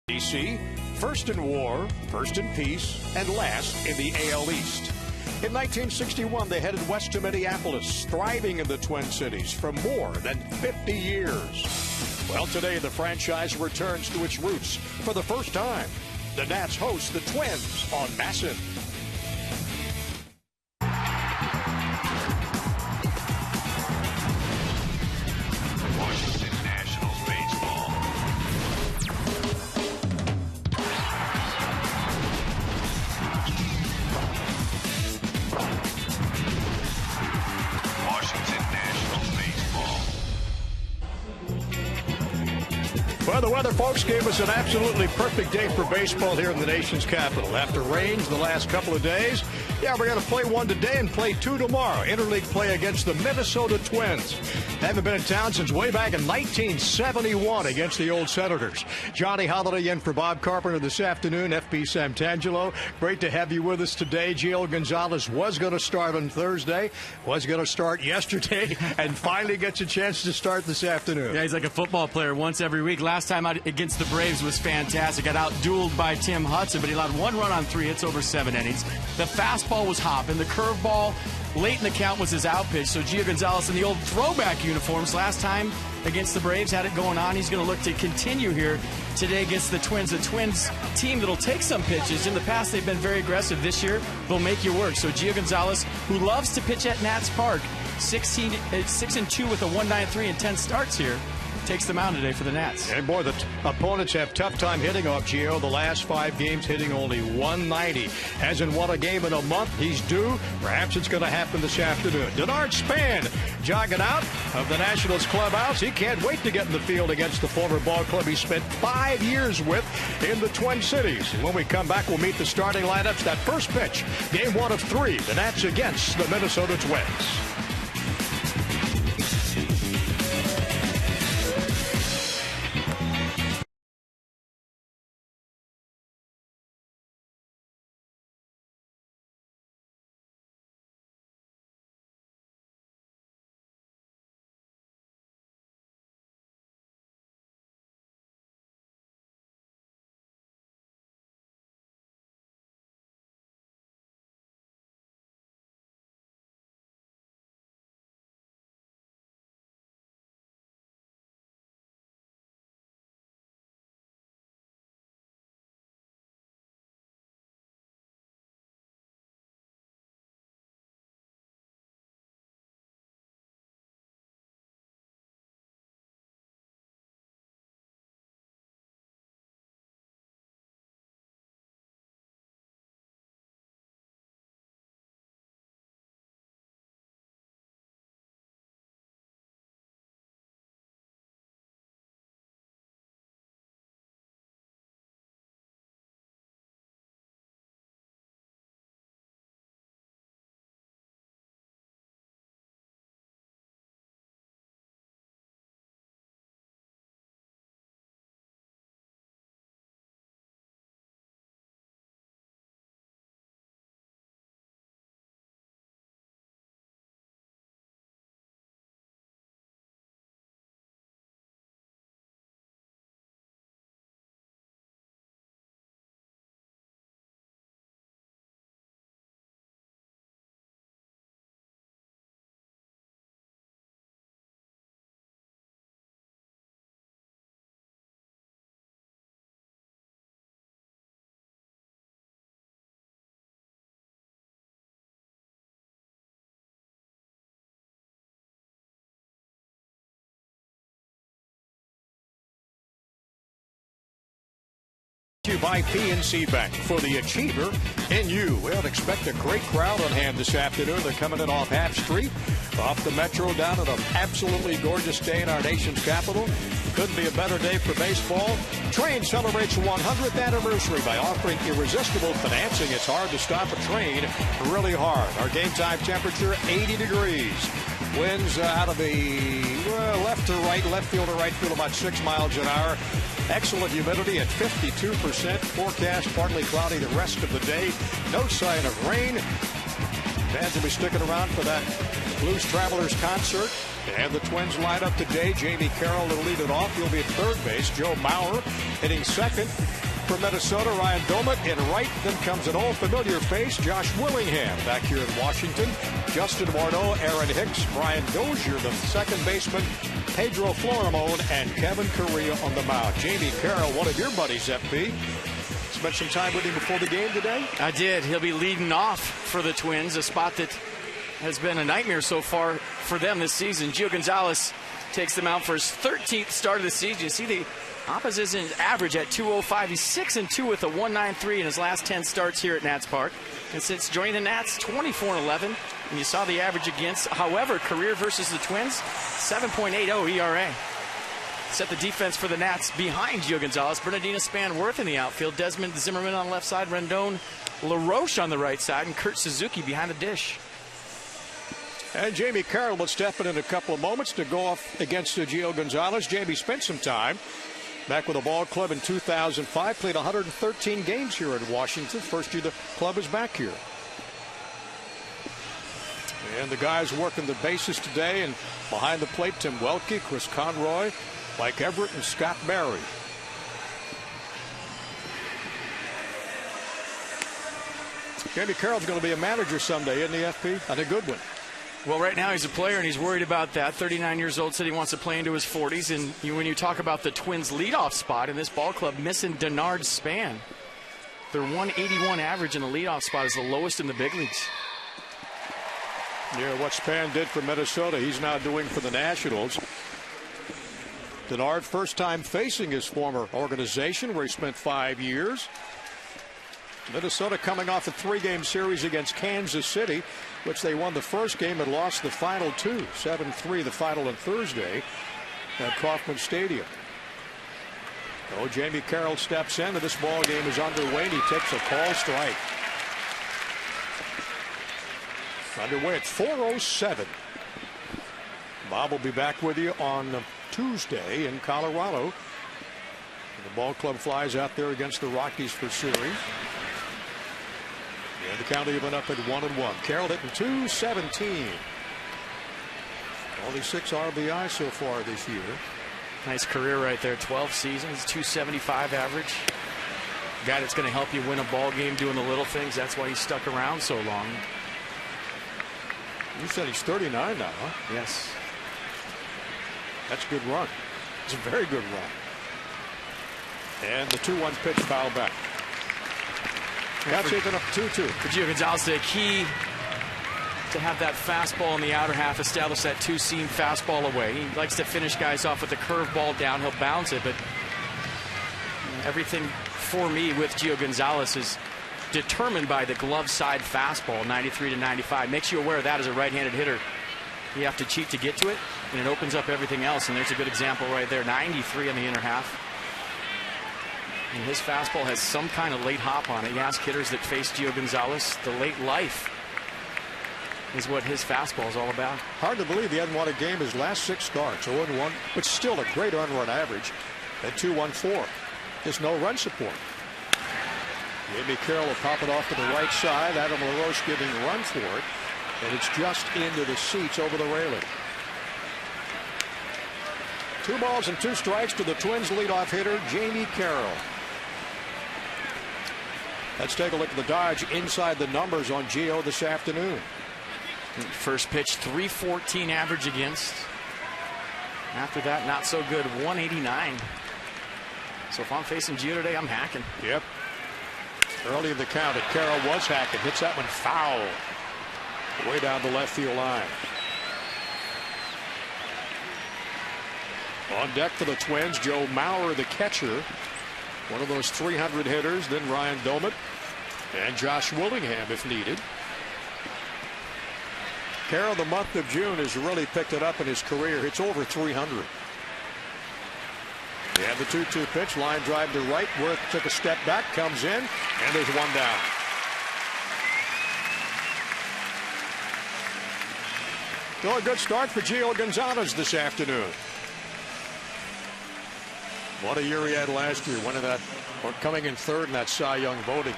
DC, first in war, first in peace, and last in the AL East. In 1961, they headed west to Minneapolis, thriving in the Twin Cities for more than 50 years. Well, today the franchise returns to its roots for the first time. The Nats host the Twins on MASN. Well, the weather, folks, gave us an absolutely perfect day for baseball here in the nation's capital. After rains the last couple of days, we're going to play one today and play two tomorrow. Interleague play against the Minnesota Twins. Haven't been in town since way back in 1971 against the old Senators. Johnny Holiday in for Bob Carpenter this afternoon. FP Santangelo, great to have you with us today. Gio Gonzalez was going to start on Thursday, was going to start yesterday, and finally gets a chance to start this afternoon. Yeah, he's like a football player once every week. Last time out against the Braves was fantastic. Got out-dueled by Tim Hudson, but he allowed one run on 3 hits over 7 innings. The fastball was hopping. The curveball late in the count was his out pitch. So Gio Gonzalez in the old throwback uniforms last time against the Braves had it going on. He's going to look to continue here today against the Twins. The Twins team that'll take some pitches. In the past, they've been very aggressive. This year, they'll make you work. So Gio Gonzalez, who loves to pitch at Nats Park, 6-2 with a 1.93 and 10 starts here, takes them out today for the Nats. And boy, the opponents have tough time hitting off Gio. The last 5 games hitting only 190. Hasn't won a game in a month. He's due. Perhaps it's going to happen this afternoon. Denard Span jogging out of the Nationals clubhouse. He can't wait to get in the field against the former ball club he spent 5 years with in the Twin Cities. And when we come back, we'll meet the starting lineups. That first pitch, game 1 of 3, the Nats against the Minnesota Twins. You by PNC Bank for the Achiever in you. We'll expect a great crowd on hand this afternoon. They're coming in off Half Street, off the Metro, down on an absolutely gorgeous day in our nation's capital. Couldn't be a better day for baseball. Train celebrates 100th anniversary by offering irresistible financing. It's hard to stop a train, really hard. Our game time temperature, 80 degrees. Winds out of the left to right, left field to right field, about 6 miles an hour. Excellent humidity at 52%. Forecast partly cloudy the rest of the day. No sign of rain. Fans will be sticking around for that Blues Travelers concert And the Twins line up today. Jamie Carroll will lead it off. He'll be at third base. Joe Mauer hitting second. For Minnesota, Ryan Doumit in right. Then comes an old familiar face, Josh Willingham, back here in Washington. Justin Morneau, Aaron Hicks, Brian Dozier, the second baseman, Pedro Florimon, and Kevin Correa on the mound. Jamie Carroll, one of your buddies, FP. Spent some time with him before the game today? I did. He'll be leading off for the Twins, a spot that has been a nightmare so far for them this season. Gio Gonzalez takes them out for his 13th start of the season. You see the opposition average at 205. He's 6-2 with a 1.93 in his last 10 starts here at Nats Park. And since joining the Nats, 24-11. And you saw the average against. However, career versus the Twins, 7.80 ERA. Set the defense for the Nats behind Gio Gonzalez. Bernardino Spanworth in the outfield. Desmond Zimmerman on the left side. Rendon LaRoche on the right side. And Kurt Suzuki behind the dish. And Jamie Carroll will step in a couple of moments to go off against Gio Gonzalez. Jamie spent some time back with the ball club in 2005. Played 113 games here in Washington. First year the club is back here. And the guys working the bases today, and behind the plate, Tim Welke, Chris Conroy, Mike Everett, and Scott Barry. Jamie Carroll's going to be a manager someday, isn't he, FP? And a good one. Well, right now he's a player, and he's worried about that. 39 years old, said he wants to play into his 40s. And when you talk about the Twins' leadoff spot in this ball club, missing Denard Span. Their 181 average in the leadoff spot is the lowest in the big leagues. Yeah, what Span did for Minnesota, he's now doing for the Nationals. Denard, first time facing his former organization where he spent 5 years. Minnesota coming off a 3-game series against Kansas City, which they won the first game and lost the final two. 7-3 the final on Thursday at Kauffman Stadium. Oh, Jamie Carroll steps in, and this ball game is underway, and he takes a call strike. Underway at 4:07. Bob will be back with you on Tuesday in Colorado. The ball club flies out there against the Rockies for series. And the count even up at 1-1. Carroll hitting .217. Only 6 RBI so far this year. Nice career right there. 12 seasons, .275 average. Guy that's going to help you win a ball game doing the little things. That's why he's stuck around so long. You said he's 39 now, huh? Yes. That's a good run. It's a very good run. And the 2-1 pitch foul back. That's taken up 2-2. For Gio Gonzalez, the key to have that fastball in the outer half, establish that two-seam fastball away. He likes to finish guys off with the curveball down. He'll bounce it, but everything for me with Gio Gonzalez is determined by the glove side fastball, 93 to 95. Makes you aware of that as a right-handed hitter. You have to cheat to get to it, and it opens up everything else. And there's a good example right there, 93 on the inner half. And his fastball has some kind of late hop on it. You ask hitters that face Gio Gonzalez, the late life is what his fastball is all about. Hard to believe he hadn't won a game his last 6 starts, 0-1, but still a great run average at 2.14. There's no run support. Jamie Carroll will pop it off to the right side. Adam LaRoche giving a run for it, and it's just into the seats over the railing. 2 balls and 2 strikes to the Twins leadoff hitter, Jamie Carroll. Let's take a look at the Dodge inside the numbers on Gio this afternoon. First pitch, 314 average against. After that, not so good, 189. So if I'm facing Gio today, I'm hacking. Yep. Early in the count, Carroll was hacking. Hits that one foul. Way down the left field line. On deck for the Twins, Joe Mauer, the catcher. One of those 300 hitters. Then Ryan Doumit and Josh Willingham if needed. Carroll, the month of June, has really picked it up in his career. It's over 300. And the 2-2 pitch, line drive to right. Worth took a step back, comes in, and there's one down. So a good start for Gio Gonzalez this afternoon. What a year he had last year, winning that, or coming in third in that Cy Young voting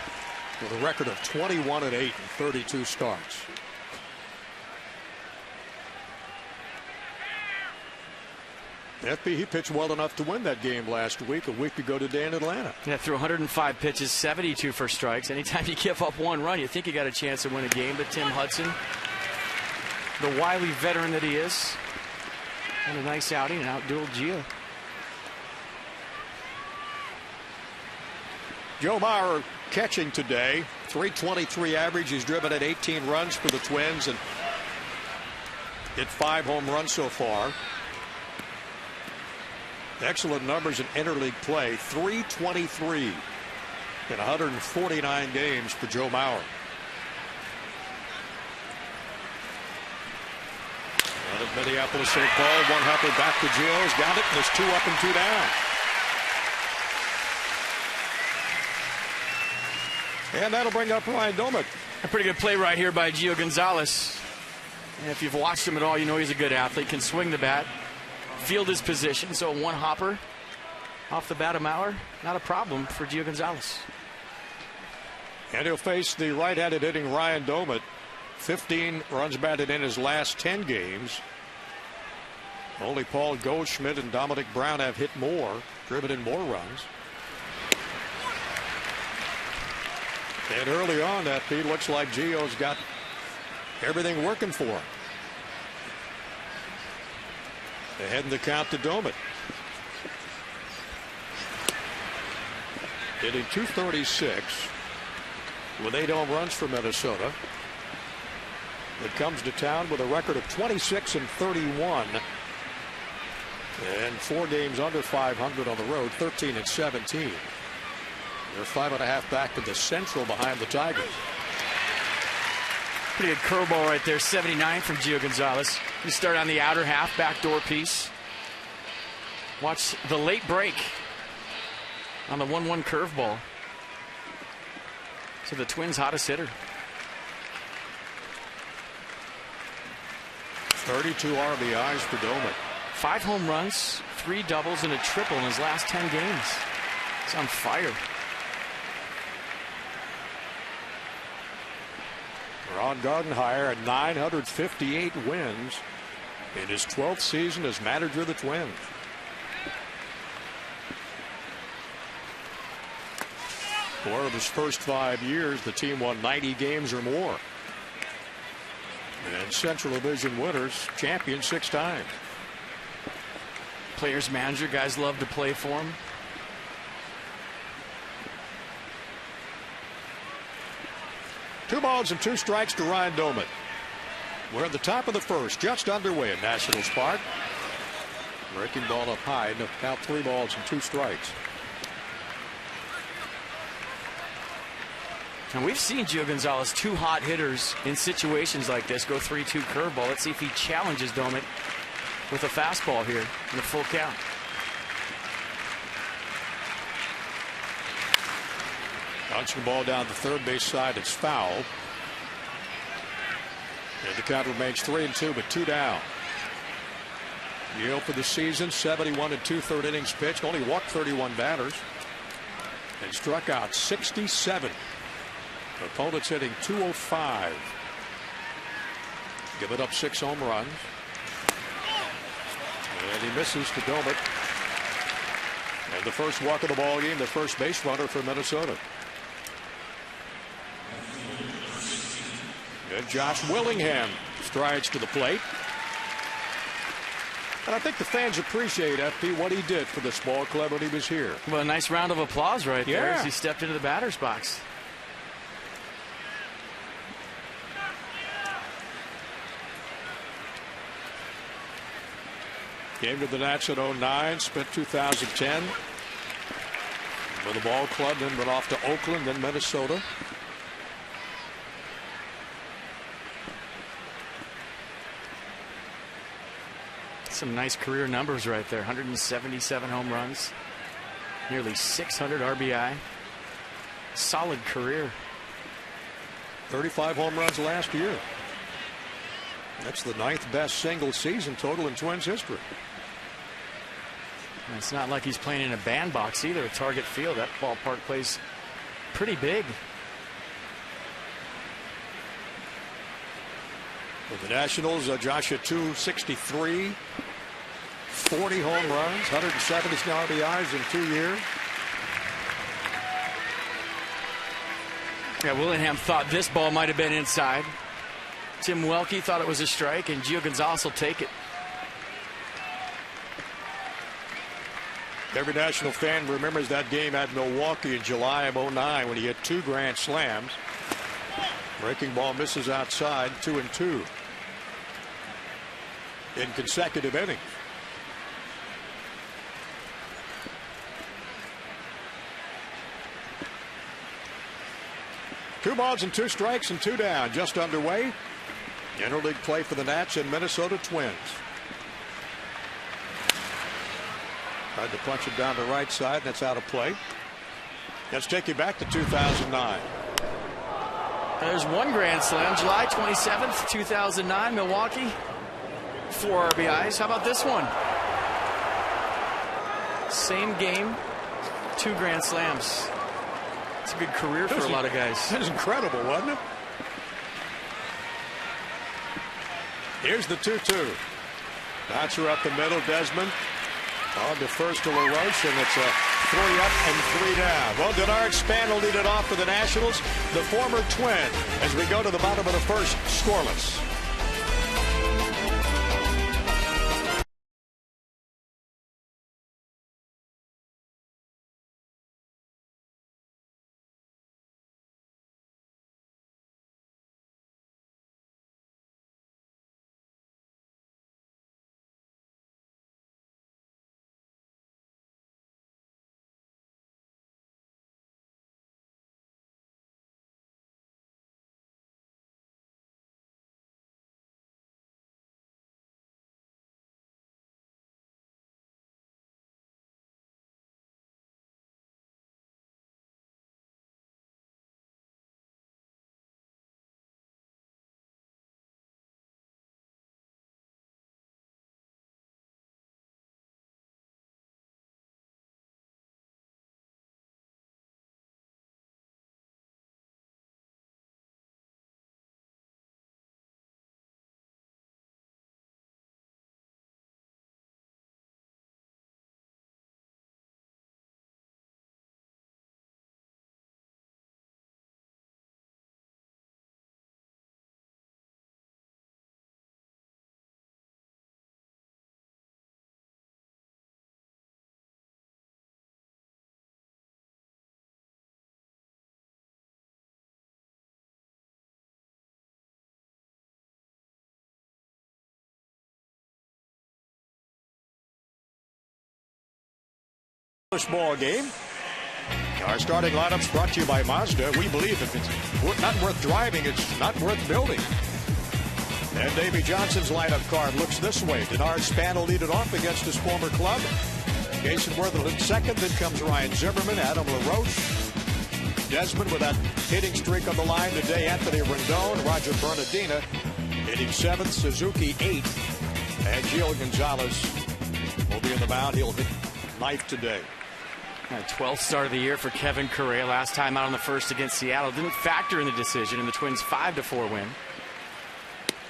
with a record of 21-8 in 32 starts. FP, he pitched well enough to win that game last week, a week ago today in Atlanta. Yeah, threw 105 pitches, 72 for strikes. Anytime you give up one run, you think you got a chance to win a game. But Tim Hudson, the wily veteran that he is, had a nice outing and outdueled Gio. Joe Mauer catching today, .323 average. He's driven at 18 runs for the Twins and hit 5 home runs so far. Excellent numbers in interleague play. .323 in 149 games for Joe Mauer. Out of Minneapolis, St. Paul, one hopper back to Gio's. Got it, and there's 2 up and 2 down. And that'll bring up Ryan Doumit. A pretty good play right here by Gio Gonzalez. And if you've watched him at all, you know he's a good athlete. Can swing the bat, field his position. So one hopper off the bat of Mauer, not a problem for Gio Gonzalez. And he'll face the right-handed hitting Ryan Doumit. 15 runs batted in his last 10 games. Only Paul Goldschmidt and Dominic Brown have hit more, driven in more runs. And early on, that feed looks like Gio's got everything working for him. Ahead in the count to Doumit. Hitting .236 with 8 home runs for Minnesota. It comes to town with a record of 26 and 31. And 4 games under 500 on the road, 13 and 17. They're 5.5 back to the Central behind the Tigers. Pretty good curveball right there, 79 from Gio Gonzalez. You start on the outer half, backdoor piece. Watch the late break on the 1-1 curveball. So the Twins' hottest hitter. 32 RBIs for Doumit. 5 home runs, 3 doubles, and a triple in his last 10 games. He's on fire. Ron Gardenhire at 958 wins in his 12th season as manager of the Twins. For of his first 5 years, the team won 90 games or more. And Central Division winners, champions 6 times. Players, manager, guys love to play for him. Two balls and 2 strikes to Ryan Doumit. We're at the top of the first, just underway at Nationals Park. Breaking ball up high, now 3 balls and 2 strikes. And we've seen Gio Gonzalez, 2 hot hitters in situations like this, go 3-2 curveball. Let's see if he challenges Doumit with a fastball here in the full count. Punching the ball down the third base side. It's foul. And the count remains 3-2, but 2 down. Gio for the season, 71 2/3 innings pitched. Only walked 31 batters. And struck out 67. Opponents hitting .205. Giving up 6 home runs. And he misses to Doumit. And the first walk of the ball game, the first base runner for Minnesota. And Josh Willingham strides to the plate. And I think the fans appreciate, FP, what he did for this ball club when he was here. Well, a nice round of applause right there as he stepped into the batter's box. Came to the Nats in 09, spent 2010 with the ball club, then went off to Oakland, then Minnesota. Some nice career numbers right there. 177 home runs, nearly 600 RBI. Solid career. 35 home runs last year. That's the 9th best single season total in Twins history. And it's not like he's playing in a bandbox either, a Target Field. That ballpark plays pretty big. For the Nationals, Josh at .263. 40 home runs, 170 RBIs in 2 years. Yeah, Willingham thought this ball might have been inside. Tim Welke thought it was a strike, and Gio Gonzalez will take it. Every National fan remembers that game at Milwaukee in July of '09 when he hit 2 grand slams. Breaking ball misses outside, 2-2 in consecutive innings. Two balls and 2 strikes and 2 down, just underway. Interleague play for the Nats and Minnesota Twins. Tried to punch it down the right side. That's out of play. Let's take you back to 2009. There's 1 grand slam, July 27th, 2009, Milwaukee. 4 RBIs. How about this one? Same game, 2 grand slams. It's a good career for a lot of guys. That was incredible, wasn't it? Here's the 2-2. Bouncer up the middle, Desmond. On to first to LaRoche, and it's a 3 up and 3 down. Well, Denard Span will lead it off for the Nationals, the former Twin, as we go to the bottom of the first, scoreless. Ball game. Our starting lineups brought to you by Mazda. We believe if it's not worth driving, it's not worth building. And Davey Johnson's lineup card looks this way. Denard Span will lead it off against his former club. Jason Worthington second. Then comes Ryan Zimmerman, Adam LaRoche, Desmond with that hitting streak on the line today. Anthony Rendon, Roger Bernardina hitting 7th, Suzuki 8th, and Gio Gonzalez will be in the mound. He'll hit 9th today. 12th start of the year for Kevin Correa. Last time out on the first against Seattle. Didn't factor in the decision in the Twins' 5-4 win.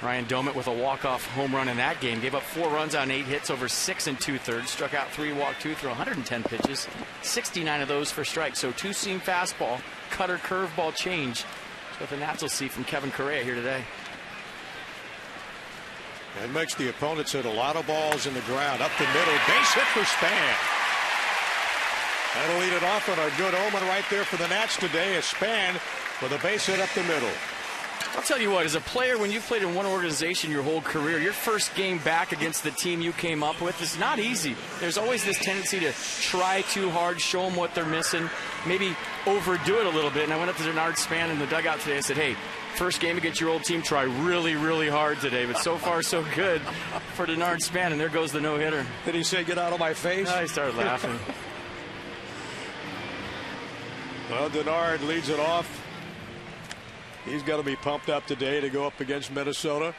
Ryan Doumit with a walk-off home run in that game. Gave up 4 runs on 8 hits over 6 2/3. Struck out 3, walked 2 through 110 pitches. 69 of those for strikes. So 2-seam fastball, cutter, curveball change. That's what the Nats will see from Kevin Correa here today. That makes the opponents hit a lot of balls in the ground. Up the middle, base hit for Span. That'll lead it off on a good omen right there for the Nats today. A Span with a base hit up the middle. I'll tell you what, as a player, when you've played in one organization your whole career, your first game back against the team you came up with is not easy. There's always this tendency to try too hard, show them what they're missing, maybe overdo it a little bit. And I went up to Denard Span in the dugout today. I said, hey, first game against your old team, try really, really hard today. But so far, so good for Denard Span. And there goes the no-hitter. Did he say, get out of my face? No, he started laughing. Well, Denard leads it off. He's got to be pumped up today to go up against Minnesota.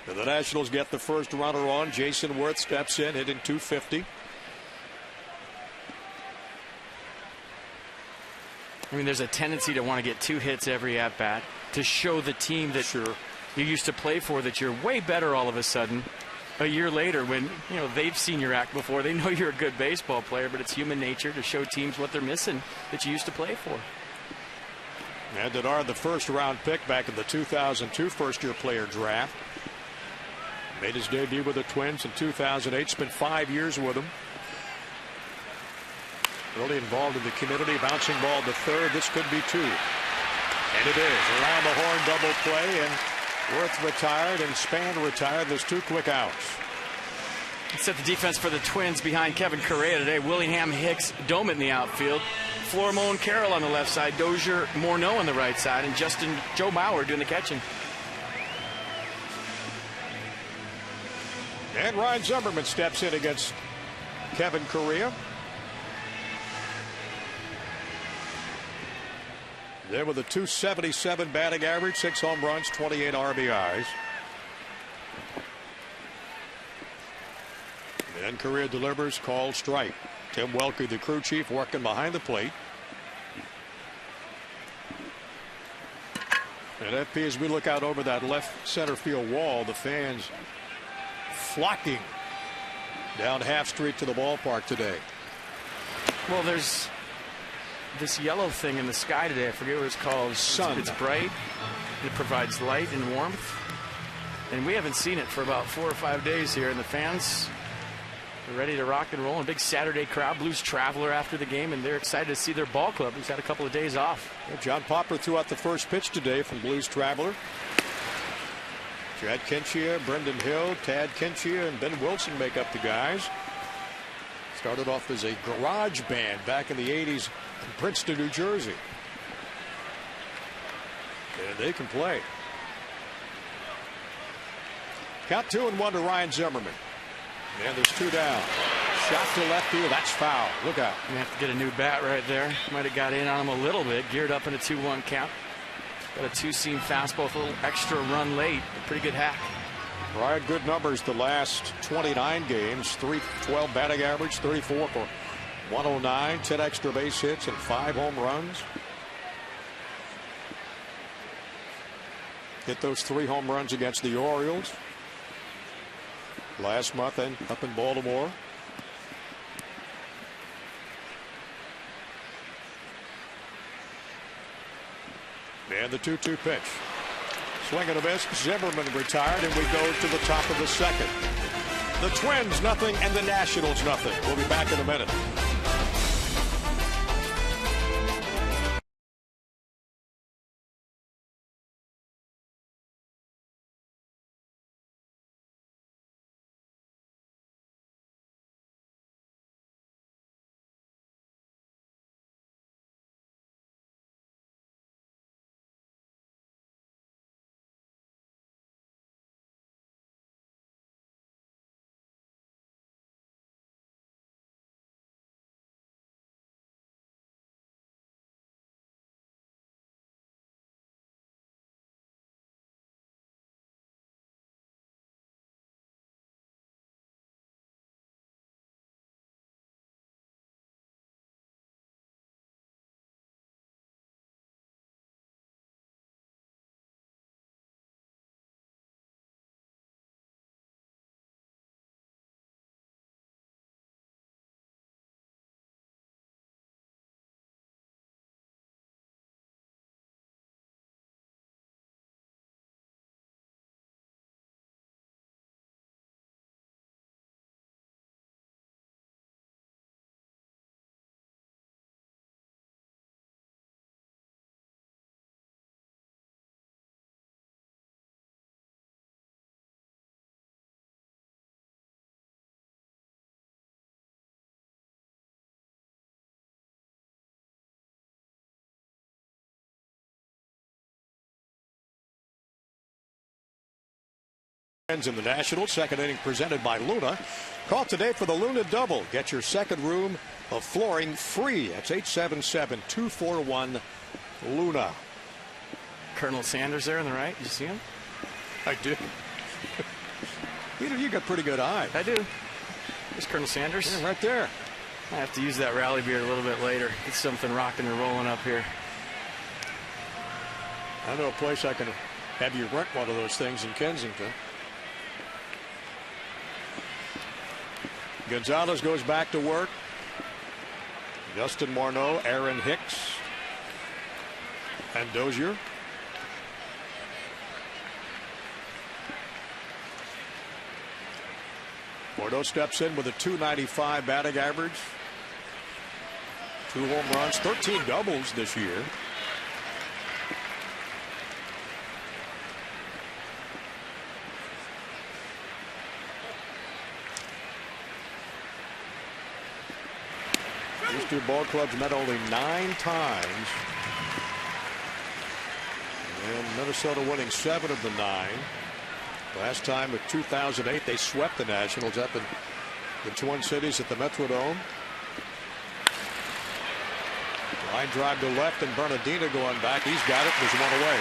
And the Nationals get the first runner on. Jason Worth steps in, hitting .250. I mean, there's a tendency to want to get 2 hits every at-bat to show the team that you used to play for that you're way better all of a sudden. a year later when, they've seen your act before. They know you're a good baseball player, but it's human nature to show teams what they're missing that you used to play for. And Denard, the first-round pick back in the 2002 first-year player draft. Made his debut with the Twins in 2008. Spent 5 years with them. Really involved in the community. Bouncing ball to third. This could be two. And it is. Around the horn double play. And Worth retired and Span retired. There's two quick outs. Set the defense for the Twins behind Kevin Correa today. Willingham, Hicks, Doman in the outfield. Flourmont and Carroll on the left side. Dozier, Morneau on the right side. And Joe Mauer doing the catching. And Ryan Zimmerman steps in against Kevin Correa. There with a .277 batting average, 6 home runs, 28 RBIs. And Correa delivers, called strike. Tim Welke, the crew chief, working behind the plate. And FP, as we look out over that left center field wall, the fans flocking down Half Street to the ballpark today. Well, there's this yellow thing in the sky today. I forget what it's called. Sun. It's bright. It provides light and warmth. And we haven't seen it for about 4 or 5 days here. And the fans are ready to rock and roll. A big Saturday crowd. Blues Traveler after the game. And they're excited to see their ball club, who's had a couple of days off. John Popper threw out the first pitch today from Blues Traveler. Chad Kinchia, Brendan Hill, Tad Kinchia, and Ben Wilson make up the guys. Started off as a garage band back in the 80s in Princeton, New Jersey. And they can play. Count 2-1 to Ryan Zimmerman. And there's 2 down. Shot to left field. That's foul. Look out. You have to get a new bat right there. Might have got in on him a little bit. Geared up in a 2-1 count. Got a 2-seam fastball with a little extra run late. A pretty good hack. Ryan, good numbers the last 29 games. .312 batting average, 34 for 109, 10 extra base hits, and 5 home runs. Hit those 3 home runs against the Orioles last month and up in Baltimore. And the 2-2 pitch. Swing and a miss. Zimmerman retired, and we go to the top of the second. The Twins nothing and the Nationals nothing. We'll be back in a minute. In the Nationals, second inning presented by Luna. Call today for the Luna Double. Get your second room of flooring free. That's 877-241-LUNA. Colonel Sanders there on the right. Did you see him? I do. Peter, you got pretty good eye. I do. There's Colonel Sanders. Yeah, right there. I have to use that rally beard a little bit later. Get something rocking and rolling up here. I know a place I can have you rent one of those things in Kensington. Gonzalez goes back to work. Justin Morneau, Aaron Hicks, and Dozier. Morneau steps in with a .295 batting average. 2 home runs, 13 doubles this year. These two ball clubs met only 9 times. And Minnesota winning 7 of the 9. Last time in 2008, they swept the Nationals up in the Twin Cities at the Metrodome. Line drive to left, and Bernardino going back. He's got it. There's one away.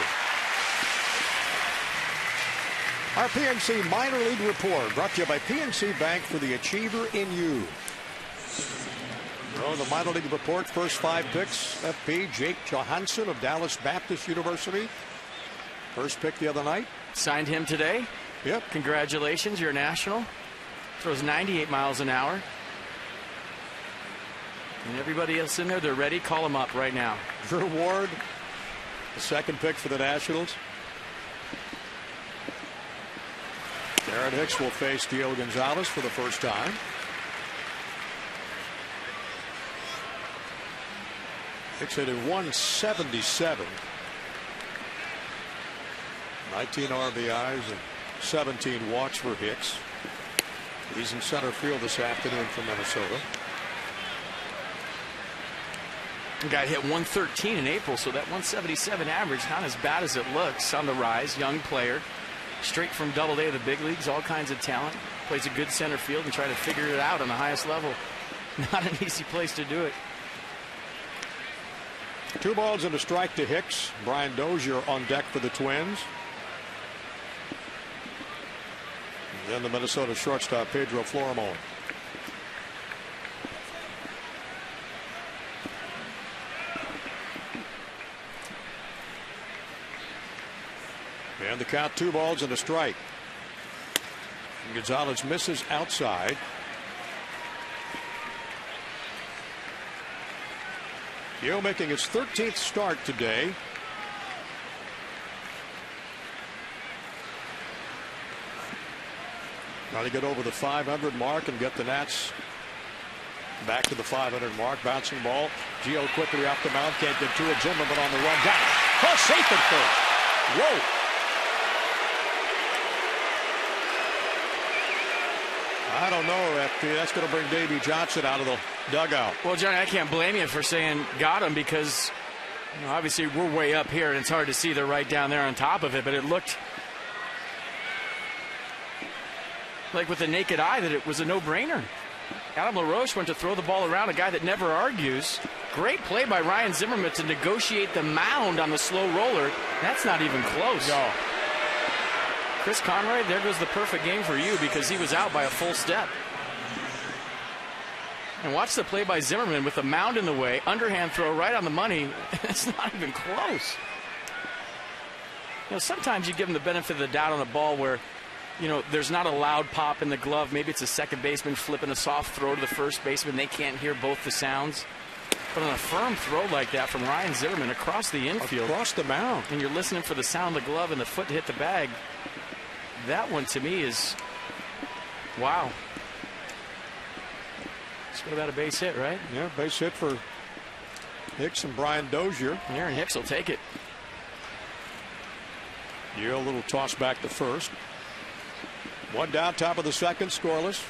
Our PNC Minor League Report brought to you by PNC Bank for the Achiever in You. So the Minor League Report, first 5 picks. FP Jake Johansson of Dallas Baptist University. First pick the other night. Signed him today. Yep. Congratulations, you're a National. Throws 98 miles an hour. And everybody else in there, they're ready. Call them up right now. Drew Ward, the second pick for the Nationals. Aaron Hicks will face Gio Gonzalez for the first time. Hicks hit 177. 19 RBIs and 17 walks for Hicks. He's in center field this afternoon for Minnesota. The guy hit 113 in April, so that 177 average, not as bad as it looks. On the rise, young player. Straight from Double-A to the big leagues, all kinds of talent. Plays a good center field and try to figure it out on the highest level. Not an easy place to do it. 2 balls and a strike to Hicks. Brian Dozier on deck for the Twins. And then the Minnesota shortstop, Pedro Florimon. And the count, 2 balls and a strike. And Gonzalez misses outside. Gio making his 13th start today. Trying to get over the 500 mark and get the Nats back to the 500 mark. Bouncing ball. Gio quickly off the mound. Can't get to it. Zimmerman on the run. Got it. Cross safe at first. Whoa. I don't know, FP. That's going to bring Davey Johnson out of the dugout. Well, Johnny, I can't blame you for saying got him because, you know, obviously we're way up here and it's hard to see they're right down there on top of it, but it looked like with the naked eye that it was a no-brainer. Adam LaRoche went to throw the ball around, a guy that never argues. Great play by Ryan Zimmerman to negotiate the mound on the slow roller. That's not even close. No. Chris Conroy, there goes the perfect game for you because he was out by a full step. And watch the play by Zimmerman with the mound in the way, underhand throw right on the money. It's not even close. You know, sometimes you give him the benefit of the doubt on a ball where, you know, there's not a loud pop in the glove. Maybe it's a second baseman flipping a soft throw to the first baseman. They can't hear both the sounds. But on a firm throw like that from Ryan Zimmerman across the infield. Across the mound. And you're listening for the sound of the glove and the foot to hit the bag. That one to me is, wow. Let's go about a base hit, right? Yeah, base hit for Hicks and Brian Dozier. Aaron Hicks will take it. Yeah, a little toss back to first. 1 down, top of the second, scoreless.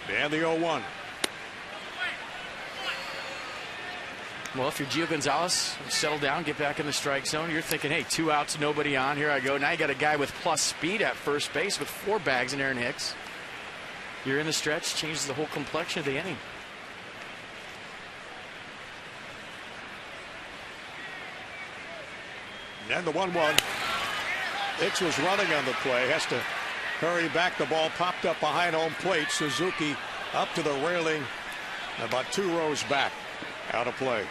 And the 0-1. Well, if you're Gio Gonzalez, settle down, get back in the strike zone. You're thinking, hey, 2 outs, nobody on. Here I go. Now you got a guy with plus speed at first base with 4 bags in Aaron Hicks. You're in the stretch, changes the whole complexion of the inning. And the 1-1. Hicks was running on the play. Has to hurry back. The ball popped up behind home plate. Suzuki up to the railing about 2 rows back. Out of play.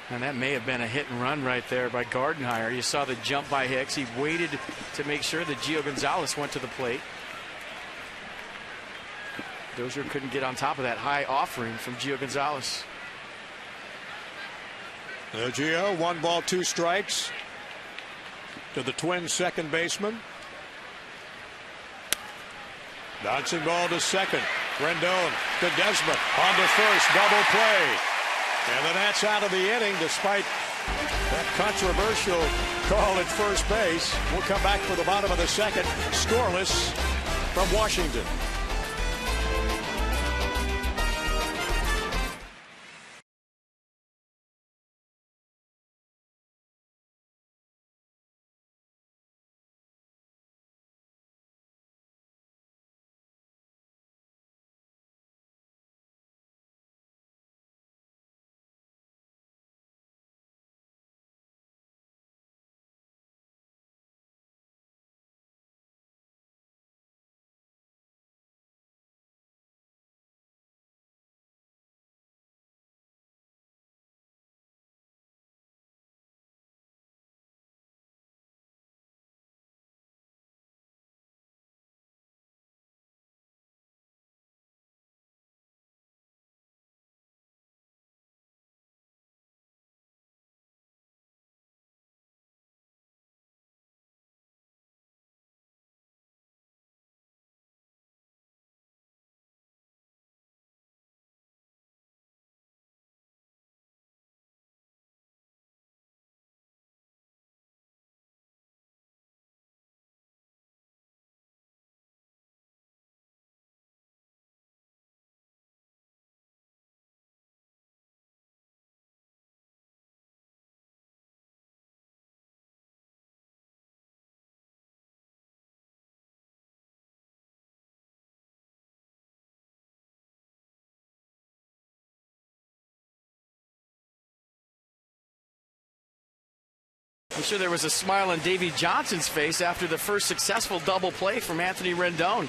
And that may have been a hit and run right there by Gardenhire. You saw the jump by Hicks. He waited to make sure that Gio Gonzalez went to the plate. Dozier couldn't get on top of that high offering from Gio Gonzalez. Gio, 1 ball, 2 strikes to the Twins' second baseman. Bouncing ball to second. Rendon to Desmond. On to first. Double play. And the Nats out of the inning despite that controversial call at first base. We'll come back for the bottom of the second. Scoreless from Washington. I'm sure there was a smile on Davey Johnson's face after the first successful double play from Anthony Rendon.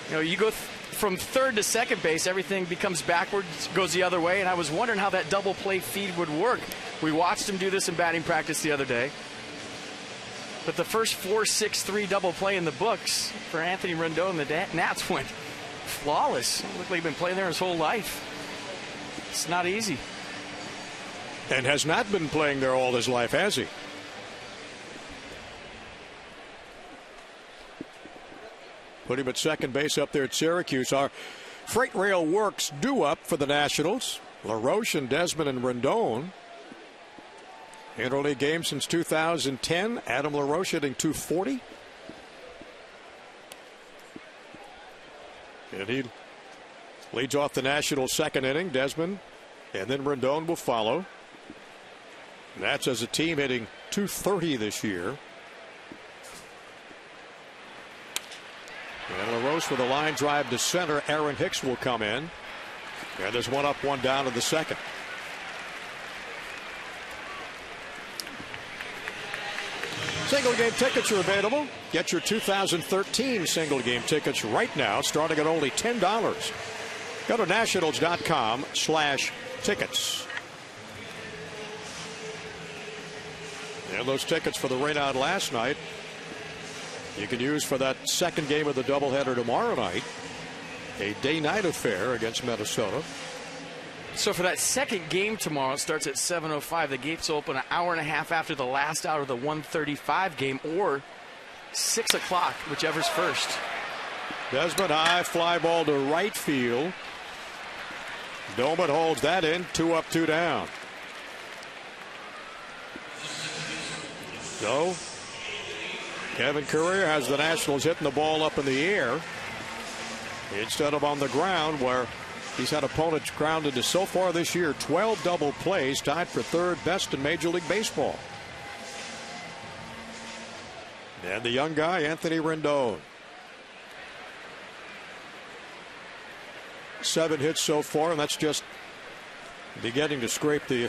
You know, you go from third to second base, everything becomes backwards, goes the other way, and I was wondering how that double play feed would work. We watched him do this in batting practice the other day. But the first 4-6-3 double play in the books for Anthony Rendon, the Nats went flawless. It looked like he'd been playing there his whole life. It's not easy. And has not been playing there all his life, has he? Put him at second base up there at Syracuse. Our freight rail works due up for the Nationals. LaRoche and Desmond and Rendon. Interleague game since 2010. Adam LaRoche hitting .240. And he leads off the Nationals' second inning. Desmond and then Rendon will follow. Nats as a team hitting .230 this year. And LaRoche with a line drive to center. Aaron Hicks will come in. And there's one up, one down in the second. Single game tickets are available. Get your 2013 single game tickets right now, starting at only $10. Go to nationals.com/tickets. And those tickets for the rain out last night, you can use for that second game of the doubleheader tomorrow night. A day-night affair against Minnesota. So for that second game tomorrow, it starts at 7:05. The gates open an hour and a half after the last hour of the 1:35 game, or 6 o'clock, whichever's first. Desmond high, fly ball to right field. Doman holds that in. 2 up, 2 down. So Kevin Currier has the Nationals hitting the ball up in the air instead of on the ground, where he's had opponents grounded to so far this year 12 double plays, tied for third best in Major League Baseball. And the young guy, Anthony Rendon. 7 hits so far, and that's just beginning to scrape the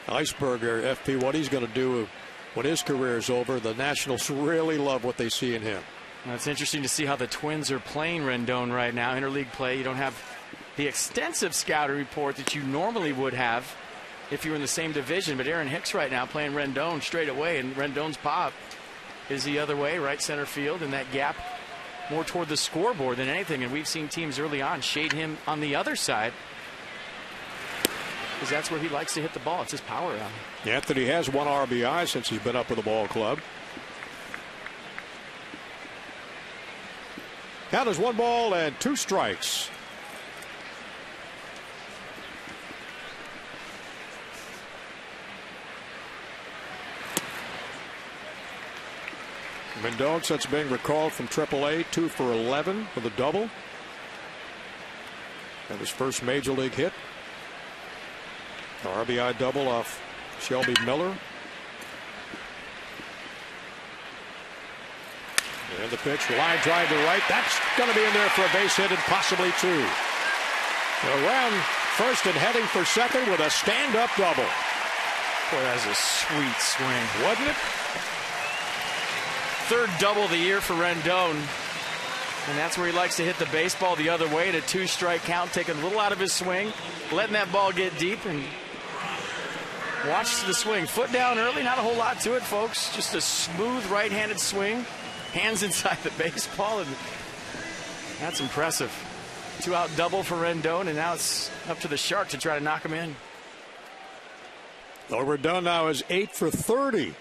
iceberg there, FP. What he's going to do when his career is over. The Nationals really love what they see in him. Well, it's interesting to see how the Twins are playing Rendon right now. Interleague play, you don't have the extensive scouting report that you normally would have if you were in the same division. But Aaron Hicks right now playing Rendon straight away, and Rendon's pop is the other way, right center field, and that gap more toward the scoreboard than anything. And we've seen teams early on shade him on the other side, because that's where he likes to hit the ball. It's his power out. Anthony has 1 RBI since he's been up with the ball club. Count is 1 ball and 2 strikes. Rendon, since being recalled from AAA, 2 for 11 with a double. And his first major league hit. RBI double off Shelby Miller. And the pitch, line drive to right. That's going to be in there for a base hit and possibly 2. Around first and heading for second with a stand-up double. Boy, that was a sweet swing, wasn't it? 3rd double of the year for Rendon. And that's where he likes to hit the baseball, the other way, at a 2-strike count, taking a little out of his swing, letting that ball get deep, and watch the swing. Foot down early, not a whole lot to it, folks. Just a smooth right-handed swing. Hands inside the baseball, and that's impressive. 2-out double for Rendon, and now it's up to the Shark to try to knock him in. Well, Rendon now is 8 for 30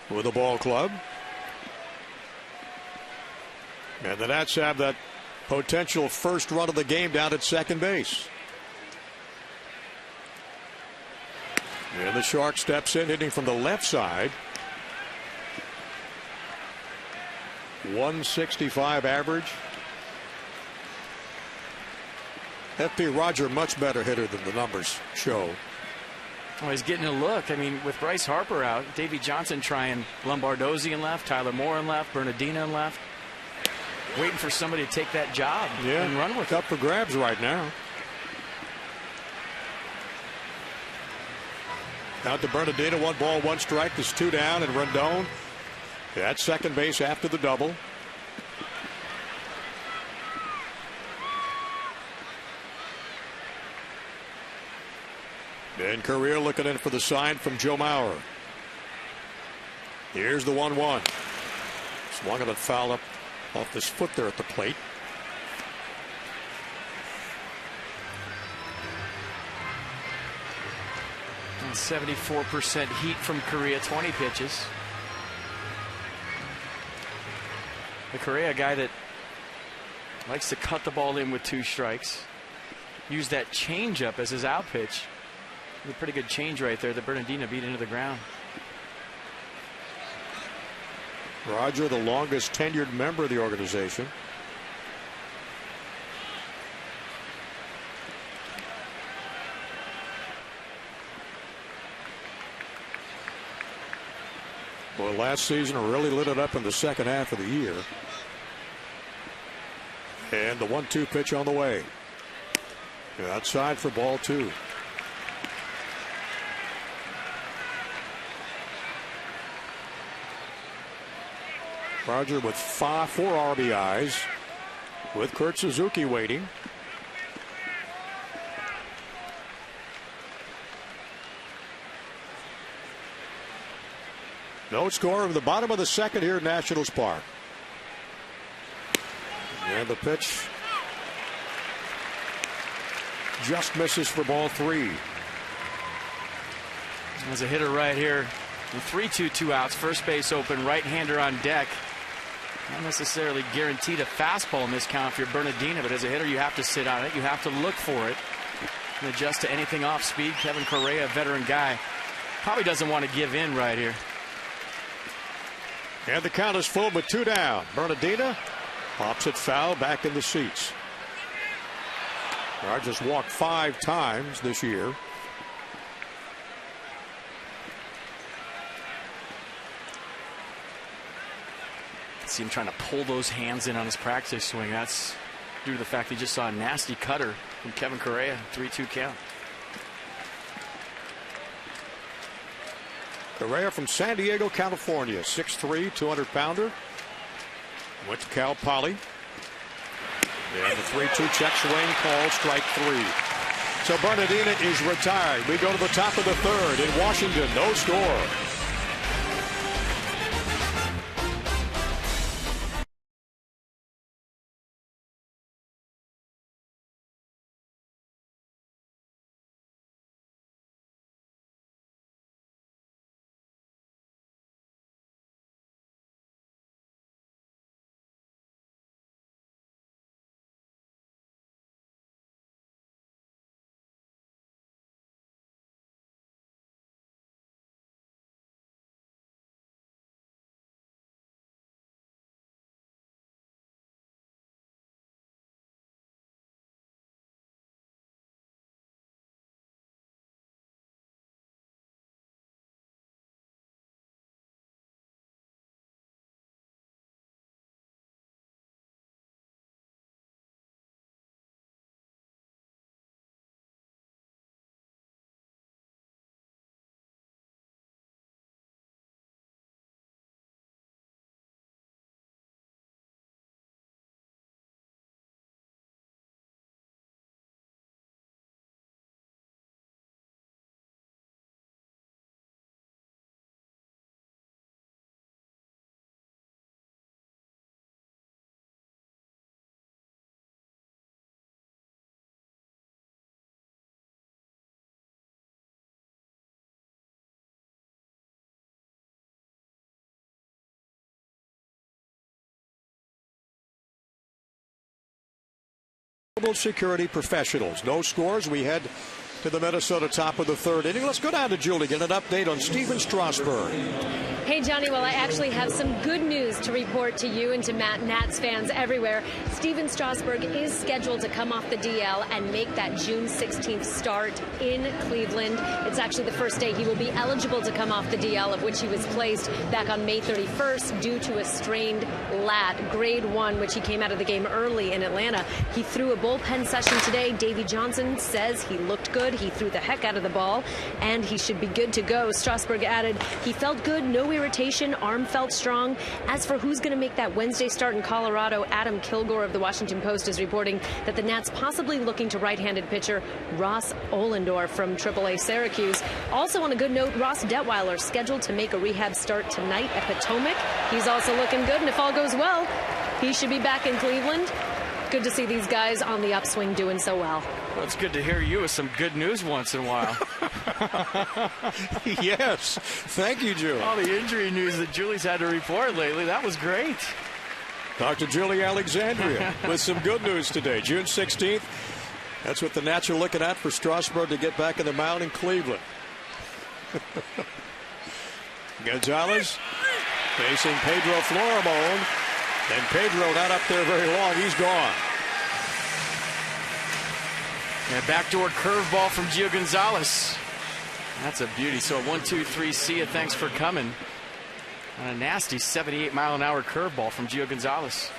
with the ball club. And the Nats have that potential first run of the game down at second base. And the Shark steps in, hitting from the left side. 165 average. FP Roger, much better hitter than the numbers show. Oh, he's getting a look. I mean, with Bryce Harper out, Davey Johnson trying Lombardozzi in left, Tyler Moore in left, Bernardina in left. Waiting for somebody to take that job and run with it. Up for grabs right now. Out to Bernardina, 1 ball, 1 strike. There's 2 down, and Rendon at second base after the double. And Correa looking in for the sign from Joe Mauer. Here's the 1-1. Swung at a foul up off his foot there at the plate. And 74% heat from Correa, 20 pitches. The Correa guy that likes to cut the ball in with 2 strikes. Use that changeup as his out pitch. A pretty good change right there that Bernardina beat into the ground. Roger, the longest tenured member of the organization. Well, last season really lit it up in the second half of the year. And the 1-2 pitch on the way. Outside for ball 2. Roger with 4 RBIs with Kurt Suzuki waiting. No score of the bottom of the second here at Nationals Park. And the pitch just misses for ball 3. There's a hitter right here. 3-2, 2 outs. First base open. Right-hander on deck. Not necessarily guaranteed a fastball in this count if you're Bernardina, but as a hitter, you have to sit on it. You have to look for it and adjust to anything off speed. Kevin Correa, a veteran guy, probably doesn't want to give in right here. And the count is full with 2 down. Bernardina pops it foul back in the seats. Rogers walked 5 times this year. See him trying to pull those hands in on his practice swing. That's due to the fact he just saw a nasty cutter from Kevin Correa. 3-2 count. Correa from San Diego, California. 6'3", 200-pounder. Went to Cal Poly. And the 3-2 check swing call, strike 3. So Bernardina is retired. We go to the top of the third in Washington. No score. Security professionals. No scores. We head to the Minnesota top of the third inning. Let's go down to Julie, get an update on Stephen Strasburg. Hey, Johnny, well, I actually have some good news to report to you and to Nats fans everywhere. Stephen Strasburg is scheduled to come off the DL and make that June 16th start in Cleveland. It's actually the first day he will be eligible to come off the DL, of which he was placed back on May 31st due to a strained lat, grade 1, which he came out of the game early in Atlanta. He threw a bullpen session today. Davey Johnson says he looked good. He threw the heck out of the ball, and he should be good to go. Strasburg added he felt good, no irritation, arm felt strong. As for who's going to make that Wednesday start in Colorado, Adam Kilgore of the Washington Post is reporting that the Nats possibly looking to right-handed pitcher Ross Ohlendorf from AAA Syracuse. Also on a good note, Ross Detweiler scheduled to make a rehab start tonight at Potomac. He's also looking good, and if all goes well, he should be back in Cleveland. Good to see these guys on the upswing doing so well. Well, it's good to hear you with some good news once in a while. Yes. Thank you, Julie. All the injury news that Julie's had to report lately, that was great. Dr. Julie Alexandria with some good news today. June 16th. That's what the Nats are looking at for Strasburg to get back in the mound in Cleveland. Gonzalez facing Pedro Florimon. And Pedro not up there very long. He's gone. And backdoor curveball from Gio Gonzalez. That's a beauty. So 1-2-3, see ya. Thanks for coming. And a nasty 78-mile-an-hour curveball from Gio Gonzalez.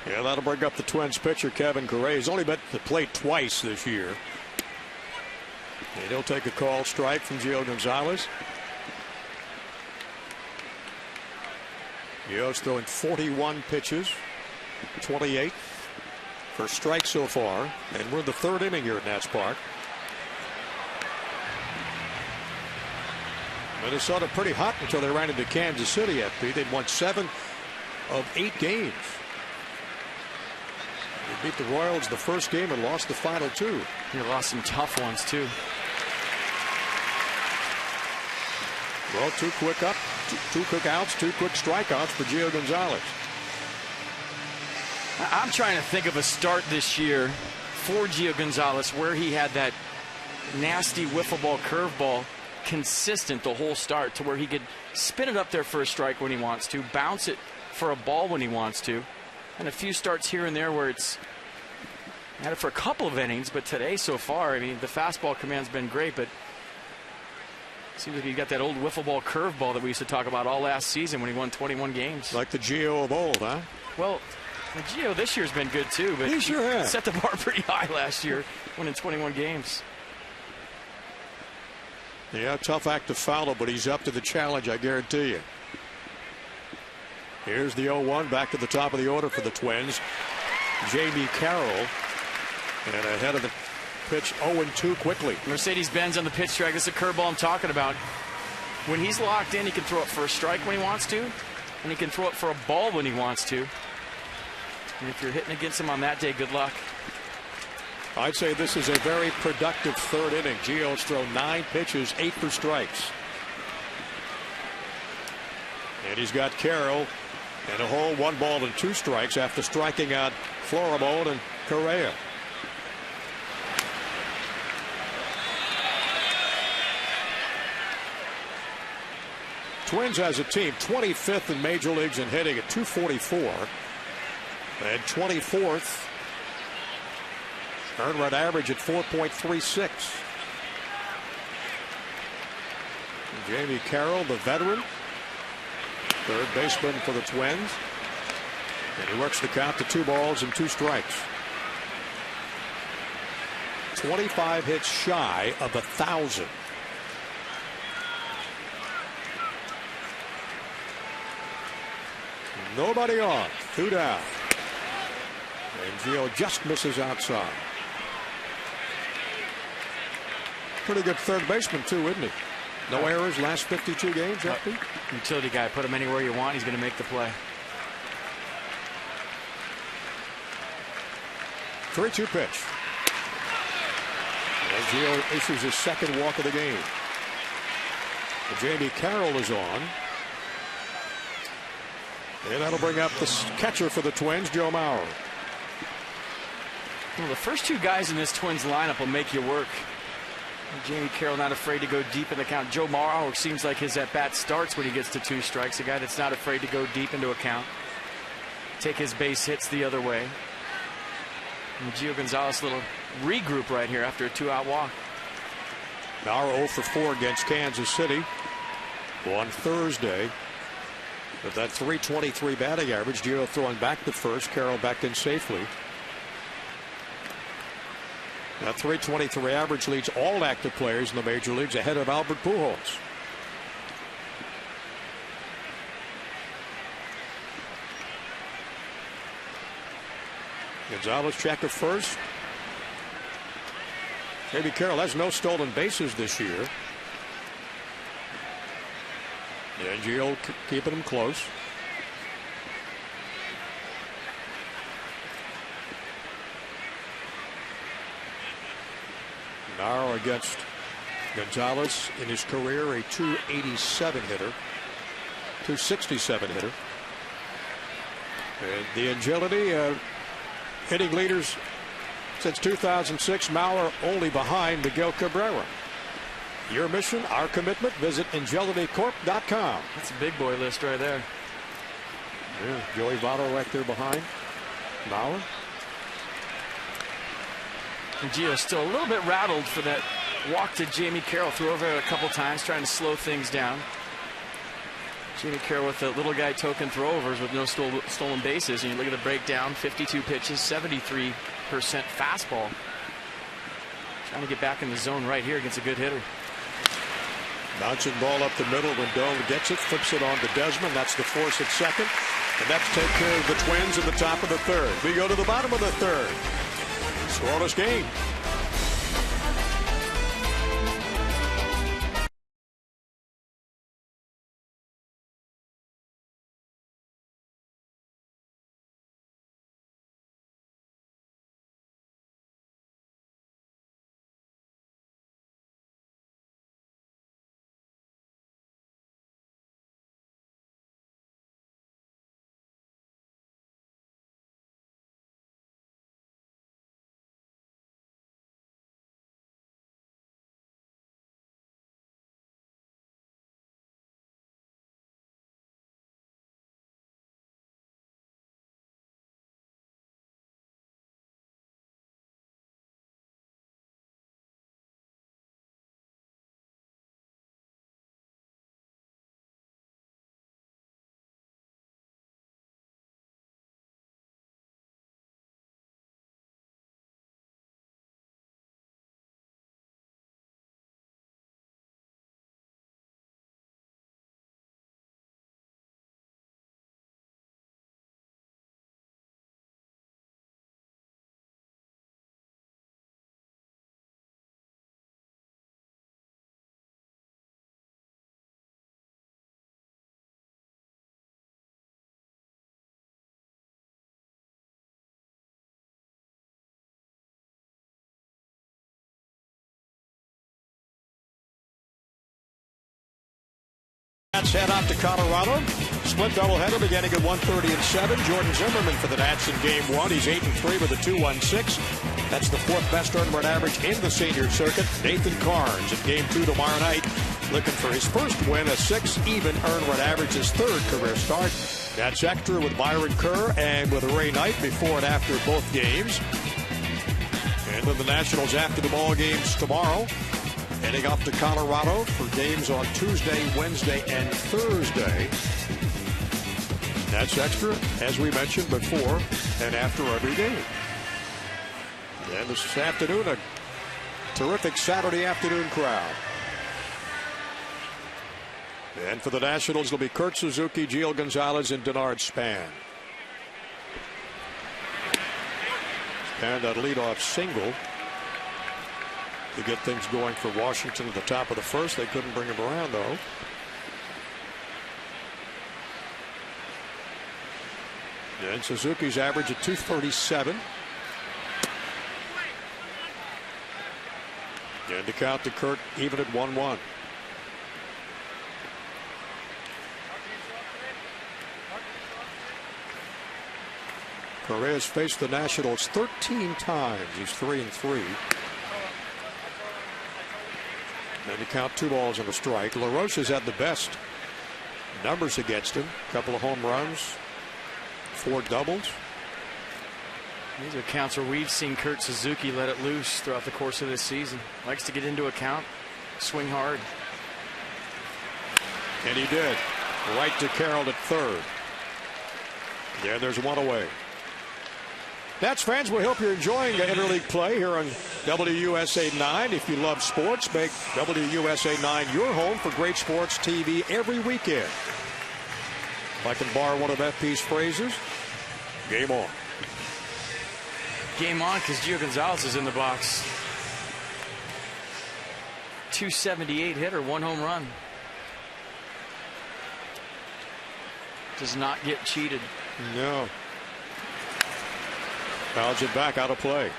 Yeah, that'll bring up the Twins pitcher, Kevin Correa. He's only been at the plate twice this year. And he'll take a call strike from Gio Gonzalez. Gio's throwing 41 pitches, 28 for strikes so far. And we're in the third inning here at Nats Park. Minnesota pretty hot until they ran into Kansas City, FP. They'd won 7 of 8 games. They beat the Royals the first game and lost the final 2. They lost some tough ones, too. Well, 2 quick outs, 2 quick strikeouts for Gio Gonzalez. I'm trying to think of a start this year for Gio Gonzalez where he had that nasty wiffle ball curveball consistent the whole start, to where he could spin it up there for a strike when he wants to, bounce it for a ball when he wants to, and a few starts here and there where it's had it for a couple of innings. But today so far, I mean, the fastball command's been great, but seems like he's got that old wiffle ball curveball that we used to talk about all last season when he won 21 games. Like the Gio of old, huh? Well, the Gio this year's been good too, but he sure has. Set the bar pretty high last year, winning 21 games. Yeah, tough act to follow, but he's up to the challenge, I guarantee you. Here's the 0-1 back to the top of the order for the Twins. Jamie Carroll. And ahead of the pitch 0-2 quickly. Mercedes-Benz on the pitch track. This is a curveball I'm talking about. When he's locked in, he can throw it for a strike when he wants to, and he can throw it for a ball when he wants to. And if you're hitting against him on that day, good luck. I'd say this is a very productive third inning. Gio's thrown 9 pitches, 8 for strikes. And he's got Carroll in a hole, 1 ball and 2 strikes after striking out Florimon and Correa. Twins as a team 25th in major leagues in hitting at 244 and 24th earned run average at 4.36. Jamie Carroll, the veteran, third baseman for the Twins, and he works the count to 2 balls and 2 strikes. 25 hits shy of 1,000. Nobody on, 2 down. And Gio just misses outside. Pretty good third baseman too, isn't he? No errors last 52 games, FP? Utility guy. Put him anywhere you want. He's going to make the play. 3-2 pitch. And Gio issues his second walk of the game. And Jamie Carroll is on. And that'll bring up the catcher for the Twins, Joe Mauer. Well, the first 2 guys in this Twins lineup will make you work. Jamie Carroll not afraid to go deep in the count. Joe Mauer seems like his at-bat starts when he gets to 2 strikes. A guy that's not afraid to go deep into a count. Take his base hits the other way. And Gio Gonzalez, a little regroup right here after a 2-out walk. Mauer 0 for 4 against Kansas City on Thursday. With that .323 batting average, Gio throwing back to first, Carroll back in safely. That .323 average leads all active players in the major leagues ahead of Albert Pujols. Gonzalez check at first. Maybe Carroll has no stolen bases this year. And Gio keeping him close. Now against Gonzalez in his career, a .287 hitter, .267 hitter. And the agility, hitting leaders since 2006. Mauer only behind Miguel Cabrera. Your mission, our commitment. Visit agilitycorp.com. That's a big boy list right there. Yeah, Joey Votto right there behind Mauer. And Gio still a little bit rattled for that walk to Jamie Carroll. Threw over it a couple times trying to slow things down. Jamie Carroll with the little guy token throwovers with no stolen bases. And you look at the breakdown, 52 pitches, 73% fastball. Trying to get back in the zone right here against a good hitter. Bouncing ball up the middle. Rendon gets it, flips it on to Desmond. That's the force at second. And that's take care of the Twins in the top of the third. We go to the bottom of the third. Scoreless game. Nats head out to Colorado. Split doubleheader beginning at 1:30 and 7. Jordan Zimmerman for the Nats in Game 1. He's 8-3 with a 2.16. That's the fourth best earned run average in the senior circuit. Nathan Carnes in Game 2 tomorrow night, looking for his first win, a 6-even earned run average, his third career start. That's extra with Byron Kerr and with Ray Knight before and after both games. And then the Nationals after the ball games tomorrow, heading up to Colorado for games on Tuesday, Wednesday, and Thursday. That's extra, as we mentioned before, and after every game. And this afternoon, a terrific Saturday afternoon crowd. And for the Nationals, it'll be Kurt Suzuki, Gio Gonzalez, and Denard Span. And that leadoff single to get things going for Washington at the top of the first. They couldn't bring him around, though. And Suzuki's average at 237. And to count to Kurt even at 1-1. Correa's faced the Nationals 13 times. He's 3-3. And to count 2 balls and a strike. LaRoche's had the best numbers against him. A couple of home runs, 4 doubles. These are counts where we've seen Kurt Suzuki let it loose throughout the course of this season. Likes to get into a count, swing hard. And he did. Right to Carroll at third. Yeah, there's 1 away. Nats fans, we hope you're enjoying interleague play here on WUSA 9. If you love sports, make WUSA 9 your home for great sports TV every weekend. If I can borrow one of FP's phrases, game on. Game on because Gio Gonzalez is in the box. 278 hitter, 1 home run. Does not get cheated. No. Fouls it back out of play.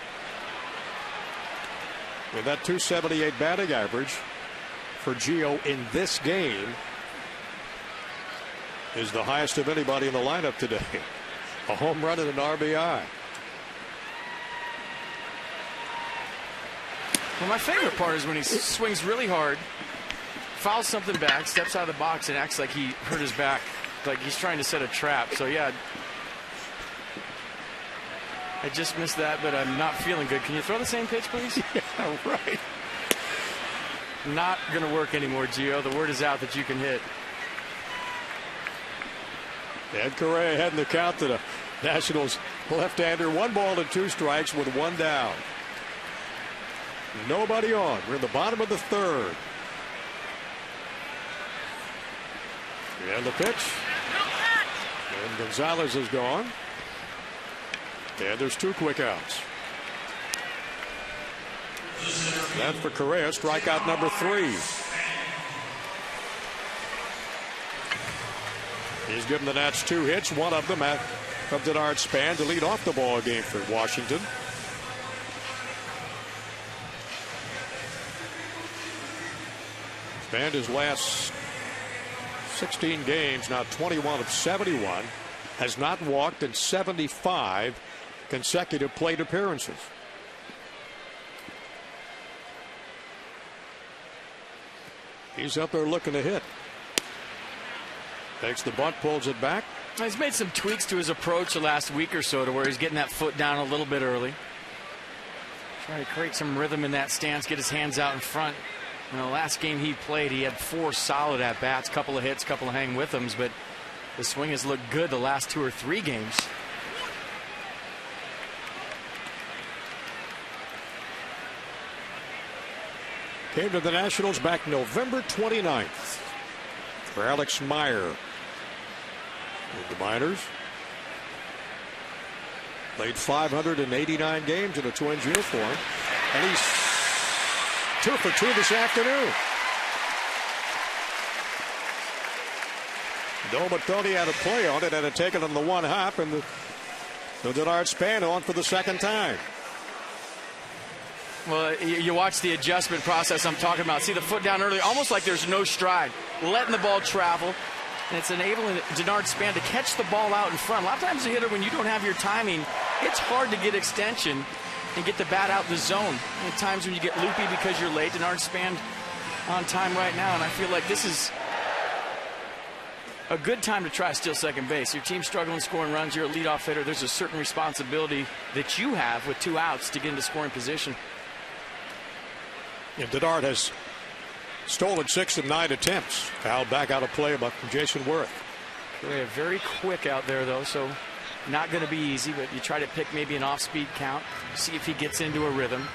With that 278 batting average for Gio in this game is the highest of anybody in the lineup today. A home run and an RBI. Well, my favorite part is when he swings really hard, fouls something back, steps out of the box, and acts like he hurt his back, like he's trying to set a trap. So, yeah, I just missed that, but I'm not feeling good. Can you throw the same pitch, please? Yeah, right. Not going to work anymore, Gio. The word is out that you can hit. And Correa heading the count to the Nationals left-hander. 1 ball and 2 strikes with 1 down. Nobody on. We're in the bottom of the third. And the pitch. And Gonzalez is gone. And there's 2 quick outs. That for Correa, strikeout number 3. He's given the Nats 2 hits, one of them from Denard Span to lead off the ball game for Washington. Span his last 16 games, now 21 of 71, has not walked in 75 consecutive plate appearances. He's up there looking to hit. Takes the bunt, pulls it back. He's made some tweaks to his approach the last week or so to where he's getting that foot down a little bit early. Trying to create some rhythm in that stance, get his hands out in front. In the last game he played, he had 4 solid at-bats, couple of hits, couple of hang with him, but the swing has looked good the last 2 or 3 games. Came to the Nationals back November 29th for Alex Meyer. In the minors. Played 589 games in a Twins uniform. And he's 2 for 2 this afternoon. Noah Matheny had a play on it and had taken on the 1 hop, and the Denard Span on for the 2nd time. Well, you watch the adjustment process I'm talking about. See the foot down early, almost like there's no stride, letting the ball travel. And it's enabling Denard Span to catch the ball out in front. A lot of times a hitter, when you don't have your timing, it's hard to get extension and get the bat out the zone. And at times when you get loopy because you're late, Denard Span on time right now. And I feel like this is a good time to try steal second base. Your team's struggling scoring runs. You're a leadoff hitter. There's a certain responsibility that you have with 2 outs to get into scoring position. And Denard has stolen 6 of 9 attempts. Fouled back out of play by Jason Worth. They're very quick out there, though, so not going to be easy, but you try to pick maybe an off-speed count, see if he gets into a rhythm.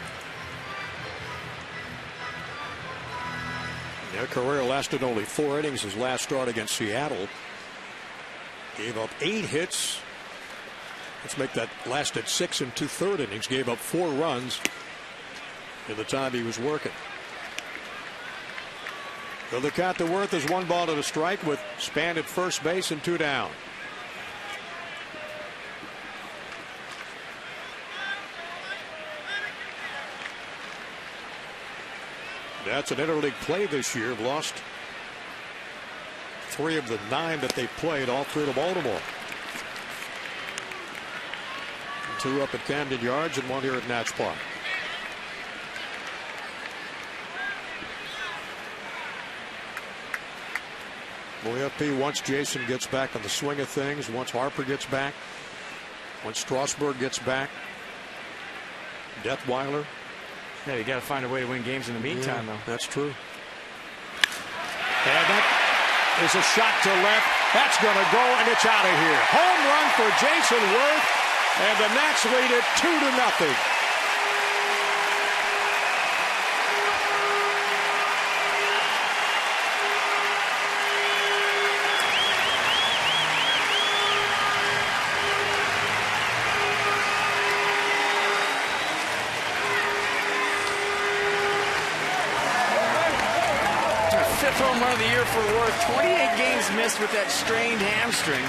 Their career lasted only 4 innings. His last start against Seattle. Gave up 8 hits. Let's make that lasted 6 2/3 innings. Gave up 4 runs in the time he was working. So the count to Worth is 1 ball and a strike with Span at first base and 2 down. That's an interleague play this year. Lost 3 of the 9 that they played, all 3 to Baltimore. 2 up at Camden Yards and 1 here at Nats Park. Boy, FP, once Jason gets back on the swing of things, once Harper gets back, once Strasburg gets back, Detweiler. Yeah, you got to find a way to win games in the meantime, though. That's true. And that is a shot to left. That's going to go, and it's out of here. Home run for Jason Worth, and the Nats lead it 2-0. Home run of the year for Worth. 28 games missed with that strained hamstring.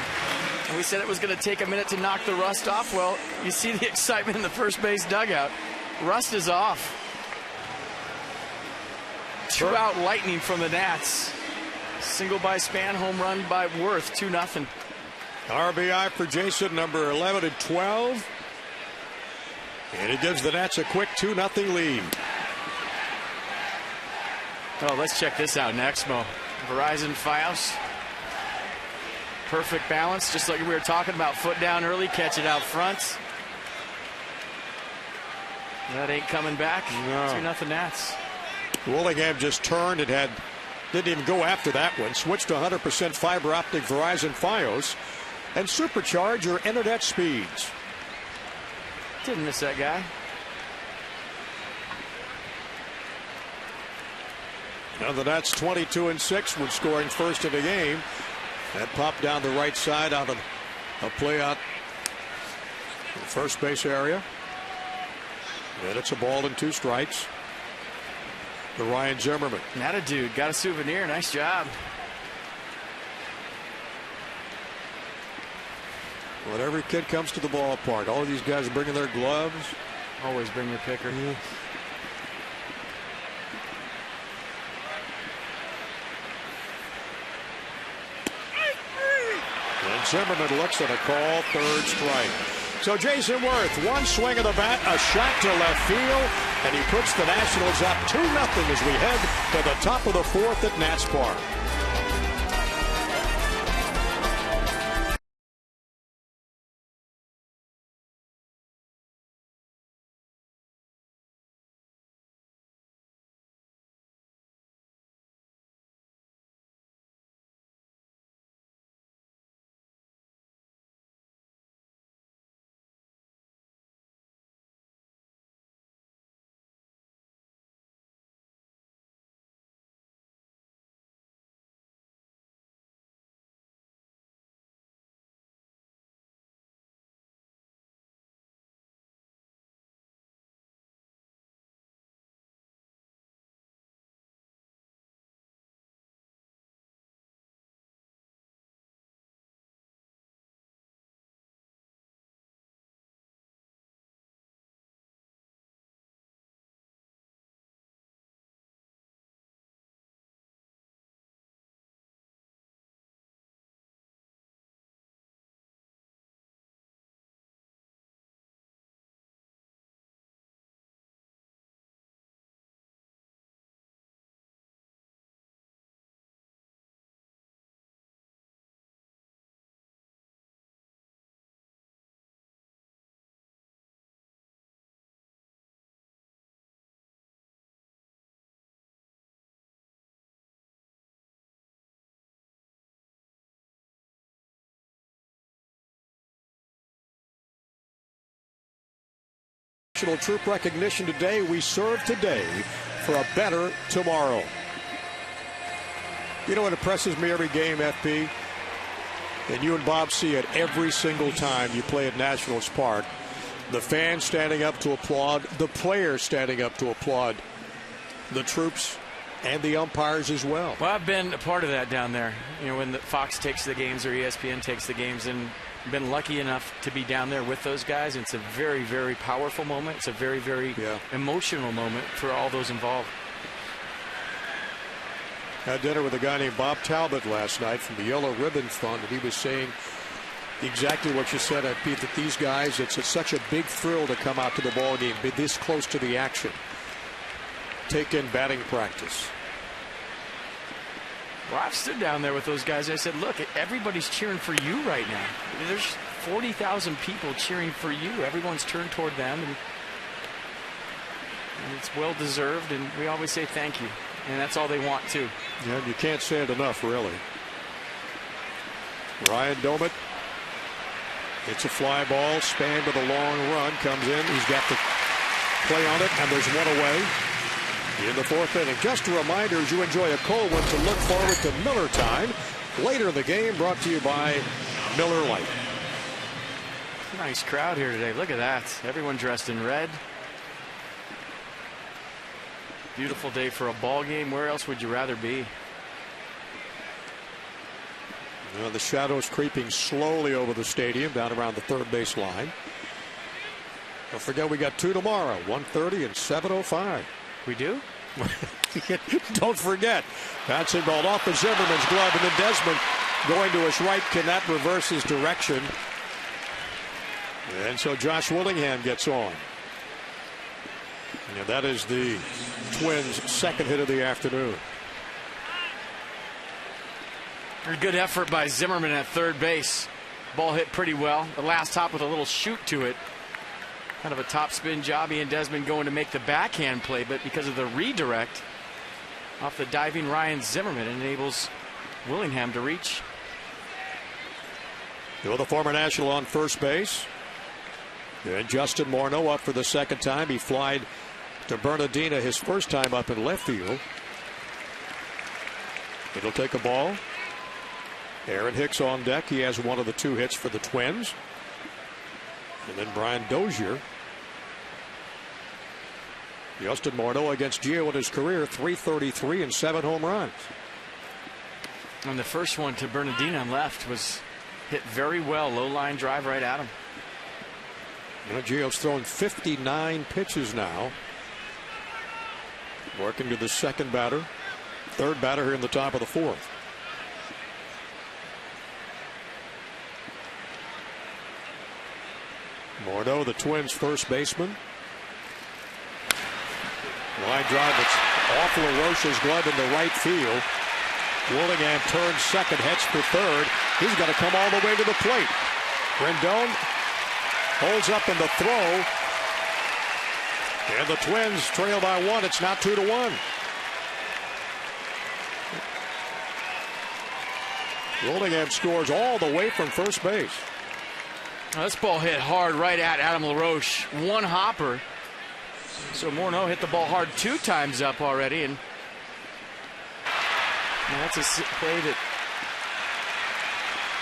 And we said it was going to take a minute to knock the rust off. Well, you see the excitement in the first base dugout. Rust is off. 2-out lightning from the Nats. Single by Span, home run by Worth, 2-0. RBI for Jason, number 11 and 12. And it gives the Nats a quick 2-0 lead. Oh, let's check this out next, Mo. Verizon Fios. Perfect balance, just like we were talking about. Foot down early, catch it out front. That ain't coming back. No. 2-0 Nats. Willingham just turned. Didn't even go after that one. Switched to 100% fiber optic Verizon Fios and supercharge your internet speeds. Didn't miss that guy. Now the Nats 22-6 when scoring first in the game. That popped down the right side out of a play out in the first base area. And it's a ball and 2 strikes to Ryan Zimmerman. Not a dude. Got a souvenir. Nice job. When every kid comes to the ballpark, all of these guys are bringing their gloves. Always bring your picker. Yeah. And Zimmerman looks at a call, 3rd strike. So Jason Worth, 1 swing of the bat, a shot to left field, and he puts the Nationals up 2-0 as we head to the top of the 4th at Nats Park. National Troop Recognition today. We serve today for a better tomorrow. You know what impresses me every game, FP? And you and Bob see it every single time you play at Nationals Park. The fans standing up to applaud, the players standing up to applaud the troops and the umpires as well. Well, I've been a part of that down there. You know, when the Fox takes the games or ESPN takes the games, and been lucky enough to be down there with those guys. It's a very, very powerful moment. It's a very, very emotional moment for all those involved. Had dinner with a guy named Bob Talbot last night from the Yellow Ribbon Fund, and he was saying exactly what you said, Pete, that these guys, it's such a big thrill to come out to the ball game, be this close to the action, take in batting practice. Well, I've stood down there with those guys. I said, look, everybody's cheering for you right now. There's 40,000 people cheering for you. Everyone's turned toward them, and it's well deserved, and we always say thank you. And that's all they want, too. Yeah, you can't say it enough, really. Ryan Domit. It's a fly ball. Span with a long run. Comes in. He's got the play on it, and there's one away in the fourth inning. Just a reminder, as you enjoy a cold one, to look forward to Miller Time. Later in the game, brought to you by Miller Lite. Nice crowd here today. Look at that. Everyone dressed in red. Beautiful day for a ball game. Where else would you rather be? Well, the shadows creeping slowly over the stadium down around the third base line. Don't forget, we got 2 tomorrow, 1:30 and 7:05. We do? Don't forget. Bouncing ball off of Zimmerman's glove, and then Desmond going to his right. Cannot reverse his direction. And so Josh Willingham gets on. And that is the Twins' second hit of the afternoon. A good effort by Zimmerman at third base. Ball hit pretty well. The last hop with a little shoot to it. Kind of a top spin job. Ian Desmond going to make the backhand play, but because of the redirect off the diving Ryan Zimmerman, enables Willingham to reach. The former National on first base. And Justin Morneau up for the second time. He flied to Bernardina his first time up in left field. It'll take a ball. Aaron Hicks on deck. He has one of the 2 hits for the Twins. And then Brian Dozier. Justin Morneau against Gio in his career, 333 and 7 home runs. And the first one to Bernardina on left was hit very well. Low line drive right at him. You know, Gio's thrown 59 pitches now. Working to the second batter. Third batter here in the top of the fourth. Morneau, the Twins' first baseman. Line drive that's off LaRoche's glove into right field. Willingham turns second, heads for third. He's got to come all the way to the plate. Rendon holds up in the throw. And the Twins trail by 1. It's now 2-1. Willingham scores all the way from first base. This ball hit hard right at Adam LaRoche. One hopper. So Morneau hit the ball hard 2 times up already. And that's a play that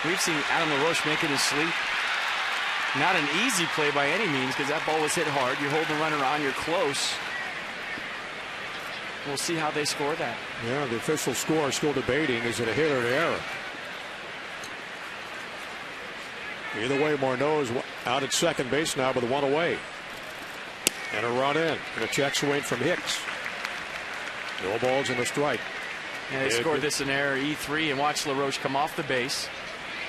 we've seen Adam LaRoche make in his sleep. Not an easy play by any means, because that ball was hit hard. You're holding the runner on. You're close. We'll see how they score that. Yeah, the official score is still debating. Is it a hit or an error? Either way, Morneau is out at second base now with 1 away. And a run in. And a check swing from Hicks. No balls and a strike. Yeah, they scored this in error, E3, and watch LaRoche come off the base.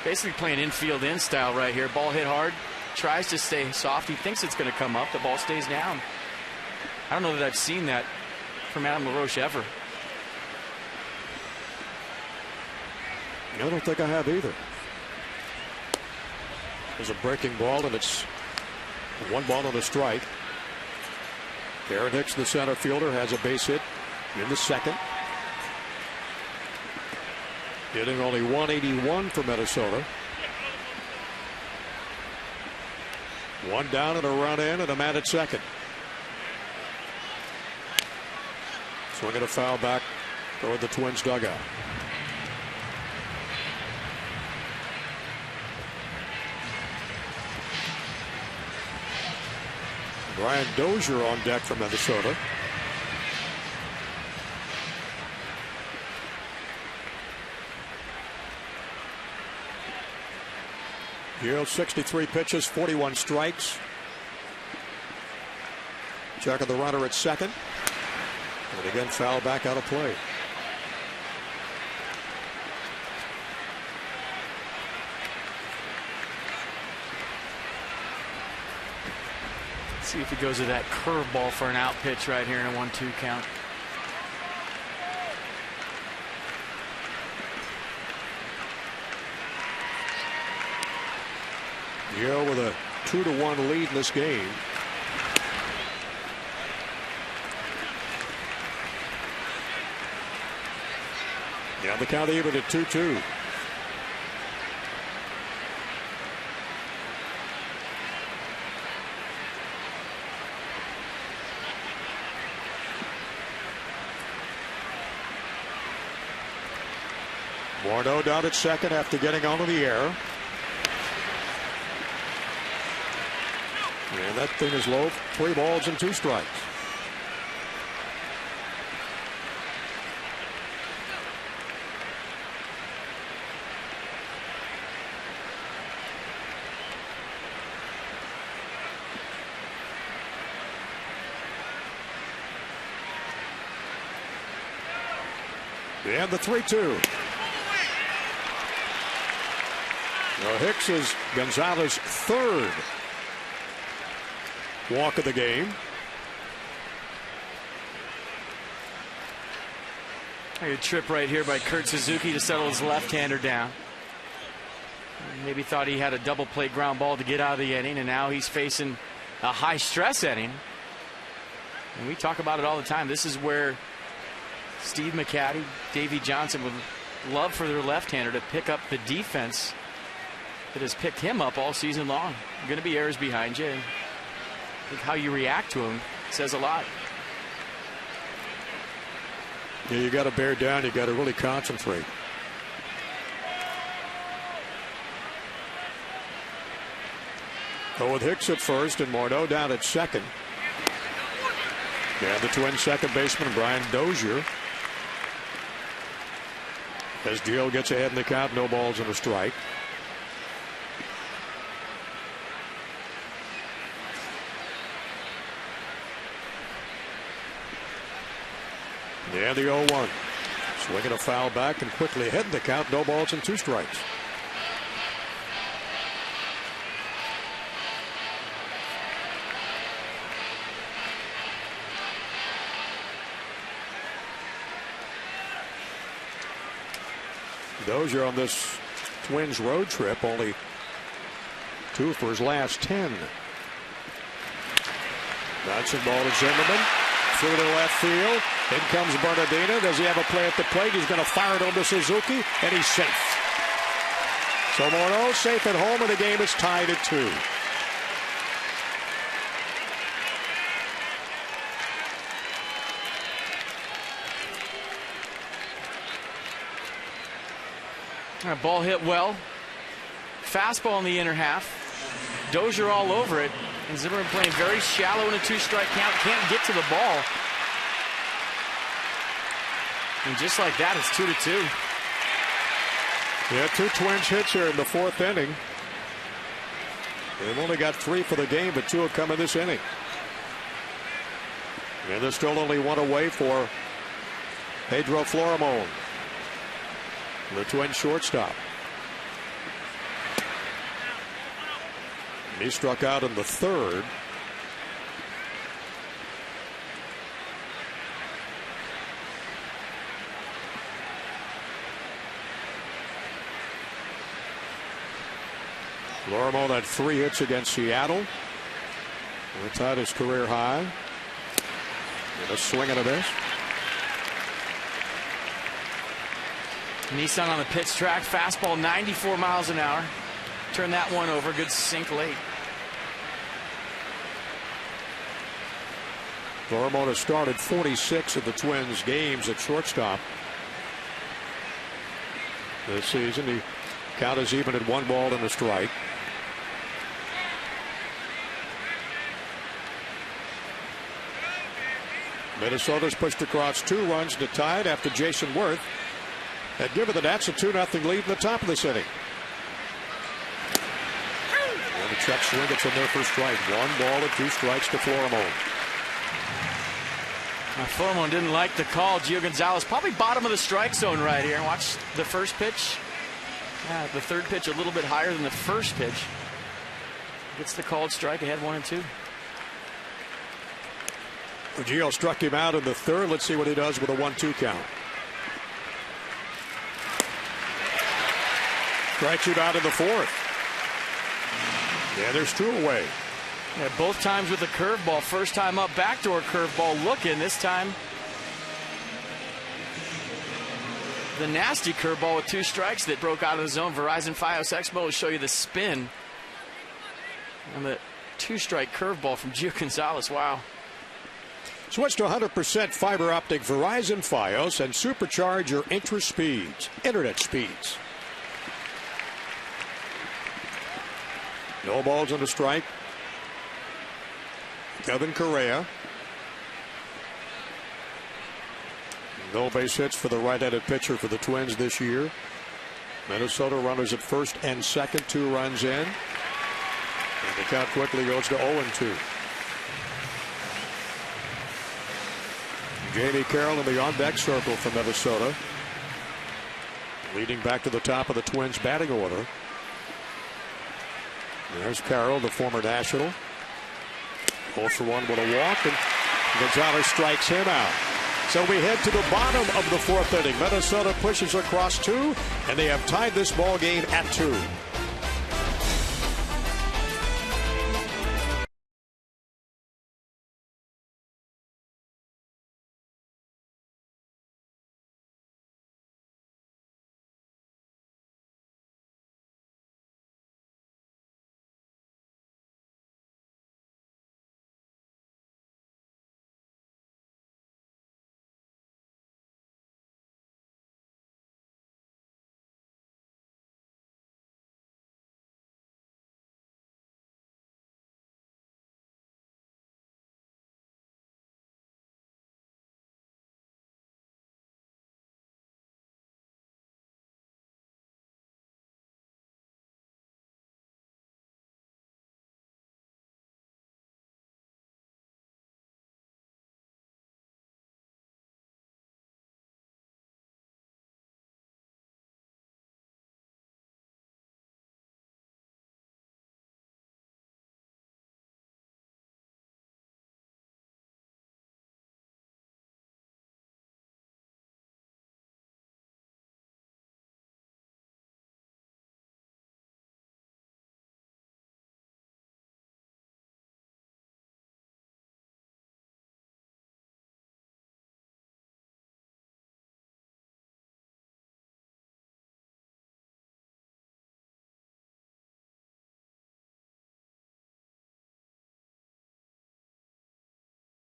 Basically playing infield in style right here. Ball hit hard. Tries to stay soft. He thinks it's going to come up. The ball stays down. I don't know that I've seen that from Adam LaRoche ever. I don't think I have either. There's a breaking ball, and it's 1 ball and a strike. Aaron Hicks, the center fielder, has a base hit in the second. Hitting only 181 for Minnesota. One down and a run in and a man at second. Swinging a foul back toward the Twins dugout. Brian Dozier on deck from Minnesota. Gio, 63 pitches, 41 strikes. Checking the runner at second. And again, foul back out of play. See if he goes to that curveball for an out pitch right here in a 1-2 count. Gio with a 2-1 lead in this game. Yeah, the count even at 2-2. Morneau down at second after getting onto the air. And that thing is low. 3 balls and 2 strikes. And the 3-2. Now Hicks is Gonzalez's 3rd walk of the game. A trip right here by Kurt Suzuki to settle his left-hander down. Maybe thought he had a double play ground ball to get out of the inning, and now he's facing a high-stress inning. And we talk about it all the time. This is where Steve McCatty, Davey Johnson would love for their left-hander to pick up the defense that has picked him up all season long. Going to be errors behind you. I think how you react to him says a lot. Yeah, you got to bear down. You got to really concentrate. Go with Hicks at first and Morneau down at second. And the Twins second baseman Brian Dozier. As Gio gets ahead in the count, no balls and a strike. And the 0-1. Swinging a foul back and quickly ahead in the count, no balls and 2 strikes. Dozier on this Twins road trip, only 2 for his last 10. Bouncing ball to Zimmerman. Through to left field. In comes Bernardino. Does he have a play at the plate? He's going to fire it over to Suzuki, and he's safe. So Morneau safe at home, and the game is tied at 2. That ball hit well. Fastball in the inner half. Dozier all over it. And Zimmerman playing very shallow in a 2-strike count. Can't get to the ball. And just like that, it's 2-2. Yeah, 2 Twins hits here in the 4th inning. They've only got 3 for the game, but 2 have come in this inning. And they're still only 1 away for Pedro Florimon, the Twins shortstop. And he struck out in the 3rd. Florimon had 3 hits against Seattle. And tied his career high. And a swing and a miss. Nissan on the pitch track. Fastball 94 miles an hour. Turn that one over. Good sink late. Florimon has started 46 of the Twins games at shortstop this season. The count is even at 1-1. Minnesota's pushed across 2 runs to tie it after Jason Worth had given the Nats a 2-0 lead in the top of this inning. And the check swing, it's in there for strike. 1-2 strikes to Florimon. Florimon didn't like the call. Gio Gonzalez probably bottom of the strike zone right here. Watch the first pitch. Yeah, the third pitch a little bit higher than the first pitch. Gets the called strike ahead 1-2. Gio struck him out in the third. Let's see what he does with a 1-2 count. Strikes him out in the fourth. Yeah, there's 2 away. Yeah, both times with the curveball. First time up, backdoor curveball looking. This time, the nasty curveball with 2 strikes that broke out of the zone. Verizon Fios Expo will show you the spin on the 2-strike curveball from Gio Gonzalez. Wow. Switch to 100% fiber optic Verizon Fios and supercharge your internet speeds. No balls on the strike. Kevin Correa. No base hits for the right-handed pitcher for the Twins this year. Minnesota runners at first and second, 2 runs in. And the count quickly goes to 0-2. Jamie Carroll in the on-deck circle for Minnesota. Leading back to the top of the Twins batting order. There's Carroll, the former National. 0-for-1 with a walk, and Gonzalez strikes him out. So we head to the bottom of the 4th inning. Minnesota pushes across 2, and they have tied this ball game at 2.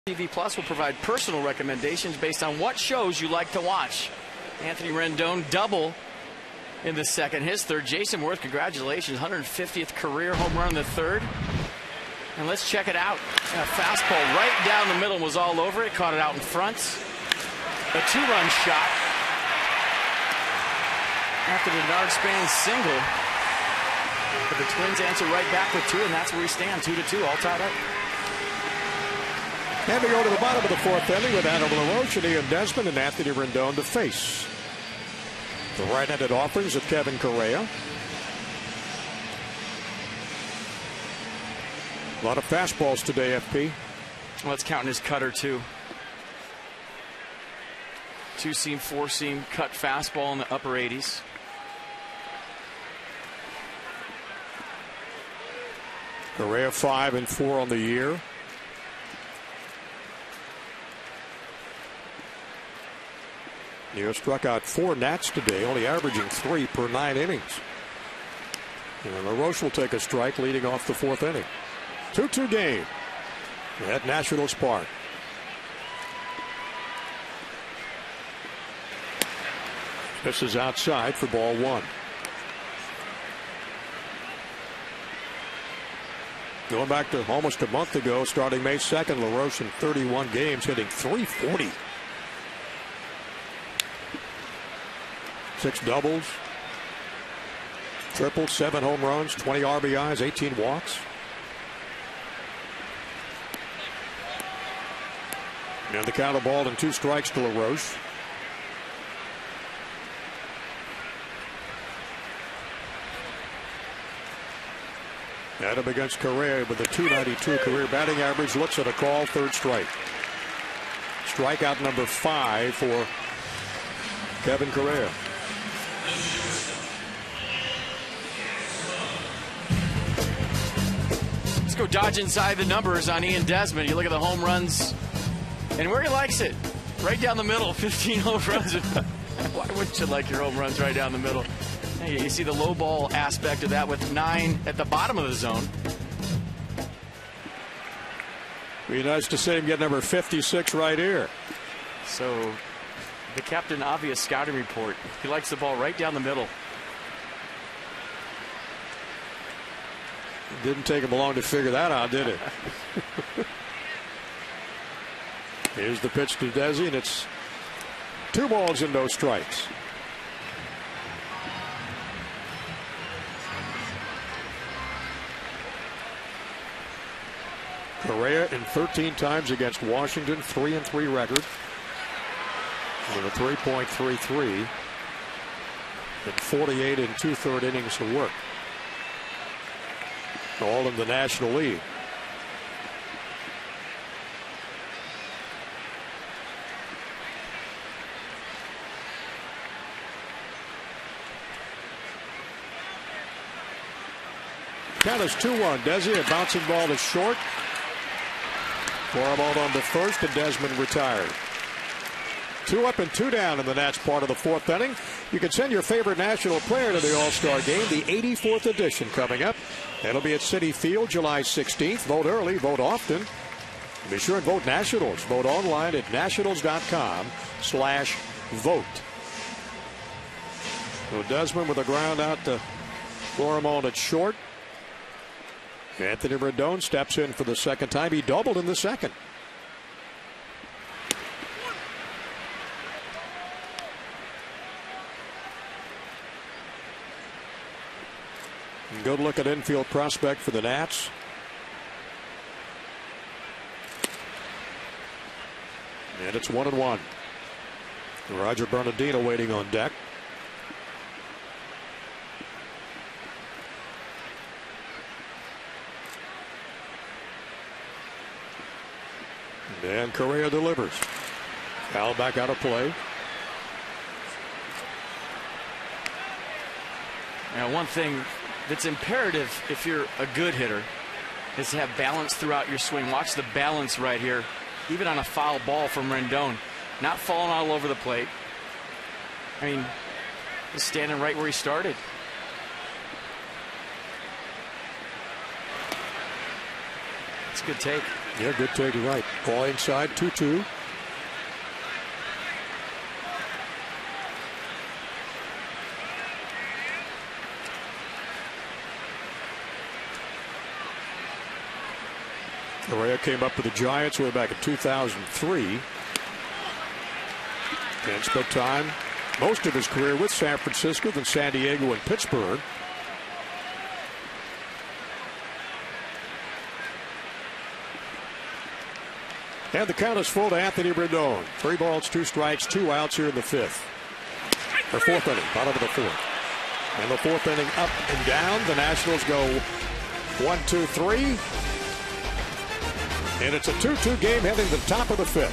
TV Plus will provide personal recommendations based on what shows you like to watch. Anthony Rendon double in the second, his third. Jason Worth, congratulations, 150th career home run in the third. And let's check it out. A fastball right down the middle, was all over it, caught it out in front. A 2-run shot after the Denard Span single. But the Twins answer right back with 2, and that's where we stand, 2-2, all tied up. And we go to the bottom of the 4th inning with Adam LaRoche, Ian Desmond, and Anthony Rendon to face the right-handed offerings of Kevin Correa. A lot of fastballs today, FP. Well, let's count his cutter, too. 2-seam, 4-seam, cut fastball in the upper 80s. Correa 5 and 4 on the year. He has struck out 4 Nats today, only averaging 3 per 9 innings. And LaRoche will take a strike leading off the 4th inning. 2-2 game at Nationals Park. This is outside for ball one. Going back to almost a month ago, starting May 2nd, LaRoche in 31 games, hitting .340. 6 doubles, triples, 7 home runs, 20 RBIs, 18 walks. And the count of ball and 2 strikes to LaRoche. Adam against Correa with a .292 career batting average. Looks at a call, 3rd strike. Strikeout number 5 for Kevin Correa. Let's go dodge inside the numbers on Ian Desmond. You look at the home runs and where he likes it. Right down the middle, 15 home runs. Why wouldn't you like your home runs right down the middle? Hey, you see the low ball aspect of that with 9 at the bottom of the zone. Be nice to see him get number 56 right here. So the Captain Obvious scouting report. He likes the ball right down the middle. Didn't take him long to figure that out, did it? Here's the pitch to Desi, and it's 2 balls and no strikes. Correa in 13 times against Washington, 3-3 record with a 3.33 and 48 and 2/3 innings to work. All in the National League. Count is 2-1. Desi, a bouncing ball is short. Florimond on the first, and Desmond retired. 2 up and 2 down in the Nats part of the 4th inning. You can send your favorite national player to the All-Star Game, the 84th edition coming up. It'll be at Citi Field July 16th. Vote early, vote often. Be sure and vote Nationals. Vote online at nationals.com/vote. So Desmond with a ground out to Florimond at short. Anthony Rendon steps in for the 2nd time. He doubled in the 2nd. Good look at infield prospect for the Nats. And it's 1-1. Roger Bernardino waiting on deck. And Correa delivers. Foul back out of play. Now, one thing that's imperative if you're a good hitter is to have balance throughout your swing. Watch the balance right here, even on a foul ball from Rendon. Not falling all over the plate. I mean, he's standing right where he started. It's a good take. Yeah, good take, right. Ball inside, 2-2. Correa came up with the Giants way back in 2003. And spent time, most of his career with San Francisco, then San Diego and Pittsburgh. And the count is full to Anthony Rendon. 3 balls, 2 strikes, 2 outs here in the 5th. Or 4th inning, bottom of the 4th. And the 4th inning up and down. The Nationals go 1-2-3. And it's a 2-2 game heading to the top of the 5th.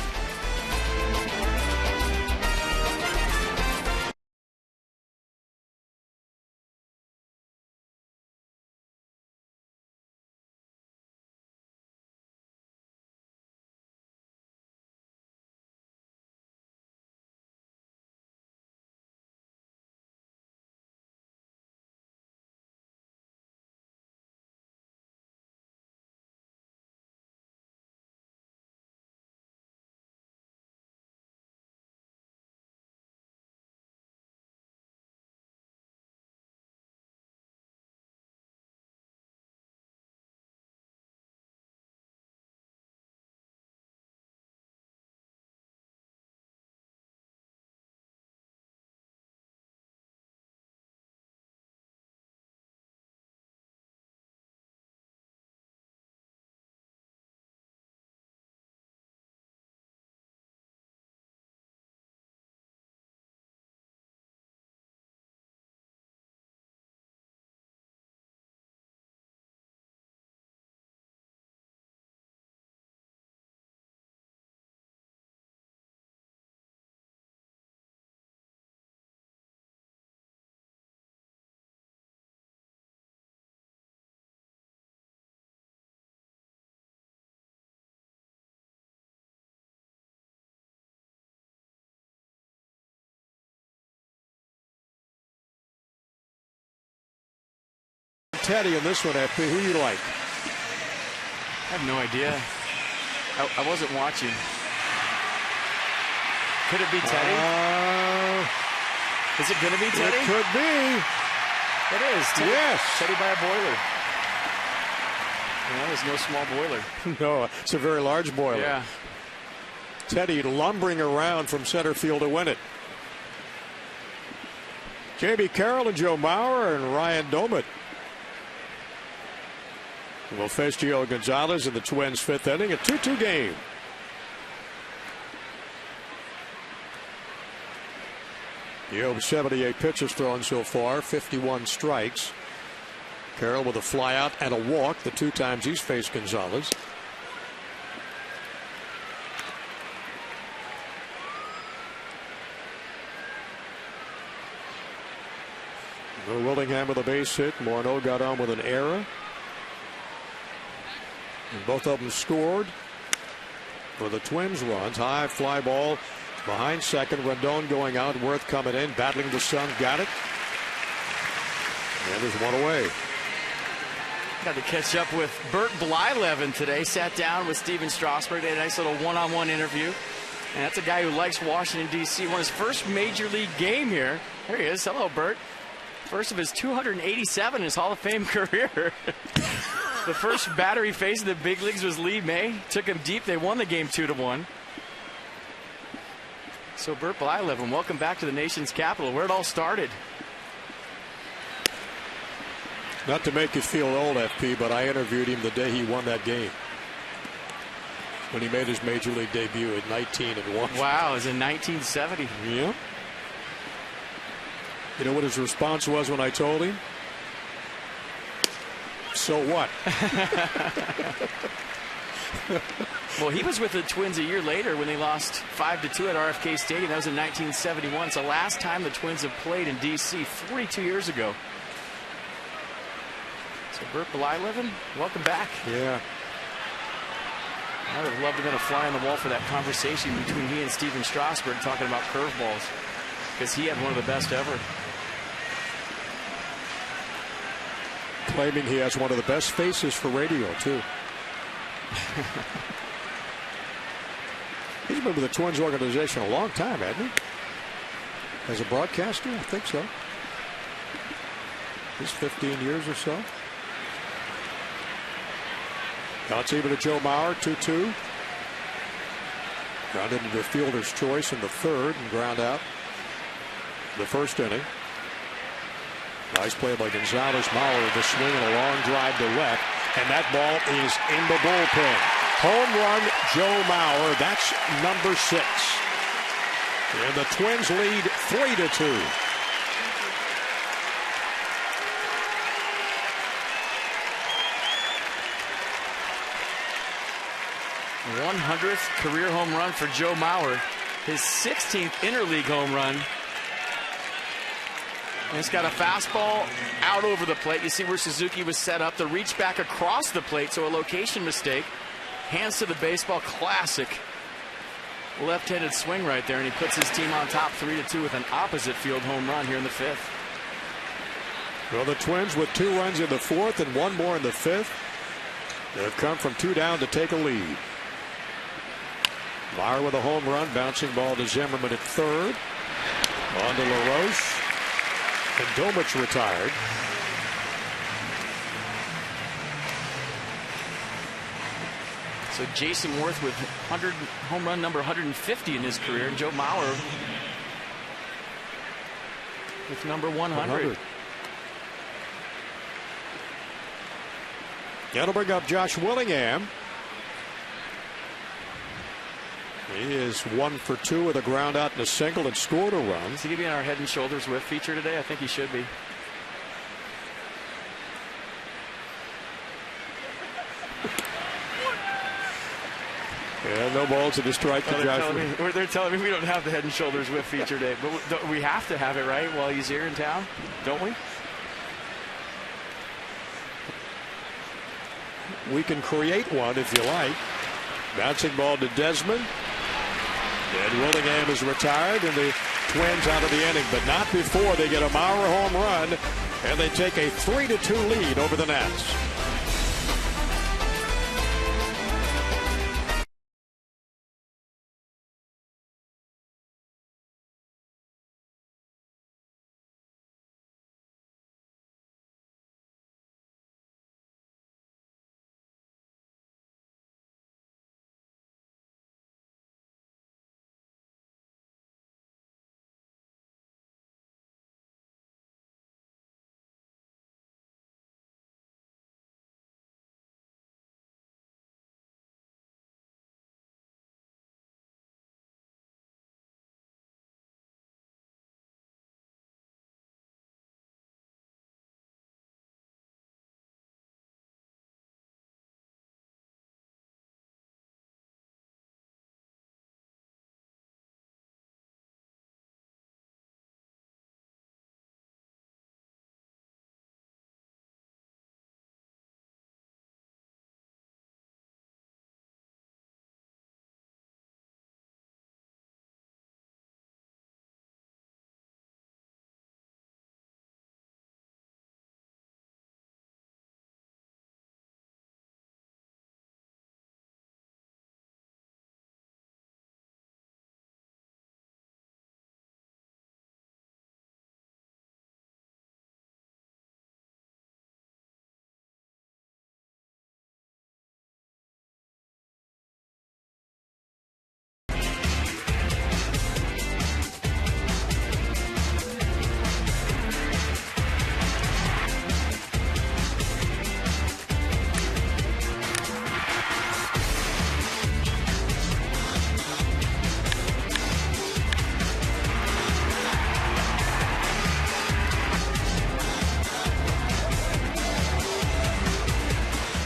Teddy in this one, FP? Who you like? I have no idea. I wasn't watching. Could it be Teddy? Is it going to be Teddy? It could be. It is. Teddy, yes. Teddy by a boiler. Well, there's no small boiler. No, it's a very large boiler. Yeah. Teddy lumbering around from center field to win it. Jamie Carroll and Joe Mauer and Ryan Domit will face Gio Gonzalez in the Twins' 5th inning, a 2-2 game. Gio 78 pitches thrown so far, 51 strikes. Carroll with a flyout and a walk the 2 times he's faced Gonzalez. Willingham with a base hit. Morneau got on with an error. And both of them scored for the Twins runs. High fly ball behind second. Rendon going out. Worth coming in. Battling the sun. Got it. And there's one away. Got to catch up with Bert Blyleven today. Sat down with Steven Strasburg. They had a nice little one-on-one interview. And that's a guy who likes Washington, D.C. Won his first major league game here. There he is. Hello, Bert. First of his 287 in his Hall of Fame career. The first batter he faced in the big leagues was Lee May. Took him deep. They won the game 2-1. So Bert Blyleven, welcome back to the nation's capital, where it all started. Not to make you feel old, FP, but I interviewed him the day he won that game. When he made his major league debut at 19-1. Wow, it was in 1970. Yeah. You know what his response was when I told him? So what? Well, he was with the Twins a year later when they lost 5-2 at RFK Stadium. That was in 1971. It's the last time the Twins have played in D.C. 42 years ago. So Bert Blyleven, welcome back. Yeah. I would have loved to have been a fly on the wall for that conversation between he and Steven Strasburg talking about curveballs, because he had one of the best ever. Claiming he has one of the best faces for radio, too. He's been with the Twins organization a long time, hasn't he? As a broadcaster, I think so. He's 15 years or so. Now it's even to Joe Mauer, 2-2. Grounded into the fielder's choice in the 3rd and ground out the 1st inning. Nice play by Gonzalez. Mauer, the swing and a long drive to left. And that ball is in the bullpen. Home run, Joe Mauer. That's number 6. And the Twins lead 3-2. One 100th career home run for Joe Mauer. His 16th interleague home run. And it's got a fastball out over the plate. You see where Suzuki was set up. The reach back across the plate, so a location mistake. Hands to the baseball. Classic left-handed swing right there, and he puts his team on top 3-2 with an opposite field home run here in the 5th. Well, the Twins with 2 runs in the 4th and 1 more in the 5th. They've come from 2 down to take a lead. Mauer with a home run. Bouncing ball to Zimmerman at 3rd. On to LaRoche. And Domich retired. So Jason Worth with home run number 150 in his career. And Joe Mauer with number 100. That'll bring up Josh Willingham. He is 1 for 2 with a ground out and a single and scored a run. Is he going to be on our Head and Shoulders With feature today? I think he should be. Yeah, no balls and a strike to Josh. They're telling me we don't have the Head and Shoulders With feature today, but we have to have it, right, while he's here in town, don't we? We can create one if you like. Bouncing ball to Desmond. And Willingham is retired, and the Twins out of the inning, but not before they get a Mauer home run And they take a 3-2 lead over the Nats.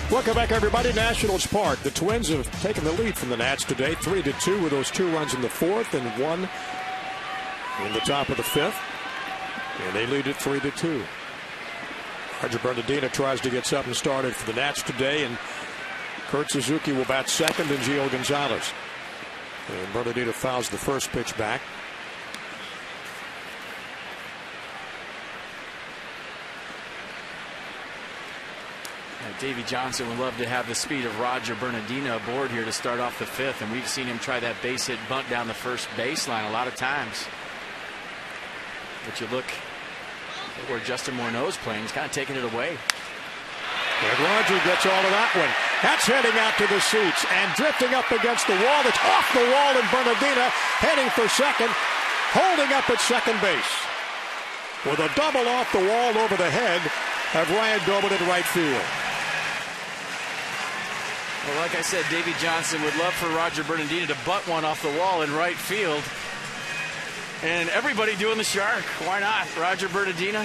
Welcome back, everybody. Nationals Park. The Twins have taken the lead from the Nats today, 3-2 with those 2 runs in the 4th and 1 in the top of the 5th. And they lead it 3-2. Roger Bernardino tries to get something started for the Nats today, and Kurt Suzuki will bat second, and Gio Gonzalez. And Bernardino fouls the first pitch back. Davey Johnson would love to have the speed of Roger Bernardino aboard here to start off the 5th, and we've seen him try that base hit bunt down the first baseline a lot of times. But you look at where Justin Morneau's playing, he's kind of taking it away. And Roger gets all of that one. That's heading out to the seats and drifting up against the wall. It's off the wall, and Bernardino heading for second, holding up at second base. With a double off the wall over the head of Ryan Doman in right field. Well, like I said, Davey Johnson would love for Roger Bernardino to butt one off the wall in right field. And everybody doing the shark. Why not? Roger Bernardino.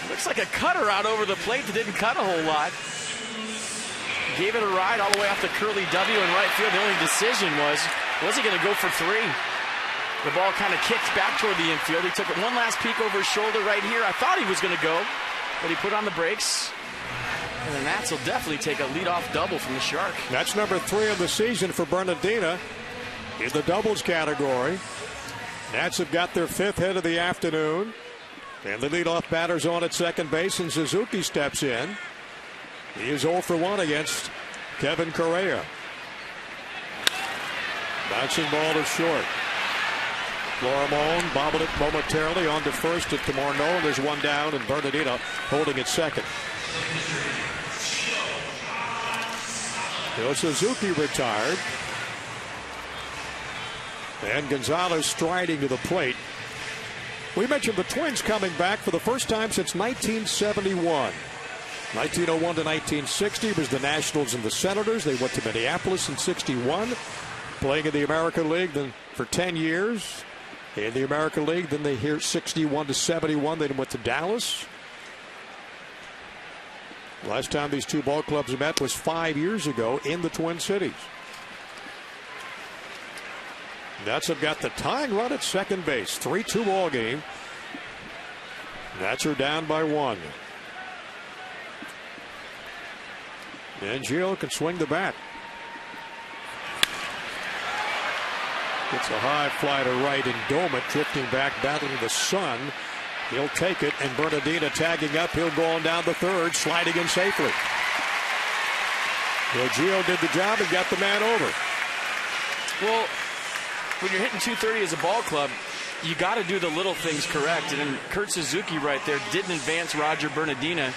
Looks like a cutter out over the plate that didn't cut a whole lot. Gave it a ride all the way off the curly W in right field. The only decision was he going to go for 3? The ball kind of kicked back toward the infield. He took it one last peek over his shoulder right here. I thought he was going to go, but he put on the brakes. And the Nats will definitely take a leadoff double from the Shark. That's number 3 of the season for Bernardino in the doubles category. Nats have got their 5th hit of the afternoon. And the leadoff batter's on at second base, and Suzuki steps in. He is 0 for 1 against Kevin Correa. Bouncing ball to short. Florimon bobbled it momentarily on to first at Morneau, and there's one down, and Bernardino holding it second. Suzuki retired. And Gonzalez striding to the plate. We mentioned the Twins coming back for the first time since 1971. 1901 to 1960 was the Nationals and the Senators. They went to Minneapolis in 61, playing in the American League then for 10 years. In the American League, then they here 61 to 71. They went to Dallas. Last time these two ball clubs met was 5 years ago in the Twin Cities. Nats have got the tying run at second base. 3-2 ball game. Nats are down by 1. And Gio can swing the bat. Gets a high fly to right, and Doman drifting back, battling the sun. He'll take it, and Bernardina tagging up. He'll go on down the third, sliding in safely. Well, Gio did the job and got the man over. Well, when you're hitting 230 as a ball club, you got to do the little things correct. And then Kurt Suzuki right there didn't advance Roger Bernardina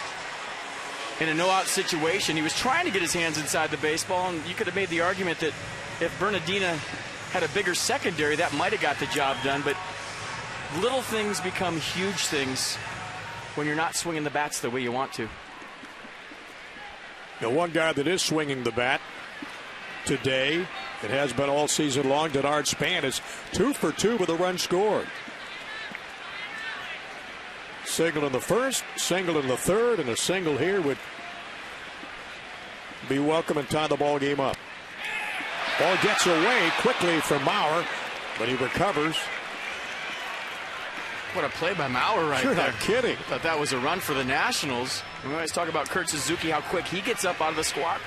in a no-out situation. He was trying to get his hands inside the baseball, and you could have made the argument that if Bernardina had a bigger secondary, that might have got the job done. But little things become huge things when you're not swinging the bats the way you want to. The one guy that is swinging the bat today, it has been all season long, Denard Span, is 2 for 2 with a run scored. Single in the first, single in the third, and a single here would be welcome and tie the ball game up. Ball gets away quickly from Maurer, but he recovers. What a play by Maurer right You're there. not kidding. Thought that was a run for the Nationals. We always talk about Kurt Suzuki, how quick he gets up out of the squat.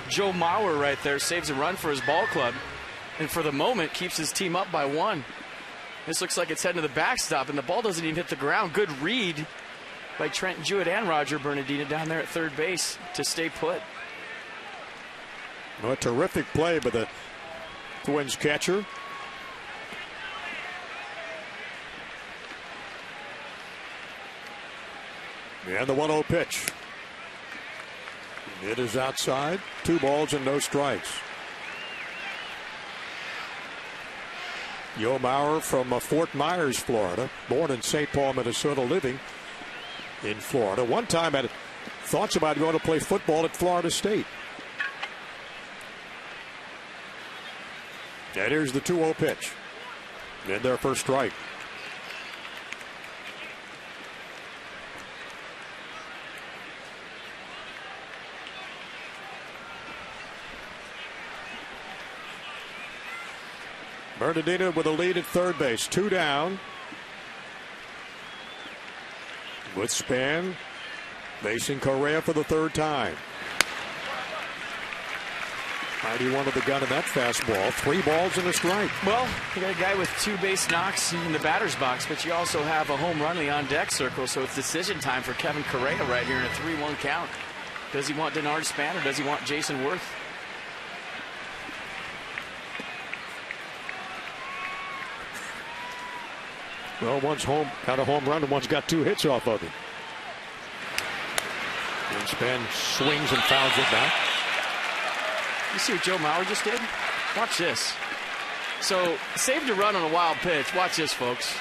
Joe Maurer right there saves a run for his ball club, and for the moment keeps his team up by 1. This looks like it's heading to the backstop, and the ball doesn't even hit the ground. Good read by Trent Jewett and Roger Bernardina down there at third base to stay put. A terrific play by the Twins catcher. And the 1-0 pitch. It is outside. 2 balls and no strikes. Joe Maurer from Fort Myers, Florida. Born in St. Paul, Minnesota, living in Florida. One time had thoughts about going to play football at Florida State. And here's the 2-0 pitch. And their first strike. Bernardina with a lead at third base. 2 down. With Span facing Correa for the 3rd time. 91 to the gun in that fastball. 3 balls and a strike. Well, you got a guy with 2 base knocks in the batter's box, but you also have a home run in the on-deck circle, so it's decision time for Kevin Correa right here in a 3-1 count. Does he want Denard Span or does he want Jason Worth? Well, one's got a home run and one's got 2 hits off of him. And Span swings and fouls it back. You see what Joe Maurer just did? Watch this. So, saved a run on a wild pitch. Watch this, folks.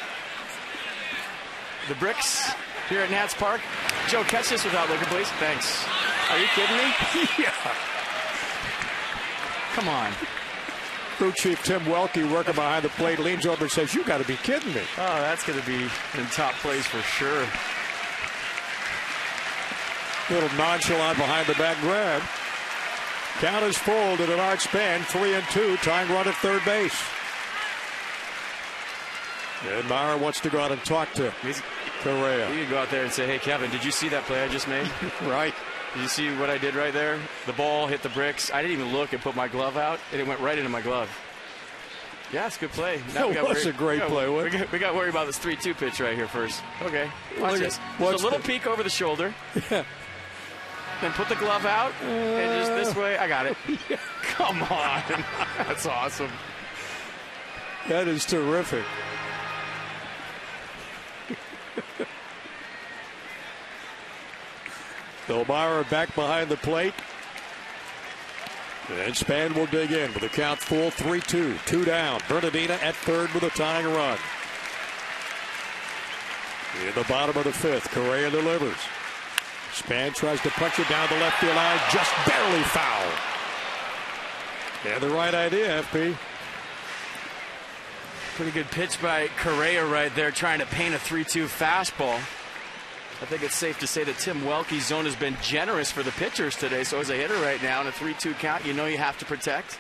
The bricks here at Nats Park. Joe, catch this without looking, please. Thanks. Are you kidding me? Yeah. Come on. Crew Chief Tim Welke working behind the plate leans over and says, "You got to be kidding me." Oh, that's going to be in top place for sure. Little nonchalant behind the back grab. Count is full to Denard Span. 3-2, tying run at third base. And Maurer wants to go out and talk to Correa. You can go out there and say, "Hey, Kevin, did you see that play I just made?" Right. Did you see what I did right there? The ball hit the bricks. I didn't even look and put my glove out, and it went right into my glove. Yeah, it's a good play. Now That was a great play. We got to worry about this 3-2 pitch right here first. Okay, watch this. Just a little peek over the shoulder. Yeah. Then put the glove out, and just this way. I got it. Yeah. Come on. That's awesome. That is terrific. Maurer back behind the plate. And Span will dig in with the count full. 3-2. 2 down. Bernardina at third with a tying run. In the bottom of the 5th, Correa delivers. Span tries to punch it down the left field line. Just barely foul. And the right idea, FP. Pretty good pitch by Correa right there, trying to paint a 3-2 fastball. I think it's safe to say that Tim Welke's zone has been generous for the pitchers today. So as a hitter right now in a 3-2 count, you know you have to protect.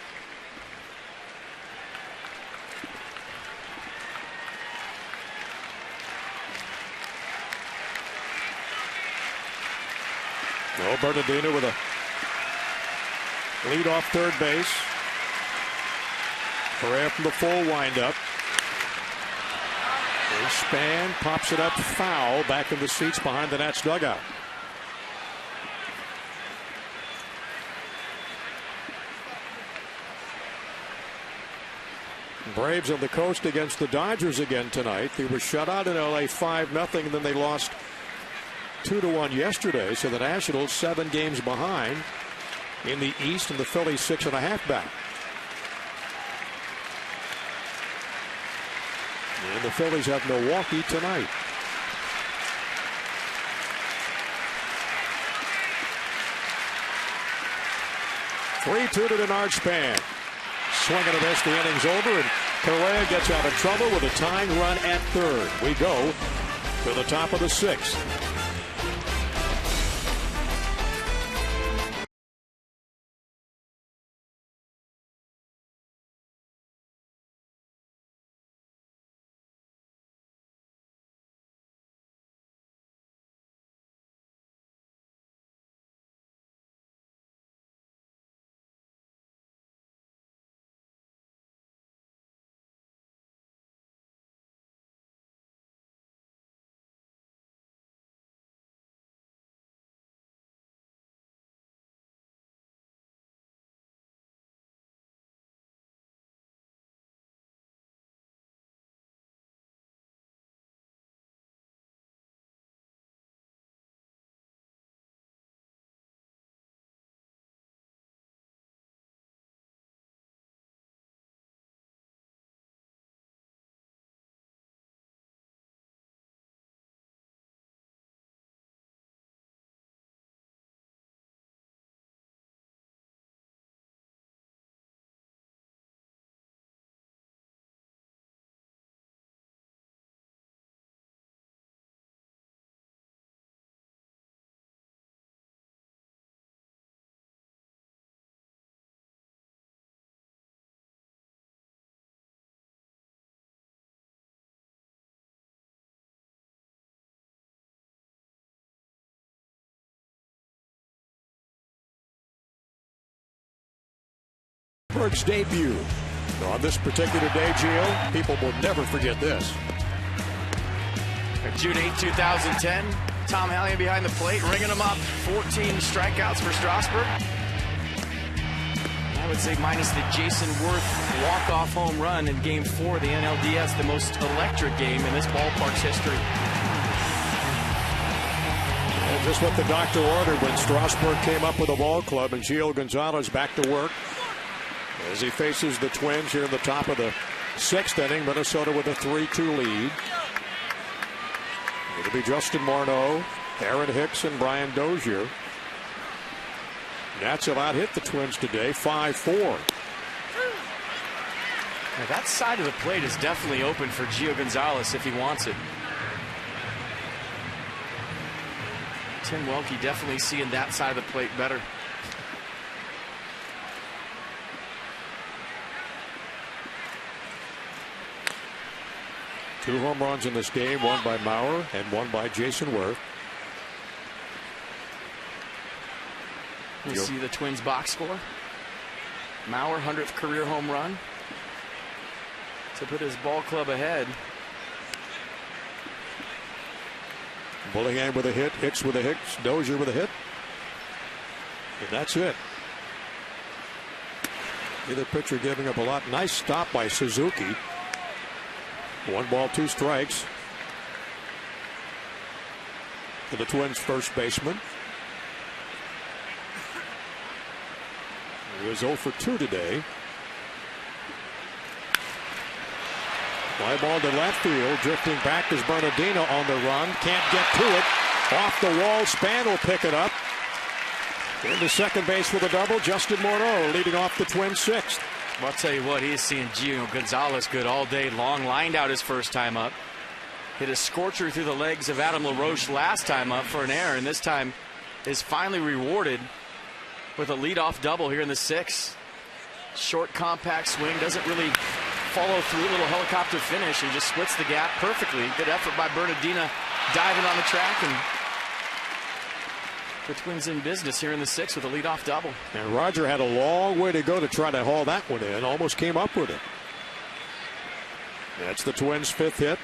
No, Bernardina with a lead off third base. Correa from the full windup. Span pops it up, foul, back in the seats behind the Nats dugout. Braves on the coast against the Dodgers again tonight. They were shut out in LA 5-0, and then they lost 2-1 yesterday. So the Nationals 7 games behind in the East, and the Phillies 6.5 back. And the Phillies have Milwaukee tonight. Three-2 to Denard Span. Swing and a miss, the inning's over, and Correa gets out of trouble with a tying run at third. We go to the top of the 6th. Strasburg's debut. On this particular day, Gio, people will never forget this. June 8, 2010, Tom Hallion behind the plate, ringing him up. 14 strikeouts for Strasburg. I would say minus the Jason Worth walk-off home run in Game 4 of the NLDS, the most electric game in this ballpark's history. And just what the doctor ordered when Strasburg came up with a ball club, and Gio Gonzalez back to work as he faces the Twins here in the top of the 6th inning. Minnesota with a 3-2 lead. It'll be Justin Morneau, Aaron Hicks, and Brian Dozier. Nats have out-hit the Twins today, 5-4. Now that side of the plate is definitely open for Gio Gonzalez if he wants it. Tim Welke definitely seeing that side of the plate better. Two home runs in this game, one by Mauer and one by Jason Worth. We'll see the Twins box score. Mauer, 100th career home run to put his ball club ahead. Bullingham with a hit, Hicks with a hit, Dozier with a hit. And that's it. Either pitcher giving up a lot. Nice stop by Suzuki. 1 ball, 2 strikes to the Twins' first baseman. He was 0 for 2 today. Fly ball to left field. Drifting back is Bernardino on the run. Can't get to it. Off the wall. Span will pick it up. Into second base with a double. Justin Morneau leading off the Twins' 6th. Well, I'll tell you what, he's seeing Gio Gonzalez good all day long. Lined out his first time up. Hit a scorcher through the legs of Adam LaRoche last time up for an error, and this time is finally rewarded with a leadoff double here in the 6th. Short, compact swing, doesn't really follow through, little helicopter finish, and just splits the gap perfectly. Good effort by Bernardino diving on the track, and the Twins in business here in the 6th with a leadoff double. And Roger had a long way to go to try to haul that one in. Almost came up with it. That's the Twins' 5th hit.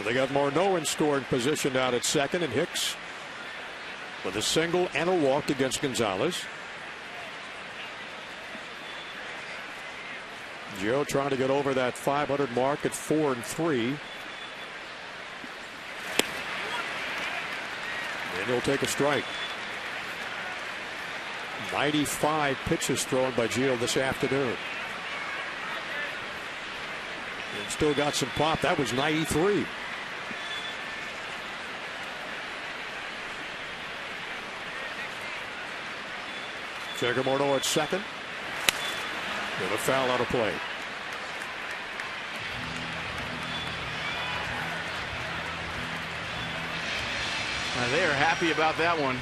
They got Morneau in scoring position down at second, and Hicks with a single and a walk against Gonzalez. Gio trying to get over that 500 mark at 4-3. And he'll take a strike. 95 pitches thrown by Gio this afternoon. And still got some pop. That was 93. Jagger Morneau at second. And a foul out of play. Now they are happy about that one.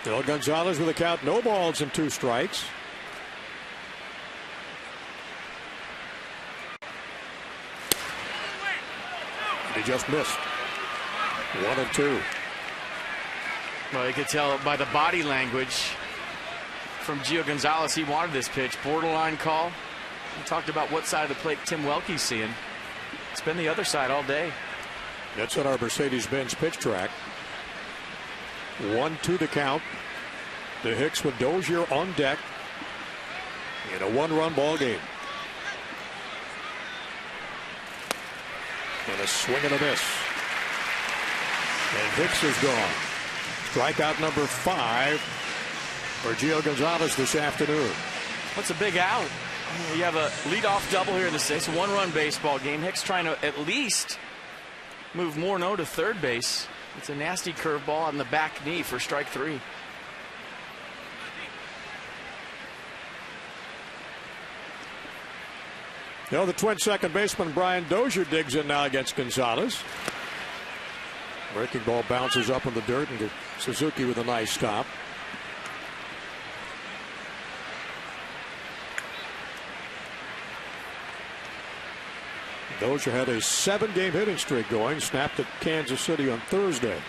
Bill Gonzalez with a count, no balls and 2 strikes. He just missed. 1-2. Well, you could tell by the body language from Gio Gonzalez he wanted this pitch. Borderline call. We talked about what side of the plate Tim Welke's seeing. It's been the other side all day. That's at our Mercedes-Benz pitch track. 1-2 to count. To Hicks with Dozier on deck in a 1-run ball game. And a swing and a miss. And Hicks is gone. Strikeout number 5 for Gio Gonzalez this afternoon. What's a big out? You have a leadoff double here in the 6th, 1-run baseball game. Hicks trying to at least move Morneau to third base. It's a nasty curveball on the back knee for strike 3. You know, the Twins second baseman Brian Dozier digs in now against Gonzalez. Breaking ball bounces up in the dirt, and Suzuki with a nice stop. Dozier had a 7-game hitting streak going, snapped at Kansas City on Thursday.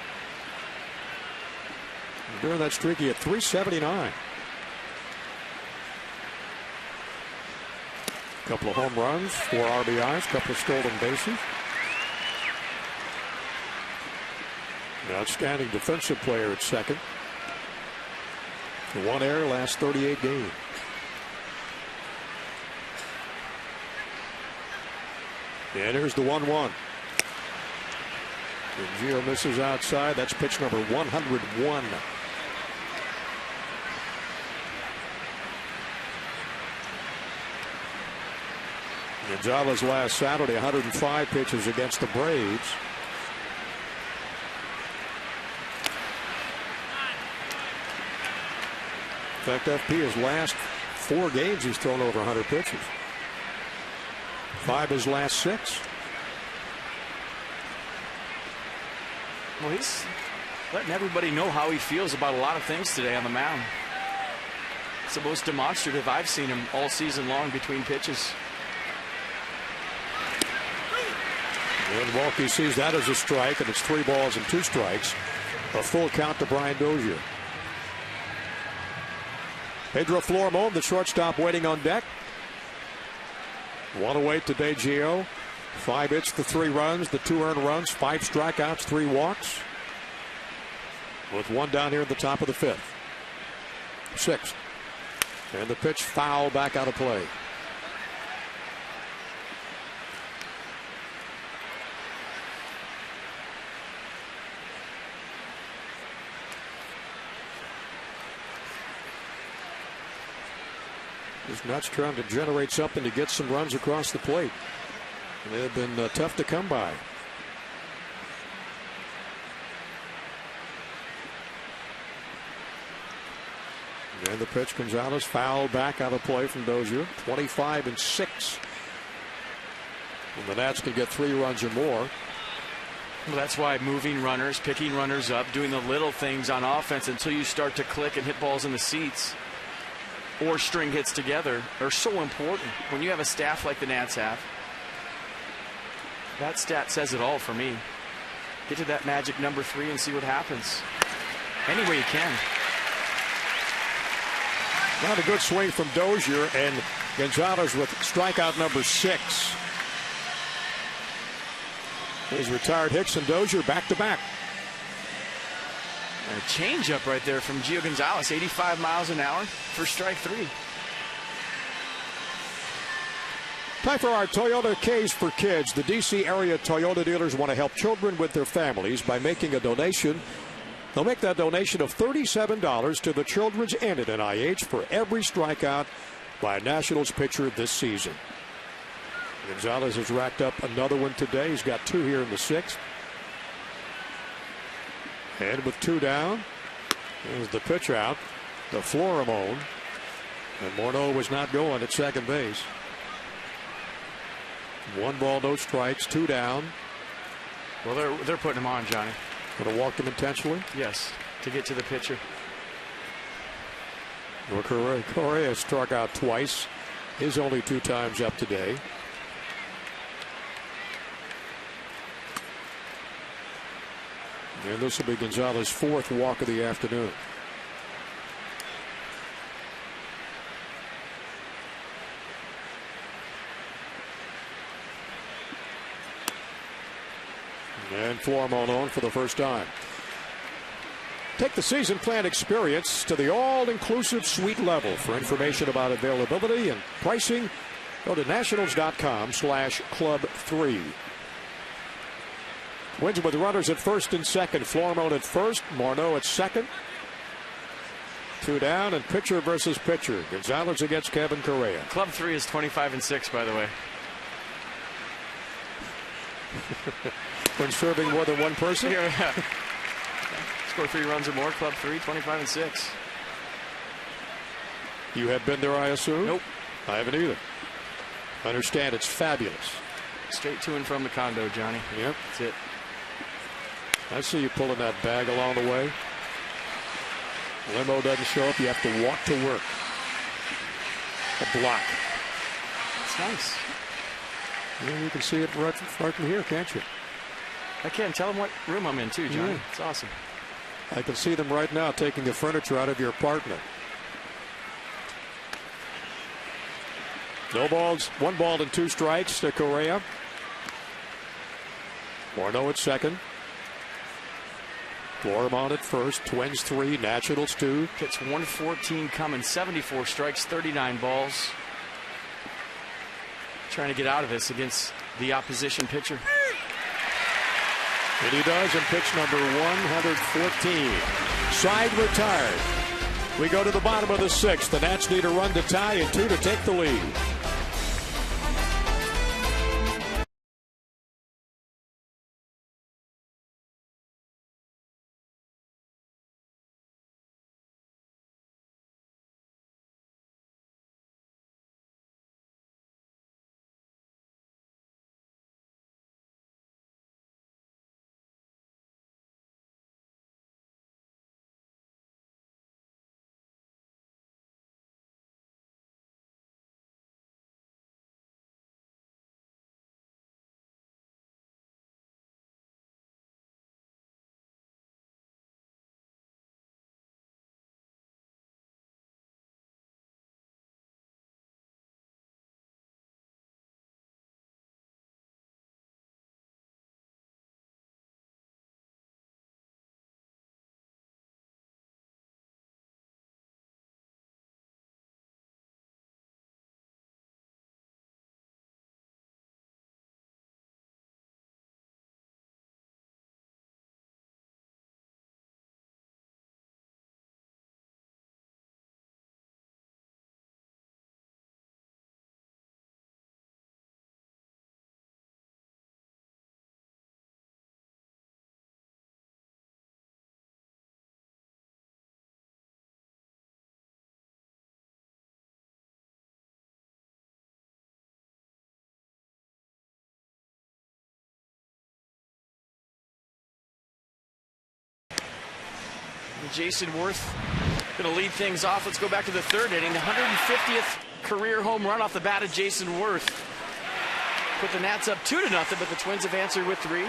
And during that streak, he had 379. A couple of home runs, 4 RBIs, a couple of stolen bases. An outstanding defensive player at second. 1 error last 38 games. And here's the 1-1. And Gio misses outside. That's pitch number 101. Gonzalez last Saturday, 105 pitches against the Braves. In fact, FP his last 4 games he's thrown over 100 pitches. 5 his last 6. Well, he's letting everybody know how he feels about a lot of things today on the mound. It's the most demonstrative I've seen him all season long between pitches. And Welke sees that as a strike, and it's 3 balls and 2 strikes. A full count to Brian Dozier. Pedro Flormon, the shortstop, waiting on deck. 1 away today, Gio. 5 hits, the 3 runs, the 2 earned runs, 5 strikeouts, 3 walks. With 1 down here at the top of the 5th. 6th. And the pitch foul back out of play. These Nuts trying to generate something to get some runs across the plate. And they've been tough to come by. And the pitch, Gonzalez fouled back out of play from Dozier. 25-6. And the Nats can get 3 runs or more. Well, that's why moving runners, picking runners up, doing the little things on offense until you start to click and hit balls in the seats or string hits together are so important when you have a staff like the Nats have. That stat says it all for me. Get to that magic number 3 and see what happens. Any way you can. Not a good swing from Dozier, and Gonzalez with strikeout number 6. He's retired Hicks and Dozier back-to-back. A changeup right there from Gio Gonzalez, 85 miles an hour for strike 3. Time for our Toyota K's for Kids. The D.C. area Toyota dealers want to help children with their families by making a donation. They'll make that donation of $37 to the Children's Inn at NIH for every strikeout by a Nationals pitcher this season. Gonzalez has racked up another one today. He's got 2 here in the 6th. And with 2 down, there's the pitch out, the Florimon. And Morneau was not going at second base. 1 ball, no strikes, 2 down. Well, they're putting him on, Johnny. Going to walk him intentionally? Yes, to get to the pitcher. Correa struck out twice. His only 2 times up today. And this will be Gonzalez's 4th walk of the afternoon. And Florimon on for the first time. Take the season plan experience to the all-inclusive suite level. For information about availability and pricing, go to nationals.com/club3. Twins with runners at first and second. Florimon at first, Morneau at second. 2 down, and pitcher versus pitcher. Gonzalez against Kevin Correa. Club 3 is 25-6, by the way. When serving more than one person? Yeah. Score 3 runs or more, Club 3, 25-6. You have been there, I assume? Nope. I haven't either. I understand it's fabulous. Straight to and from the condo, Johnny. Yep. That's it. I see you pulling that bag along the way. Limo doesn't show up. You have to walk to work. A block. It's nice. Yeah, you can see it right from here, can't you? I can. Tell them what room I'm in, too, Johnny. Yeah. It's awesome. I can see them right now taking the furniture out of your apartment. No balls, 1 ball and 2 strikes to Correa. Morneau at second. Florimon at first. Twins 3, Nationals 2. Pitch 114 coming, 74 strikes, 39 balls. Trying to get out of this against the opposition pitcher. And he does in pitch number 114. Side retired. We go to the bottom of the 6th. The Nats need a run to tie and 2 to take the lead. Jason Worth going to lead things off. Let's go back to the 3rd inning. The 150th career home run off the bat of Jason Worth. Put the Nats up 2-0, but the Twins have answered with 3.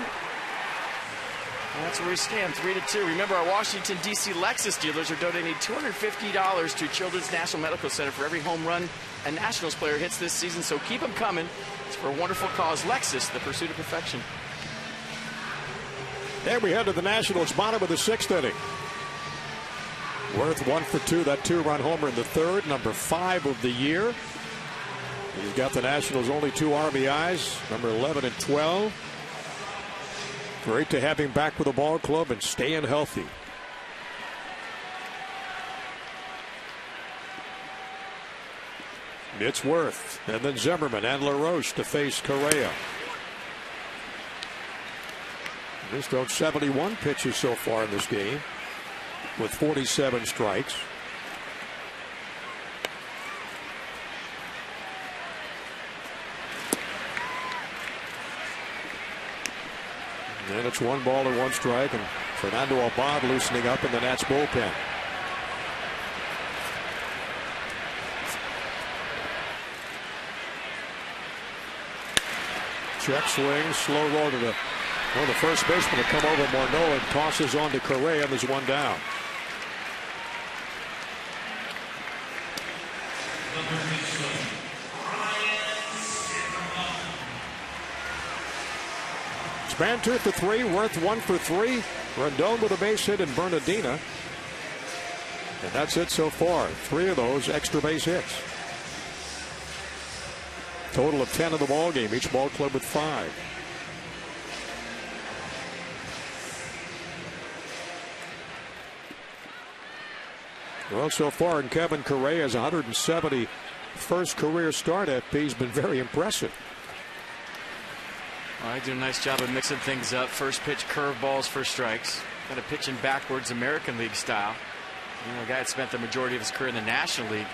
That's where we stand, 3-2. Remember, our Washington, D.C. Lexus dealers are donating $250 to Children's National Medical Center for every home run a Nationals player hits this season, so keep them coming. It's for a wonderful cause. Lexus, the pursuit of perfection. And we head to the Nationals bottom of the 6th inning. Worth 1 for 2, that 2-run homer in the 3rd, number 5 of the year. He's got the Nationals' only 2 RBIs, number 11 and 12. Great to have him back with the ball club and staying healthy. It's Worth, and then Zimmerman and LaRoche to face Correa. He's thrown 71 pitches so far in this game with 47 strikes. And it's 1 ball and 1 strike, and Fernando Abad loosening up in the Nats bullpen. Check swing, slow roll to the first baseman to come over Morneau and tosses on to Correa, and there's 1 down. Span 2 for 3, Worth 1 for 3. Rendon with a base hit and Bernardina. And that's it so far. 3 of those extra base hits. Total of 10 in the ball game. Each ball club with 5. Well, so far in Kevin Correa's 171st career start, FP's been very impressive. Well, I do a nice job of mixing things up. First pitch curveballs for strikes. Kind of pitching backwards American League style. You know, a guy that spent the majority of his career in the National League.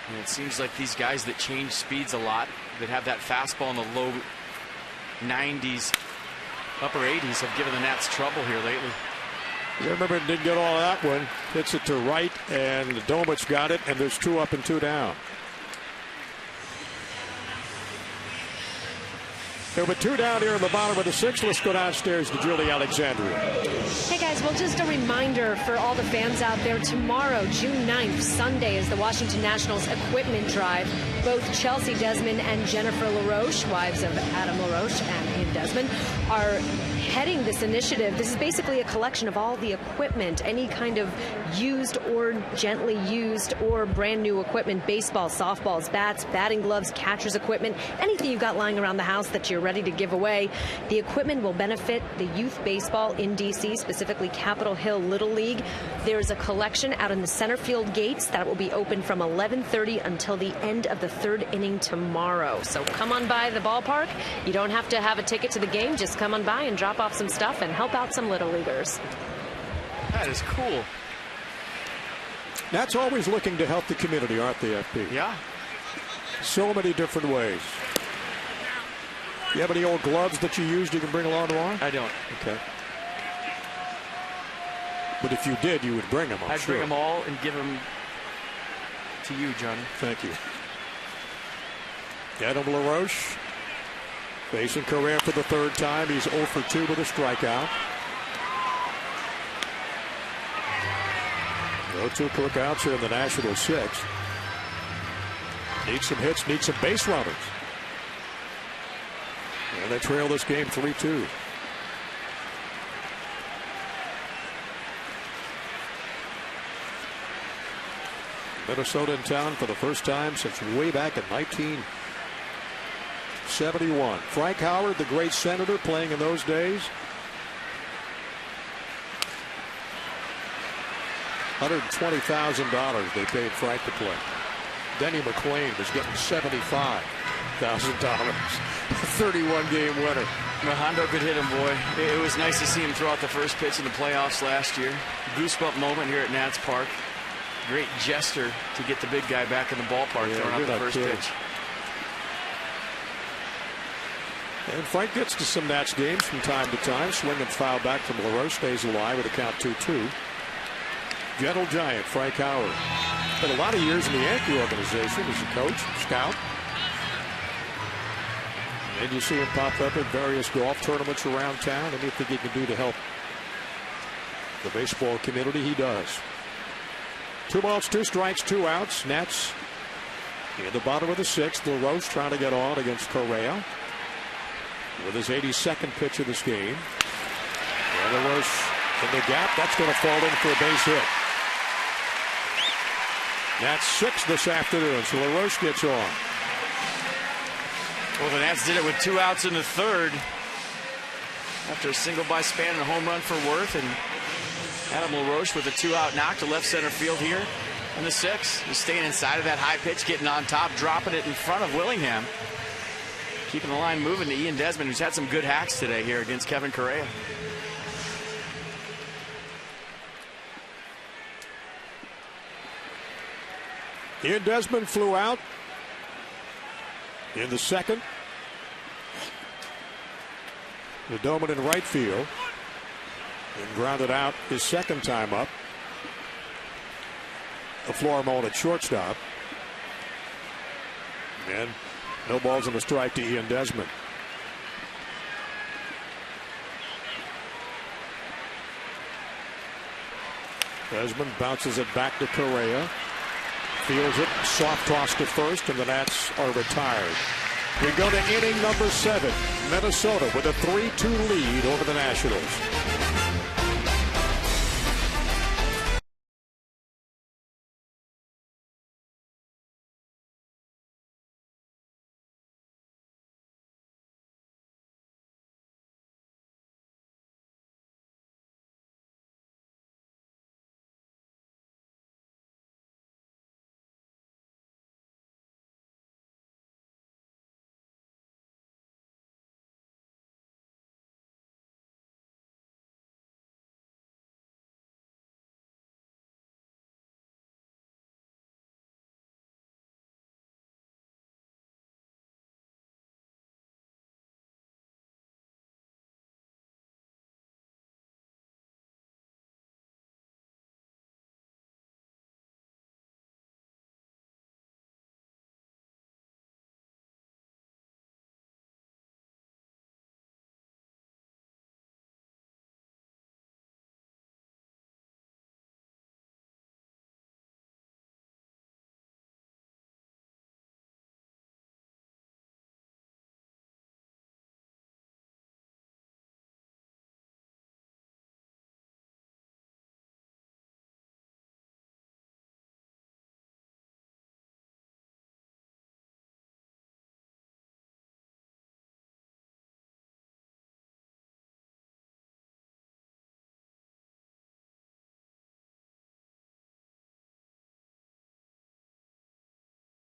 And it seems like these guys that change speeds a lot, that have that fastball in the low 90s, upper 80s, have given the Nats trouble here lately. Zimmerman didn't get all that one. Hits it to right, and Domich got it, and there's 2 up and 2 down. There were 2 down here in the bottom of the 6th. Let's go downstairs to Julie Alexandria. Hey guys, well, just a reminder for all the fans out there, tomorrow, June 9th, Sunday, is the Washington Nationals equipment drive. Both Chelsea Desmond and Jennifer LaRoche, wives of Adam LaRoche and Ian Desmond, are heading this initiative. This is basically a collection of all the equipment, any kind of used or gently used or brand new equipment, baseball, softballs, bats, batting gloves, catcher's equipment, anything you've got lying around the house that you're ready to give away. The equipment will benefit the youth baseball in D.C., specifically Capitol Hill Little League. There's a collection out in the center field gates that will be open from 11:30 until the end of the 3rd inning tomorrow. So come on by the ballpark. You don't have to have a ticket to the game. Just come on by and drop off some stuff and help out some Little Leaguers. That is cool. That's always looking to help the community, aren't they, FP? Yeah. So many different ways. You have any old gloves that you used you can bring along tomorrow? I don't. Okay. But if you did, you would bring them, I'd bring them all and give them to you, Johnny. Thank you. Adam LaRoche facing Correa for the 3rd time. He's 0 for 2 with a strikeout. No 2 cookouts here in the National 6th. Need some hits, need some base runners. And they trail this game 3-2. Minnesota in town for the first time since way back in 1971. Frank Howard, the great senator, playing in those days. $120,000 they paid Frank to play. Denny McClain was getting $75,000. 31-game winner. Well, Hondo could hit him, boy. It was nice to see him throw out the first pitch in the playoffs last year. Goosebump moment here at Nats Park. Great gesture to get the big guy back in the ballpark, throwing out the first pitch. And Frank gets to some Nats games from time to time. Swing and foul back from LaRoche, stays alive with a count 2-2. Gentle giant, Frank Howard. Spent a lot of years in the Yankee organization as a coach, scout. And you see him pop up at various golf tournaments around town. Anything he can do to help the baseball community, he does. 2 balls, 2 strikes, 2 outs. Nats in the bottom of the 6th. LaRoche trying to get on against Correa with his 82nd pitch of this game. And LaRoche in the gap. That's going to fall in for a base hit. Nats 6 this afternoon, so LaRoche gets on. Well, the Nats did it with 2 outs in the 3rd after a single by Span and a home run for Worth, and Adam LaRoche with a 2-out knock to left center field here in the 6th. He's staying inside of that high pitch, getting on top, dropping it in front of Willingham. Keeping the line moving to Ian Desmond, who's had some good hacks today here against Kevin Correa. Ian Desmond flew out in the 2nd. The Doman in right field. And grounded out his 2nd time up. A Florimon at shortstop. And no balls and a strike to Ian Desmond. Desmond bounces it back to Correa. Fields it, soft toss to first, and the Nats are retired. We go to inning number 7. Minnesota with a 3-2 lead over the Nationals.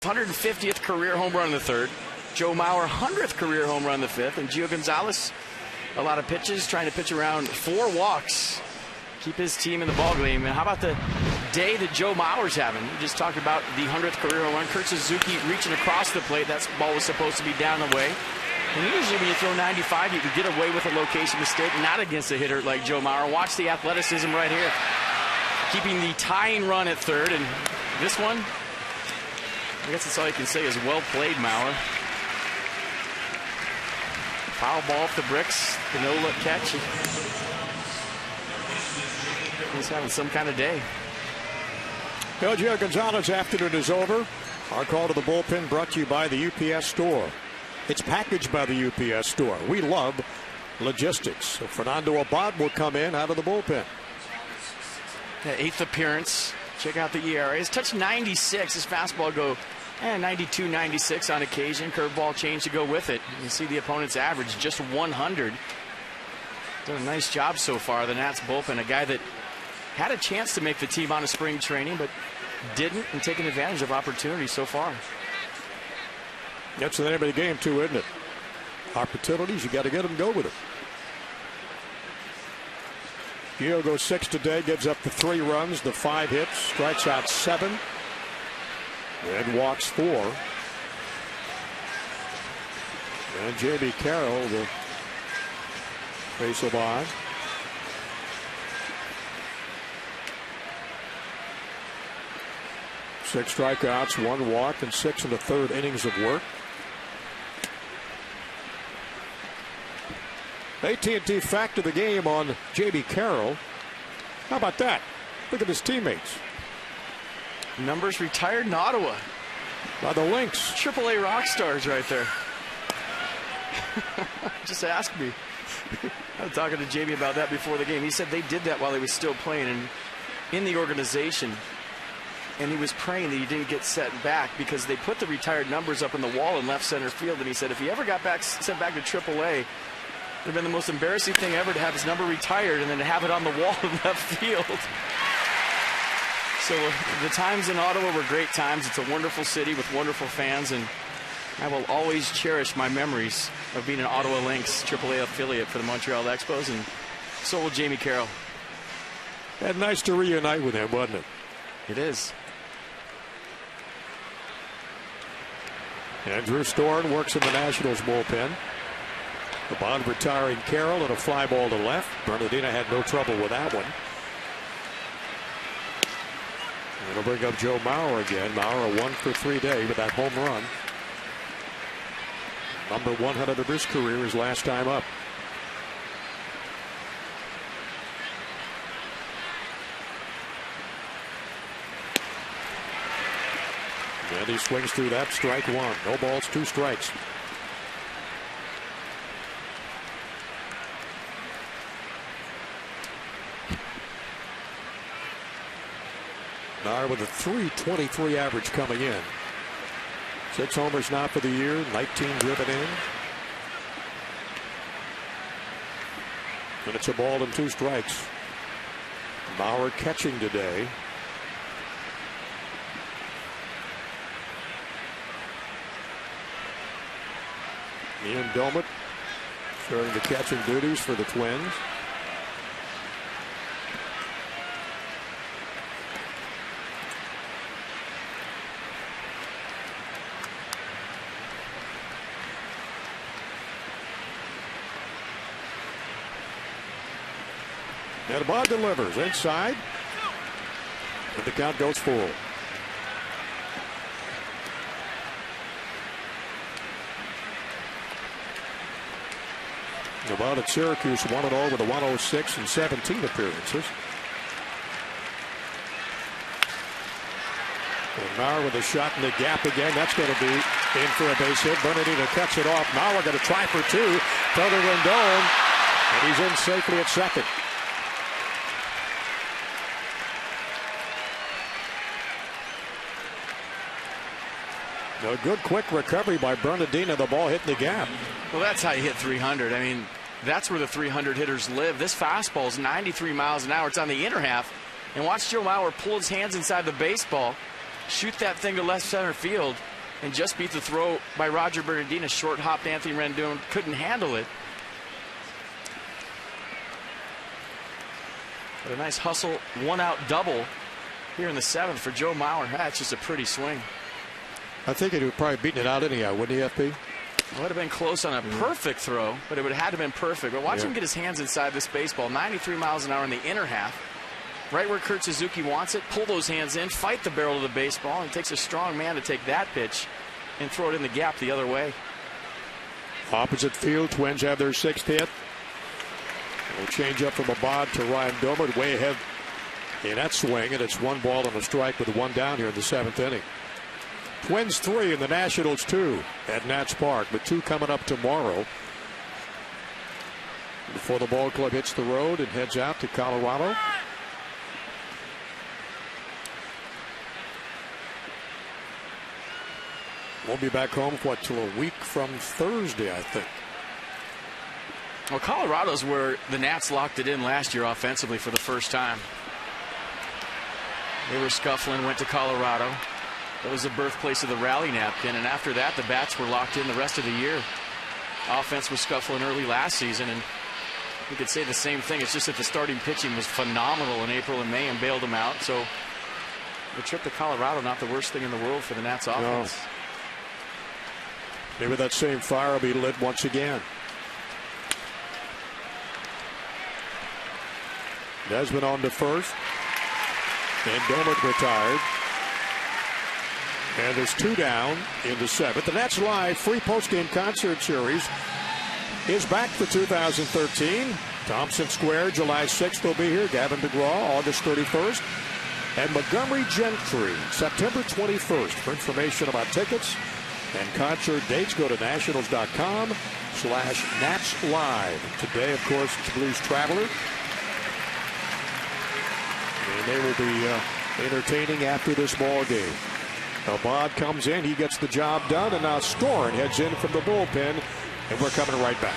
th career home run in the 3rd. Joe Mauer, 100th career home run in the 5th. And Gio Gonzalez, a lot of pitches, trying to pitch around 4 walks. Keep his team in the ballgame. And how about the day that Joe Mauer's having? We just talked about the 100th career home run. Kurt Suzuki reaching across the plate. That ball was supposed to be down the way. And usually when you throw 95, you can get away with a location mistake, not against a hitter like Joe Mauer. Watch the athleticism right here. Keeping the tying run at 3rd. And this one, I guess that's all you can say is well played, Mauer. Foul ball off the bricks, the no-look catch. He's having some kind of day. Well, Gio Gonzalez, afternoon is over. Our call to the bullpen brought to you by the UPS Store. It's packaged by the UPS Store. We love logistics. So Fernando Abad will come in out of the bullpen. The 8th appearance. Check out the ERA. He's touched 96. His fastball go 92, 96 on occasion. Curveball change to go with it. You see the opponent's average just 100. Done a nice job so far. The Nats bullpen, a guy that had a chance to make the team on a spring training, but didn't, and taking advantage of opportunities so far. That's the name of the game, too, isn't it? Opportunities, you got to get them, go with it. Gio goes 6 today, gives up the 3 runs, the 5 hits, strikes out 7, and walks 4. And J.B. Carroll, the face of on. Six strikeouts, 1 walk, and 6 in the 3rd innings of work. AT&T Fact of the Game on J.B. Carroll. How about that? Look at his teammates. Numbers retired in Ottawa. By the Lynx. AAA rock stars right there. Just ask me. I was talking to Jamie about that before the game. He said they did that while he was still playing and in the organization. And he was praying that he didn't get set back because they put the retired numbers up on the wall in left center field. And he said if he ever got sent back to AAA, it would have been the most embarrassing thing ever to have his number retired and then to have it on the wall in left field. So the times in Ottawa were great times. It's a wonderful city with wonderful fans, and I will always cherish my memories of being an Ottawa Lynx AAA affiliate for the Montreal Expos, and so will Jamie Carroll. And nice to reunite with him, wasn't it? It is. Andrew Storn works in the Nationals bullpen. The Bond retiring Carroll and a fly ball to left. Bernardina had no trouble with that one. It'll bring up Joe Mauer again. Mauer a 1-for-3 day with that home run. Number 100 of his career his last time up. And he swings through that. Strike one. No balls, 2 strikes. Mauer with a .323 average coming in. 6 homers now for the year, 19 driven in. And it's a ball and 2 strikes. Mauer catching today. Ian Doumit starting the catching duties for the Twins. And Abad delivers inside. And the count goes full. Abad at Syracuse won it all with a 106 and 17 appearances. And Mauer with a shot in the gap again. That's going to be in for a base hit. Bernardino cuts it off. Mauer going to try for 2. Throw to Rendon. And he's in safely at second. A good quick recovery by Bernardino. The ball hit in the gap. Well, that's how you hit 300. I mean, that's where the 300 hitters live. This fastball is 93 miles an hour. It's on the inner half. And watch Joe Mauer pull his hands inside the baseball, shoot that thing to left center field, and just beat the throw by Roger Bernardino. Short hopped Anthony Rendon. Couldn't handle it. But a nice hustle, 1-out double here in the 7th for Joe Mauer. That's just a pretty swing. I think he would probably beaten it out anyhow, wouldn't he, FP? It would have been close on a perfect throw, but it would have had to have been perfect. But watch him get his hands inside this baseball. 93 miles an hour in the inner half. Right where Kurt Suzuki wants it. Pull those hands in, fight the barrel of the baseball, and it takes a strong man to take that pitch and throw it in the gap the other way. Opposite field, Twins have their 6th hit. We'll change up from Abad to Ryan Doumit, way ahead in that swing, and it's 1 ball and a strike with 1 down here in the 7th inning. Twins 3 and the Nationals 2 at Nats Park, with 2 coming up tomorrow. Before the ball club hits the road and heads out to Colorado. Won't be back home, till a week from Thursday, I think. Well, Colorado's where the Nats locked it in last year offensively for the first time. They were scuffling, went to Colorado. That was the birthplace of the rally napkin, and after that, the bats were locked in the rest of the year. Offense was scuffling early last season, and we could say the same thing. It's just that the starting pitching was phenomenal in April and May and bailed them out. So the trip to Colorado, not the worst thing in the world for the Nats offense. No. Maybe that same fire will be lit once again. Desmond on to first. And Doumit retired. And there's 2 down in the 7th. The Nats Live free postgame concert series is back for 2013. Thompson Square, July 6th will be here. Gavin DeGraw, August 31st. And Montgomery Gentry, September 21st. For information about tickets and concert dates, go to nationals.com/Nats Live. Today, of course, it's Blues Traveler. And they will be entertaining after this ball game. Abad comes in, he gets the job done, and now Storen heads in from the bullpen, and we're coming right back.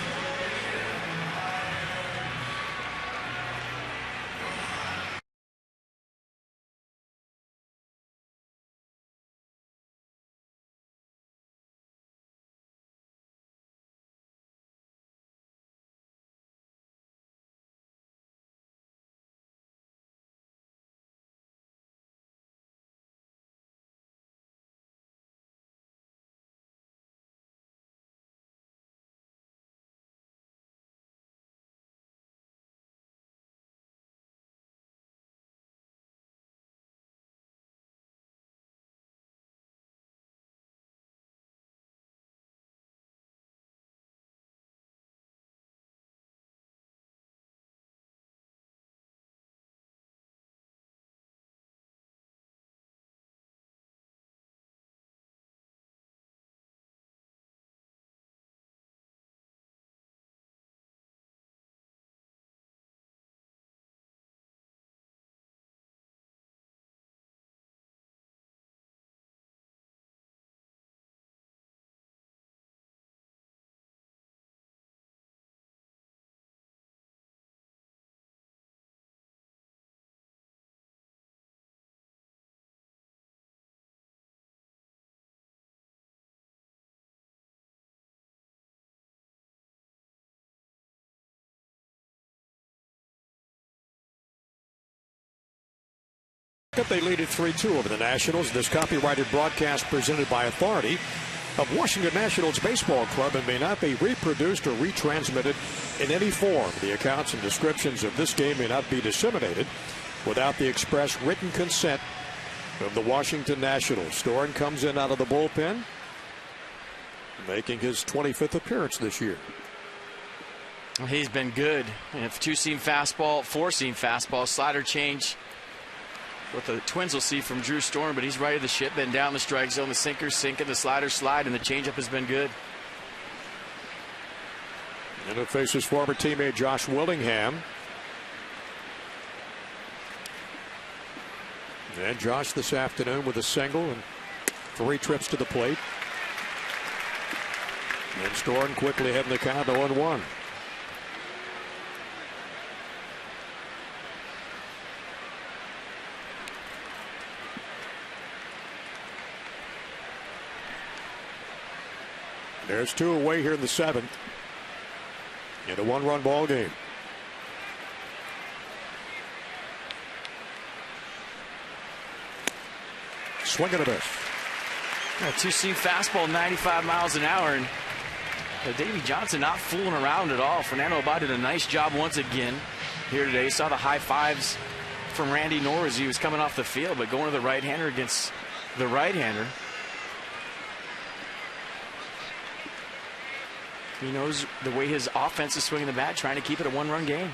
They lead at 3-2 over the Nationals. This copyrighted broadcast presented by authority of Washington Nationals Baseball Club and may not be reproduced or retransmitted in any form. The accounts and descriptions of this game may not be disseminated without the express written consent of the Washington Nationals. Storen comes in out of the bullpen, making his 25th appearance this year. Well, he's been good. Two-seam fastball, four-seam fastball, slider change. What the Twins will see from Drew Storen, but he's right at the ship, been down the strike zone. The sinker's sinking, the slider slide, and the changeup has been good. And it faces former teammate Josh Willingham. And Josh this afternoon with a single and 3 trips to the plate. And Storen quickly heading the count 0-1. There's 2 away here in the 7th. In a 1-run ball game. Swing and a miss. A two-seam fastball, 95 miles an hour. And Davey Johnson not fooling around at all. Fernando Abad did a nice job once again here today. Saw the high fives from Randy Knorr as he was coming off the field, but going to the right-hander against the right-hander. He knows the way his offense is swinging the bat, trying to keep it a 1-run game.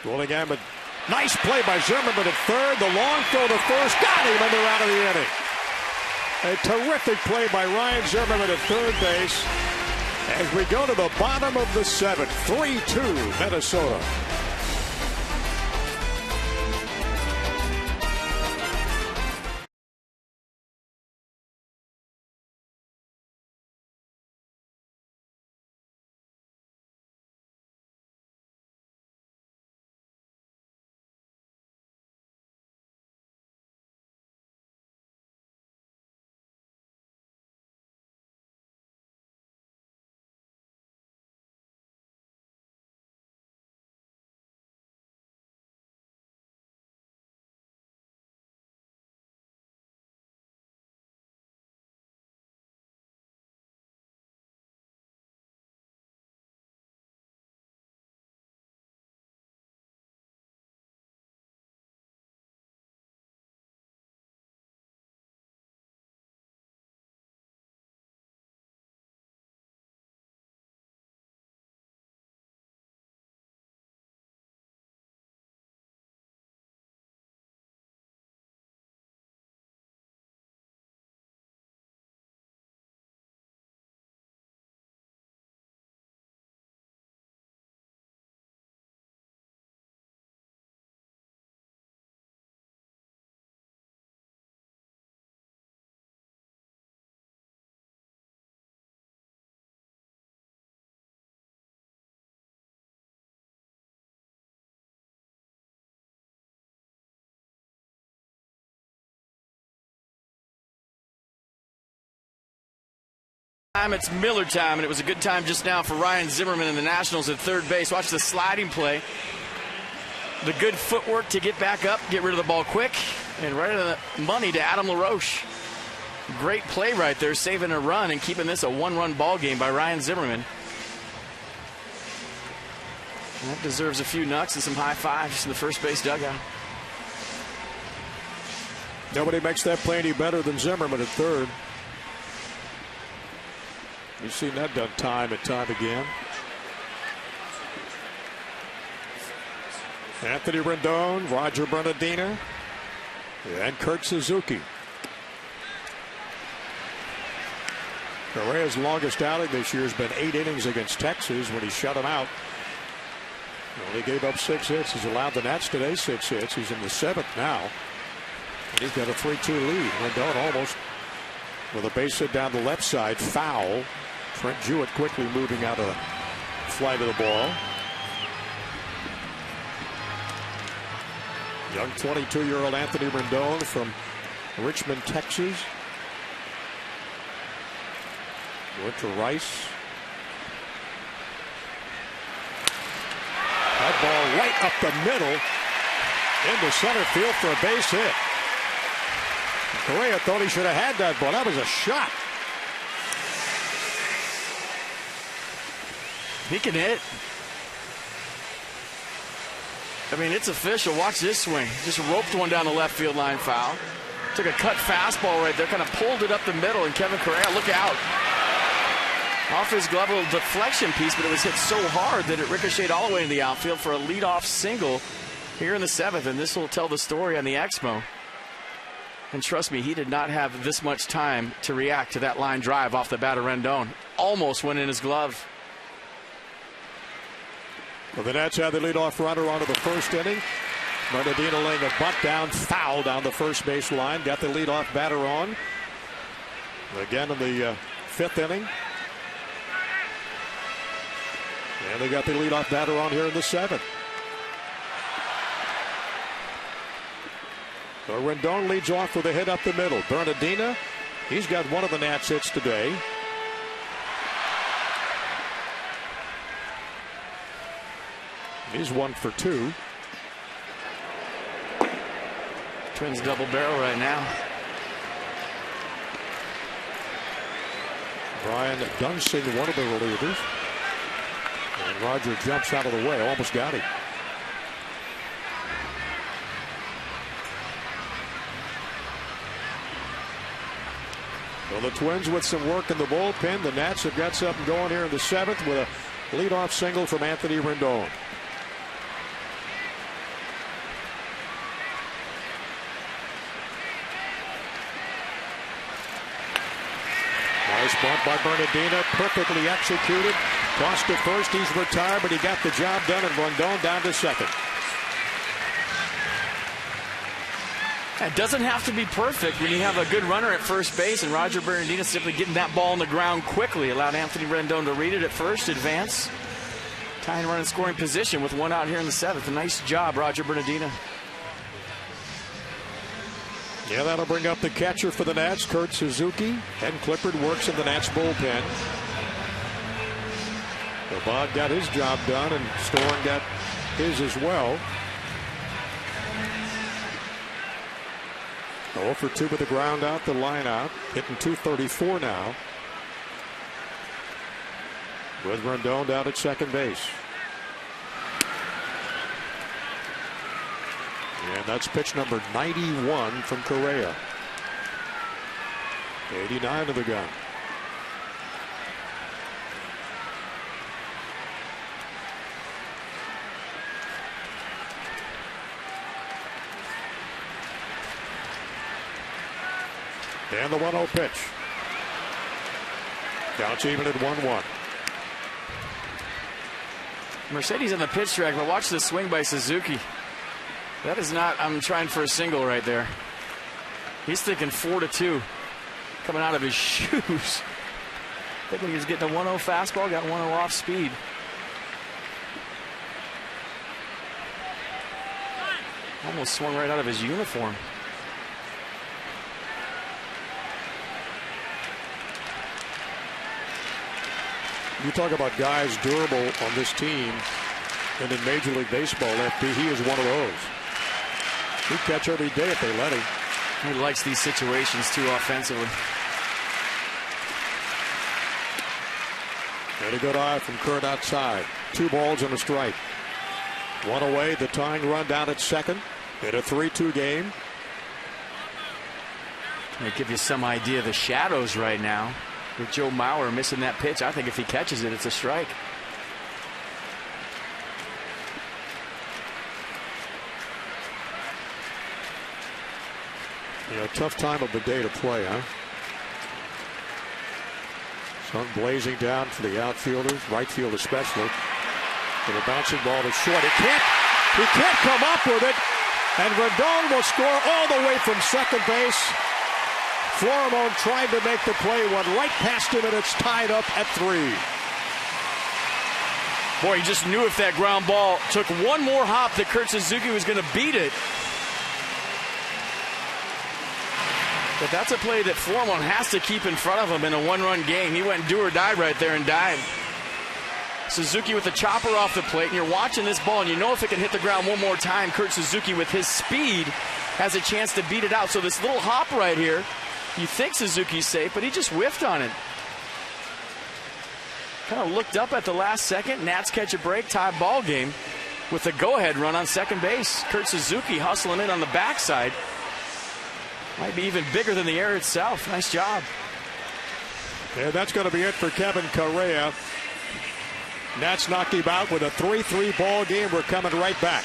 Rolling again, but nice play by Zimmerman at third. The long throw to first. Got him, and they're out of the inning. A terrific play by Ryan Zimmerman at third base. As we go to the bottom of the 7th, 3-2 Minnesota. It's Miller time, and it was a good time just now for Ryan Zimmerman and the Nationals at third base. Watch the sliding play. The good footwork to get back up, get rid of the ball quick, and right on the money to Adam LaRoche. Great play right there, saving a run and keeping this a one-run ball game by Ryan Zimmerman. That deserves a few knucks and some high fives in the first base dugout. Nobody makes that play any better than Zimmerman at third. You've seen that done time and time again. Anthony Rendon, Roger Bernardina, and Kurt Suzuki. Correa's longest outing this year has been 8 innings against Texas when he shut him out. He only gave up 6 hits. He's allowed the Nats today 6 hits. He's in the 7th now. And he's got a 3-2 lead. Rendon almost with a base hit down the left side. Foul. Trent Jewett quickly moving out of the flight of the ball. Young 22-year-old Anthony Rendon from Richmond, Texas. Went to Rice. That ball right up the middle into center field for a base hit. Correa thought he should have had that ball. That was a shot. He can hit. I mean, it's official. Watch this swing. Just roped one down the left field line, foul. Took a cut fastball right there, kind of pulled it up the middle, and Kevin Correa, look out. Off his glove, a little deflection piece, but it was hit so hard that it ricocheted all the way into the outfield for a leadoff single here in the 7th, and this will tell the story on the Exmo. And trust me, he did not have this much time to react to that line drive off the bat of Rendon. Almost went in his glove. Well, the Nats had the leadoff runner onto the first inning. Bernardino laying a butt down, foul down the first base line. Got the leadoff batter on. Again in the 5th inning. And they got the leadoff batter on here in the 7th. So Rendon leads off with a hit up the middle. Bernardino, he's got one of the Nats hits today. He's 1 for 2. Twins double barrel right now. Brian Dunsing, one of the relievers. And Roger jumps out of the way, almost got him. Well, the Twins with some work in the bullpen. The Nats have got something going here in the 7th with a leadoff single from Anthony Rendon. Nice bunt by Bernardino, perfectly executed. Tossed to first, he's retired, but he got the job done, and Rendon down to second. It doesn't have to be perfect when you have a good runner at first base, and Roger Bernardino simply getting that ball on the ground quickly allowed Anthony Rendon to read it at first, advance, tying run in scoring position with one out here in the 7th. A nice job, Roger Bernardino. Yeah, that'll bring up the catcher for the Nats, Kurt Suzuki. Ken Clifford works in the Nats bullpen. Bob got his job done, and Storm got his as well. 0 for 2 with the ground out, the line out. Hitting .234 now. With Rendon down at second base. And that's pitch number 91 from Correa. 89 to the gun. And the 1-0 pitch. Counts even at 1-1. Mercedes on the pitch track, but watch the swing by Suzuki. That is not, I'm trying for a single right there. He's thinking 4-2 coming out of his shoes. Thinking he was getting a 1-0 fastball, got 1-0 off speed. Almost swung right out of his uniform. You talk about guys durable on this team, and in Major League Baseball, FP, he is one of those. He'd catch every day if they let him. He likes these situations too offensively. And a good eye from Kurt outside. 2 balls and a strike. 1 away, the tying run down at second in a 3-2 game. They give you some idea of the shadows right now. With Joe Mauer missing that pitch, I think if he catches it, it's a strike. Yeah, tough time of the day to play, huh? Sun blazing down for the outfielders, right field especially. And the bouncing ball is short. He can't come up with it. And Rodon will score all the way from second base. Florimon tried to make the play, went right past him, and it's tied up at 3. Boy, you just knew if that ground ball took one more hop that Kurt Suzuki was going to beat it. But that's a play that Florimon has to keep in front of him in a 1-run game. He went do or die right there and died. Suzuki with the chopper off the plate, and you're watching this ball, and you know if it can hit the ground one more time, Kurt Suzuki with his speed has a chance to beat it out. So this little hop right here, you think Suzuki's safe, but he just whiffed on it. Kind of looked up at the last second. Nats catch a break, tie ball game with a go-ahead run on second base. Kurt Suzuki hustling in on the backside. Might be even bigger than the air itself. Nice job. And that's going to be it for Kevin Correa. Nats knocked him out with a 3-3 ball game. We're coming right back.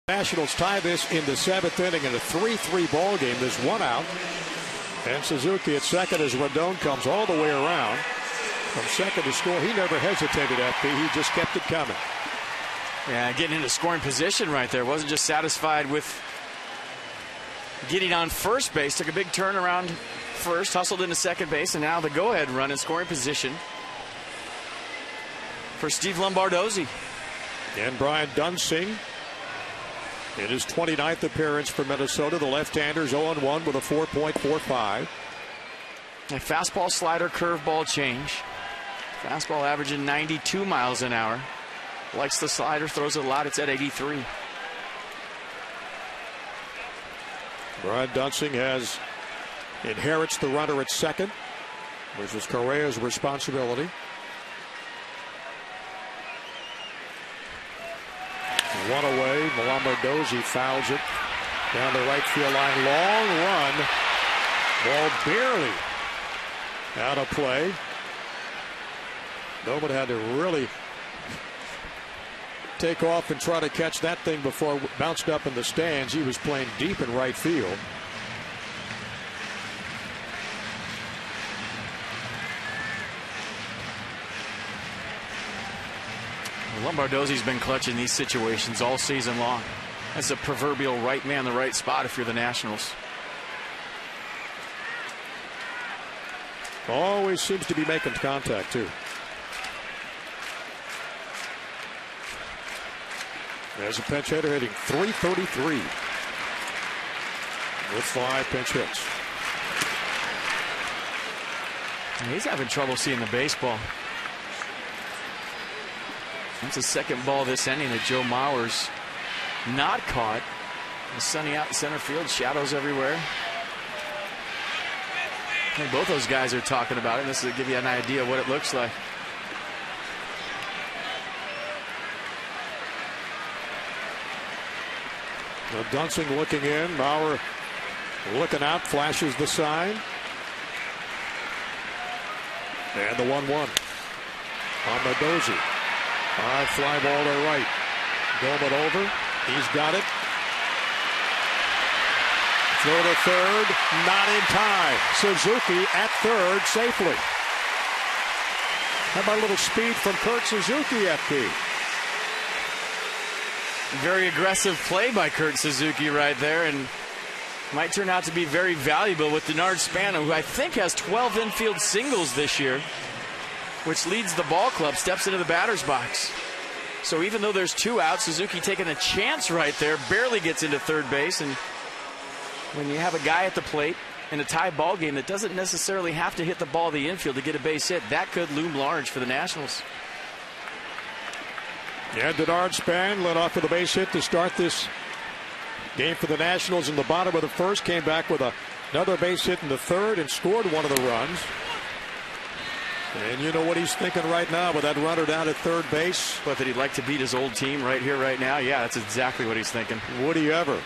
Nationals tie this in the 7th inning in a 3-3 ball game. There's 1 out. And Suzuki at second as Rodon comes all the way around. From second to score, he never hesitated, FP. He just kept it coming. Yeah, getting into scoring position right there. Wasn't just satisfied with getting on first base. Took a big turn around first, hustled into second base, and now the go-ahead run in scoring position for Steve Lombardozzi. And Brian Dunsing in his 29th appearance for Minnesota. The left-hander's 0-1 with a 4.45. A fastball, slider, curveball change. Fastball averaging 92 miles an hour. Likes the slider, throws it a lot. It's at 83. Brian Dunsing inherits the runner at second, which is Correa's responsibility. 1 away. Lombardozzi fouls it down the right field line. Long run. Ball barely out of play. Nobody had to really take off and try to catch that thing before it bounced up in the stands. He was playing deep in right field. Lombardozzi's been clutching these situations all season long. That's a proverbial right man, the right spot if you're the Nationals. Always seems to be making contact, too. There's a pinch hitter hitting .333 with 5 pinch hits. He's having trouble seeing the baseball. That's the second ball this inning that Joe Mauer's not caught. The sunny out in center field, shadows everywhere. I think both those guys are talking about it. This will give you an idea of what it looks like. Well, Dunsing looking in. Mauer looking out, flashes the sign. And the 1-1 on Mendoza. High fly ball to right. Gilman over. He's got it. Throw to third. Not in time. Suzuki at third safely. How about a little speed from Kurt Suzuki, FP? Very aggressive play by Kurt Suzuki right there, and might turn out to be very valuable with Denard Spano, who I think has 12 infield singles this year, which leads the ball club, steps into the batter's box. So even though there's 2 outs, Suzuki taking a chance right there, barely gets into third base. And when you have a guy at the plate in a tie ball game that doesn't necessarily have to hit the ball to the infield to get a base hit, that could loom large for the Nationals. Yeah, Denard Span led off with a base hit to start this game for the Nationals in the bottom of the first. Came back with another base hit in the third and scored one of the runs. And you know what he's thinking right now with that runner down at third base? But that he'd like to beat his old team right here, right now? Yeah, that's exactly what he's thinking. Would he ever?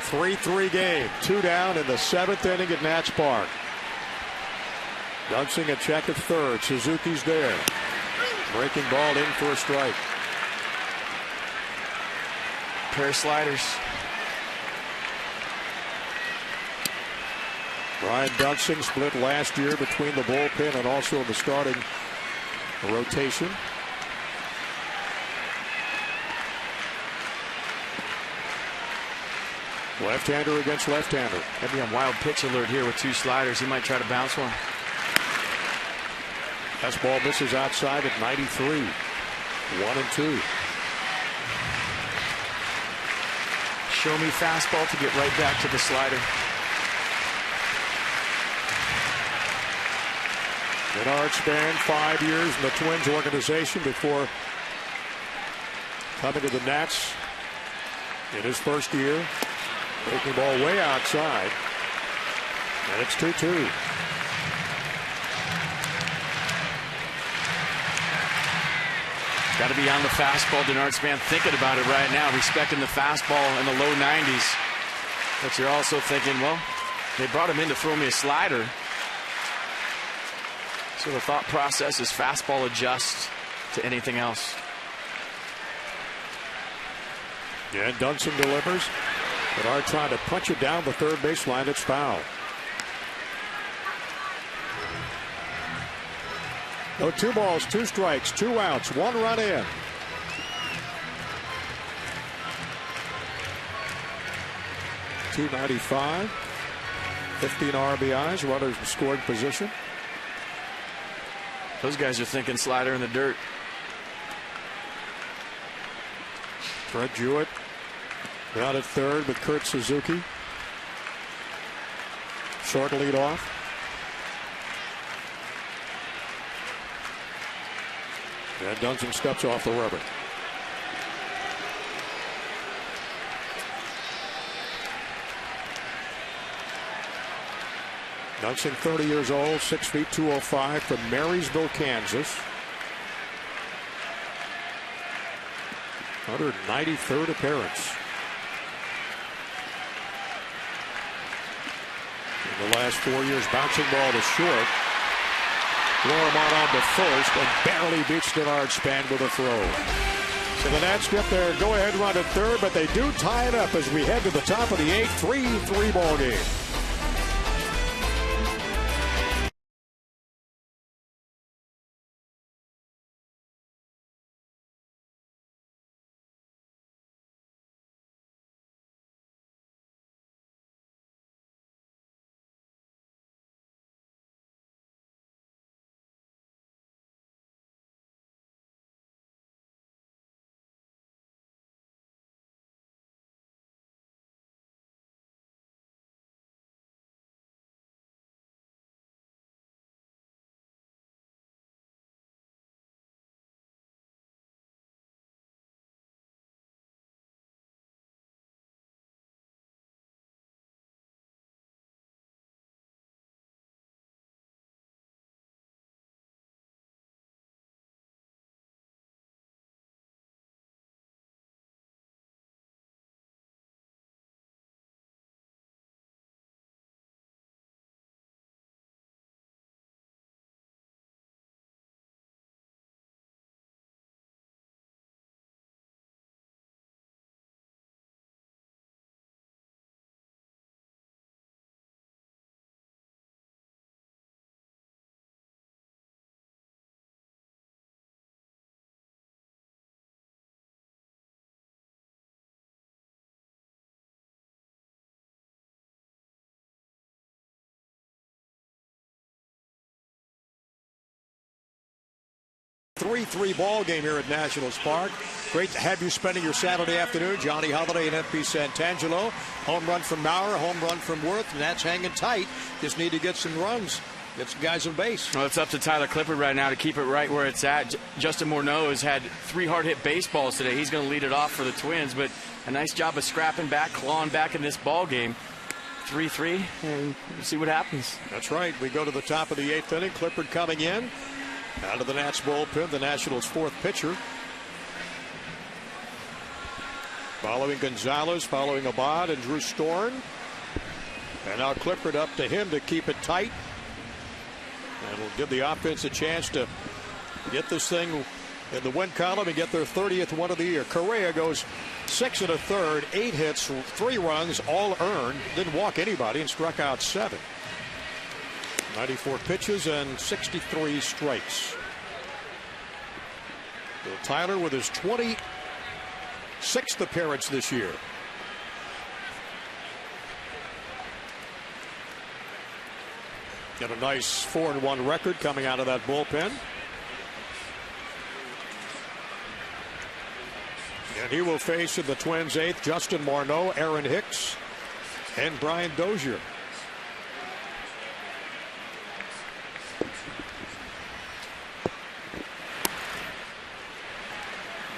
3-3 game. 2 down in the 7th inning at Nats Park. Dunsing a check at third. Suzuki's there. Breaking ball in for a strike. Pair of sliders. Brian Dunsing split last year between the bullpen and also in the starting rotation. Left-hander against left-hander. That'd be a wild pitch alert here with 2 sliders. He might try to bounce one. Fastball misses outside at 93. 1-2. Show me fastball to get right back to the slider. Denard Span, 5 years in the Twins organization before coming to the Nats in his first year. Taking the ball way outside. And it's 2-2. Got to be on the fastball. Denard Span thinking about it right now, respecting the fastball in the low 90s. But you're also thinking, well, they brought him in to throw me a slider. So the thought process is fastball adjust to anything else. Yeah, Dunsing delivers. Denard trying to punch it down the third baseline. It's foul. No, 2 balls, 2 strikes, 2 outs, 1 run in. .295, 15 RBIs, runners in scoring position. Those guys are thinking slider in the dirt. Fred Jewett down at third with Kurt Suzuki. Short lead off. And Dunsing steps off the rubber. Dunsing, 30 years old, 6 feet 205 from Marysville, Kansas. 193rd appearance. In the last 4 years, bouncing ball to short. Loremont on to first and barely beats Denard Span with a throw. So the Nats get their go-ahead run at third, but they do tie it up as we head to the top of the 8th, 3-3 ball game. 3-3 ball game here at Nationals Park. Great to have you spending your Saturday afternoon. Johnny Holiday and FP Santangelo. Home run from Maurer, home run from Worth, and that's hanging tight. Just need to get some runs. Get some guys on base. Well, it's up to Tyler Clippard right now to keep it right where it's at. Justin Morneau has had 3 hard-hit baseballs today. He's going to lead it off for the Twins, but a nice job of scrapping back, clawing back in this ball game. 3-3, and we'll see what happens. That's right. We go to the top of the 8th inning. Clippard coming in. Out of the Nats bullpen, the Nationals' 4th pitcher. Following Gonzalez, following Abad and Drew Storn. And now Clippard up to him to keep it tight. And will give the offense a chance to get this thing in the win column and get their 30th win of the year. Correa goes 6 1/3, 8 hits, 3 runs, all earned. Didn't walk anybody and struck out 7. 94 pitches and 63 strikes. Bill Tyler with his 26th appearance this year. Got a nice 4-1 record coming out of that bullpen. And he will face in the Twins' 8th Justin Morneau, Aaron Hicks, and Brian Dozier.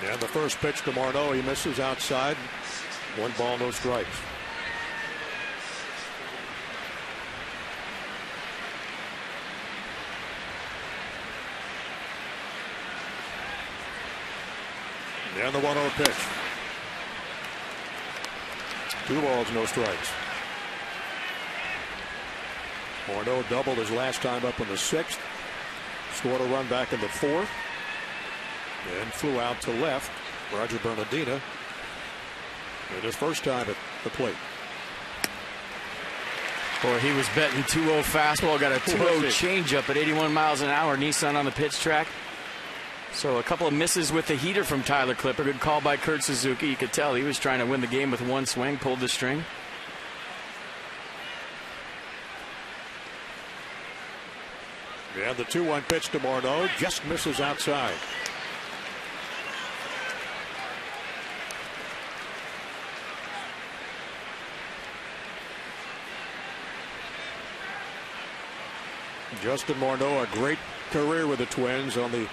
And the first pitch to Morneau, he misses outside. 1 ball, no strikes. And the 1-0 pitch. 2 balls, no strikes. Morneau doubled his last time up in the 6th. Scored a run back in the 4th. And flew out to left. Roger Bernardina. And his first time at the plate. Boy, he was betting 2-0 fastball. Got a 2-0 changeup at 81 miles an hour. Nissan on the pitch track. So a couple of misses with the heater from Tyler Clippard. Good call by Kurt Suzuki. You could tell he was trying to win the game with 1 swing. Pulled the string. And the 2-1 pitch to Morneau just misses outside. Justin Morneau, a great career with the Twins, on the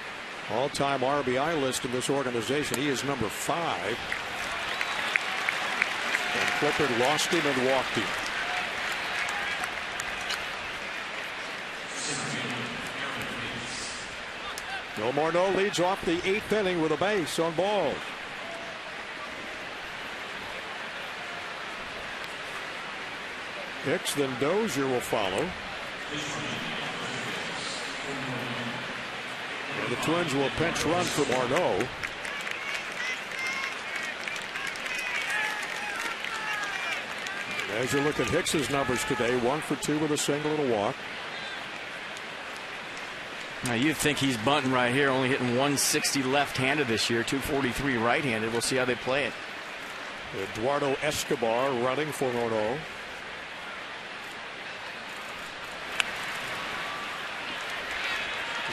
all-time RBI list in this organization. He is number 5. And Clippard lost him and walked him. Joe Morneau leads off the 8th inning with a base on balls. Hicks, then Dozier will follow. And the Twins will pinch run for Morneau. As you look at Hicks's numbers today, 1 for 2 with a single and a walk. Now you'd think he's bunting right here, only hitting 160 left-handed this year, 243 right-handed. We'll see how they play it. Eduardo Escobar running for Morneau.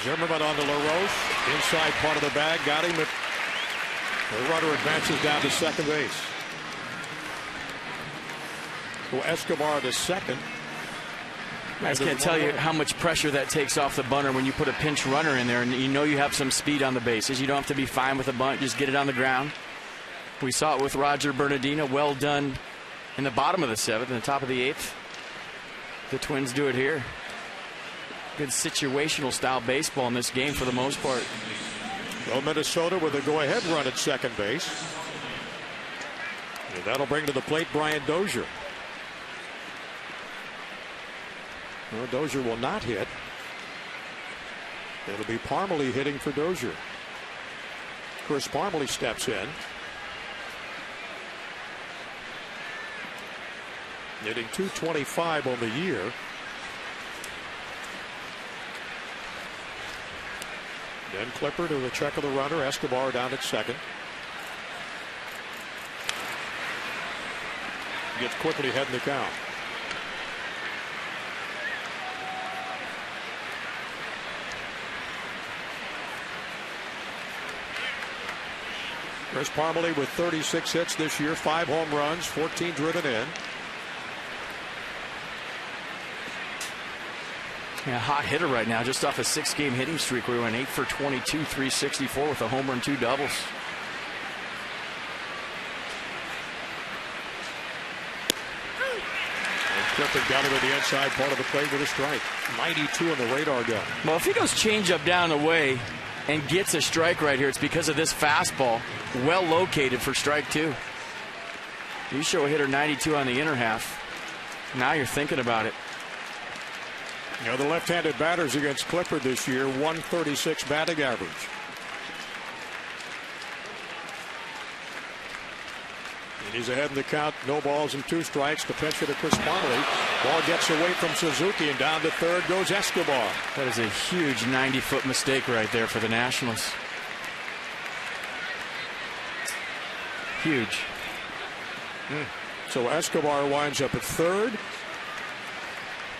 Zimmerman on to LaRoche. Inside part of the bag. Got him. The runner advances down to second base. So Escobar to second. I just can't tell you how much pressure that takes off the bunter when you put a pinch runner in there and you know you have some speed on the bases. You don't have to be fine with a bunt. Just get it on the ground. We saw it with Roger Bernardina. Well done in the bottom of the 7th and the top of the 8th. The Twins do it here. Good situational style baseball in this game for the most part. Well, Minnesota with a go-ahead run at second base. And that'll bring to the plate Brian Dozier. Well, Dozier will not hit. It'll be Parmelee hitting for Dozier. Chris Parmelee steps in. Hitting .225 on the year. Then Clippard to the check of the runner. Escobar down at second. Gets quickly ahead in the count. Chris Parmelee with 36 hits this year, 5 home runs, 14 driven in. Yeah, hot hitter right now, just off a 6-game hitting streak where he went 8 for 22, 364 with a homer and 2 doubles. Clippard got him in the inside part of the plate with a strike. 92 on the radar gun. Well, if he goes changeup down the way and gets a strike right here, it's because of this fastball, well located for strike 2. You show a hitter 92 on the inner half. Now you're thinking about it. You know, the left-handed batters against Clippard this year, 136 batting average. And he's ahead in the count, no balls and 2 strikes. The pitch to Chris Parmelee. Ball gets away from Suzuki, and down to third goes Escobar. That is a huge 90-foot mistake right there for the Nationals. Huge. So Escobar winds up at third.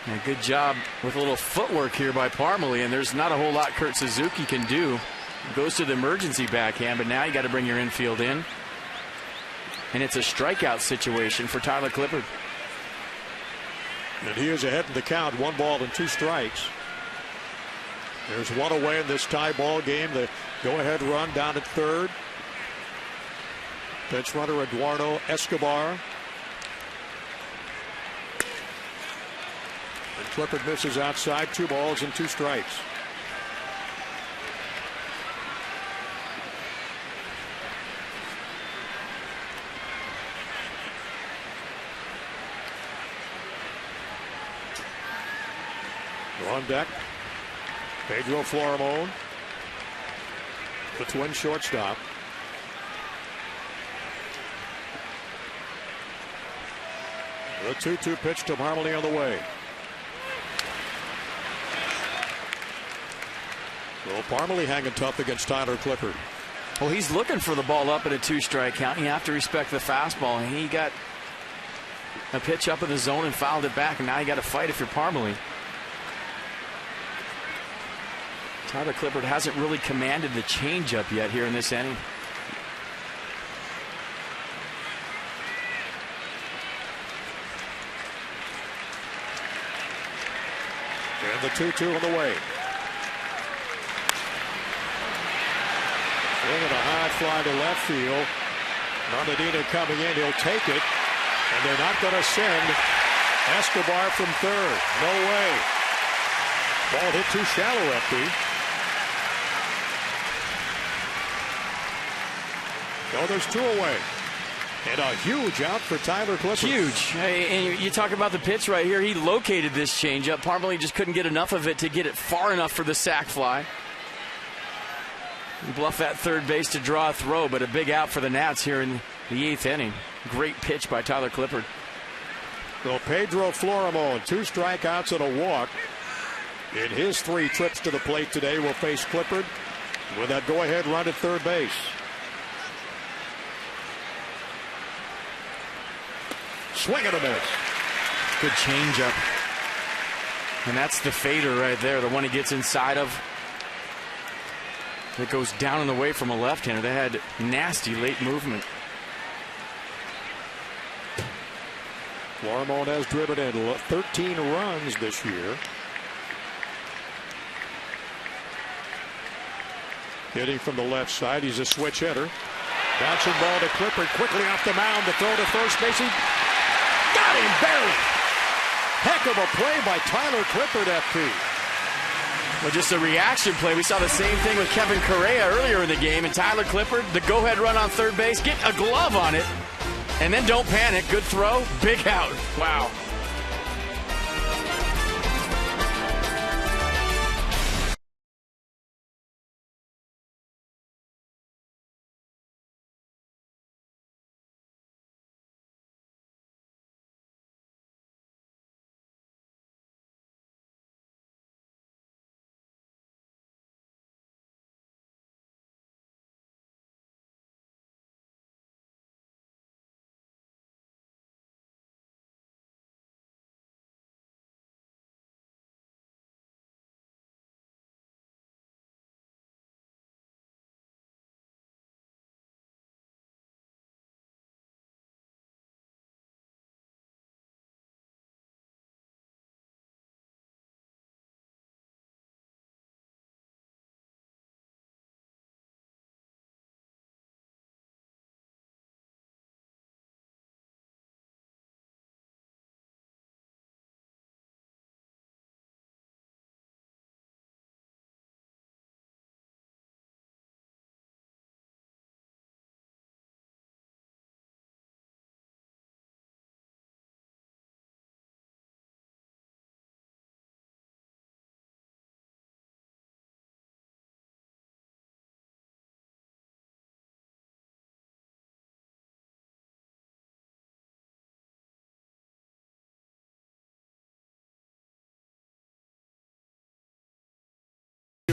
And good job with a little footwork here by Parmelee, and there's not a whole lot Kurt Suzuki can do. Goes to the emergency backhand, but now you got to bring your infield in. And it's a strikeout situation for Tyler Clippard. And he is ahead in the count, 1 ball and 2 strikes. There's 1 away in this tie ball game. The go-ahead run down at third. Pinch runner Eduardo Escobar. And Clippard misses outside, 2 balls and 2 strikes. On deck, Pedro Florimon, the Twin shortstop. The 2-2 pitch to Parmelee on the way. Well, Parmelee hanging tough against Tyler Clippard. Well, he's looking for the ball up at a 2-strike count. You have to respect the fastball. And he got a pitch up in the zone and fouled it back, and now you got to fight if you're Parmelee. Tyler Clippard hasn't really commanded the changeup yet here in this inning. And the 2-2 on the way. Swinging a high fly to left field. Nandina coming in. He'll take it. And they're not going to send Escobar from third. No way. Ball hit too shallow, FP. No, there's 2 away. And a huge out for Tyler Clippard. Huge. And you talk about the pitch right here. He located this changeup. Parmelee just couldn't get enough of it to get it far enough for the sac fly. Bluff that third base to draw a throw, but a big out for the Nats here in the 8th inning. Great pitch by Tyler Clippard. Well, Pedro Florimon, 2 strikeouts and a walk. In his 3 trips to the plate today, will face Clippard with that go-ahead run at third base. Swing and a miss. Good changeup. And that's the fader right there, the one he gets inside of. It goes down and away from a left-hander. They had nasty late movement. Florimon has driven in 13 runs this year. Hitting from the left side, he's a switch hitter. Bouncing ball to Clippard, quickly off the mound, the throw to first base. He got him buried. Heck of a play by Tyler Clippard, FP. Well, just a reaction play. We saw the same thing with Kevin Correa earlier in the game. And Tyler Clippard, the go-ahead run on third base, get a glove on it. And then don't panic. Good throw, big out. Wow.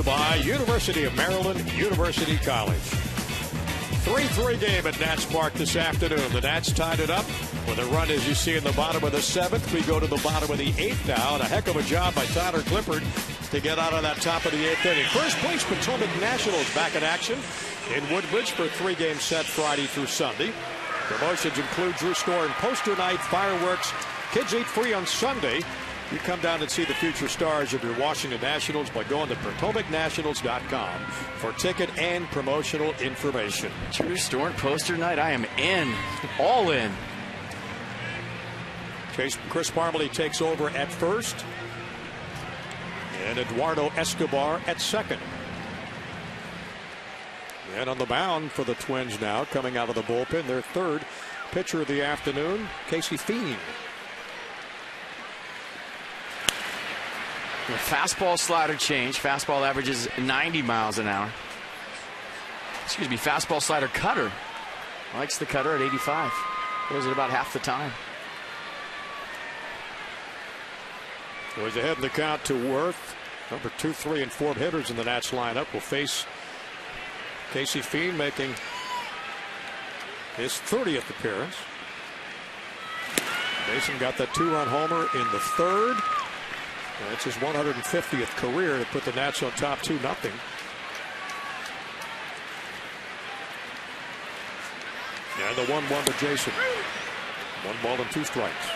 you by University of Maryland, University College. 3-3 game at Nats Park this afternoon. The Nats tied it up with a run, as you see, in the bottom of the 7th. We go to the bottom of the 8th now, and a heck of a job by Tyler Clippard to get out of that top of the 8th inning. First place, Potomac Nationals back in action in Woodbridge for a 3-game set Friday through Sunday. Promotions include Drew Store and Poster Night, fireworks, kids eat free on Sunday. You come down and see the future stars of your Washington Nationals by going to PotomacNationals.com for ticket and promotional information. Drew Store and Poster Night, I am in. All in. Chris Parmalee takes over at first. And Eduardo Escobar at second. And on the mound for the Twins now, coming out of the bullpen, their third pitcher of the afternoon, Casey Fiend. The fastball slider change. Fastball averages 90 miles an hour. Excuse me, fastball slider cutter. Likes the cutter at 85. Goes at about half the time. Goes ahead in the count to Worth. Number 2, 3, and 4 hitters in the Nats lineup will face Casey Fiend, making his 30th appearance. Mason got that 2-run homer in the 3rd. That's his 150th career to put the Nats on top 2-0. And the 1-1 to Jason. 1 ball and 2 strikes.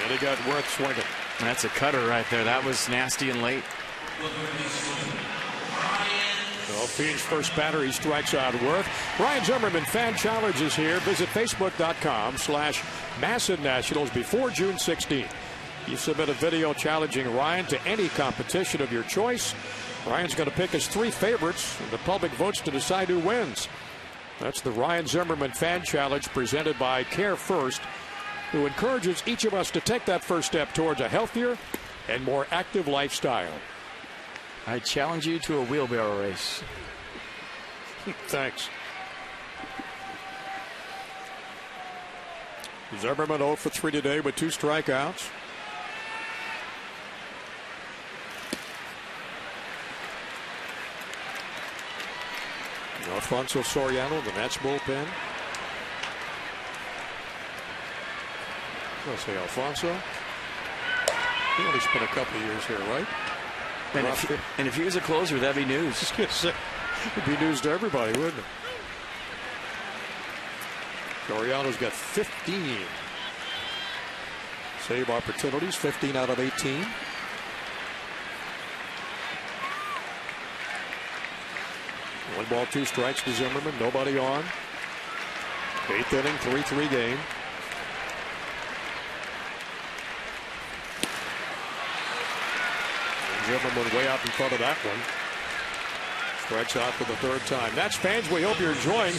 And he got Worth swinging. That's a cutter right there. That was nasty and late. So Fiend's first batter, he strikes out Worth. Ryan Zimmerman fan challenge is here. Visit Facebook.com/MASN-Nationals before June 16th. You submit a video challenging Ryan to any competition of your choice. Ryan's going to pick his 3 favorites, and the public votes to decide who wins. That's the Ryan Zimmerman fan challenge presented by Care First, who encourages each of us to take that first step towards a healthier and more active lifestyle. I challenge you to a wheelbarrow race. Thanks. Zimmerman 0 for 3 today with 2 strikeouts. Alfonso Soriano, the Nats bullpen. I'll say Alfonso. He only spent a couple of years here, right? And if he was a closer, that'd be news. It'd be news to everybody, wouldn't it? Soriano's got 15 save opportunities, 15 out of 18. One ball, 2 strikes to Zimmerman. Nobody on. 8th inning, 3-3 game. Zimmerman way out in front of that one. Strikes out for the 3rd time. Nats fans, we hope you're enjoying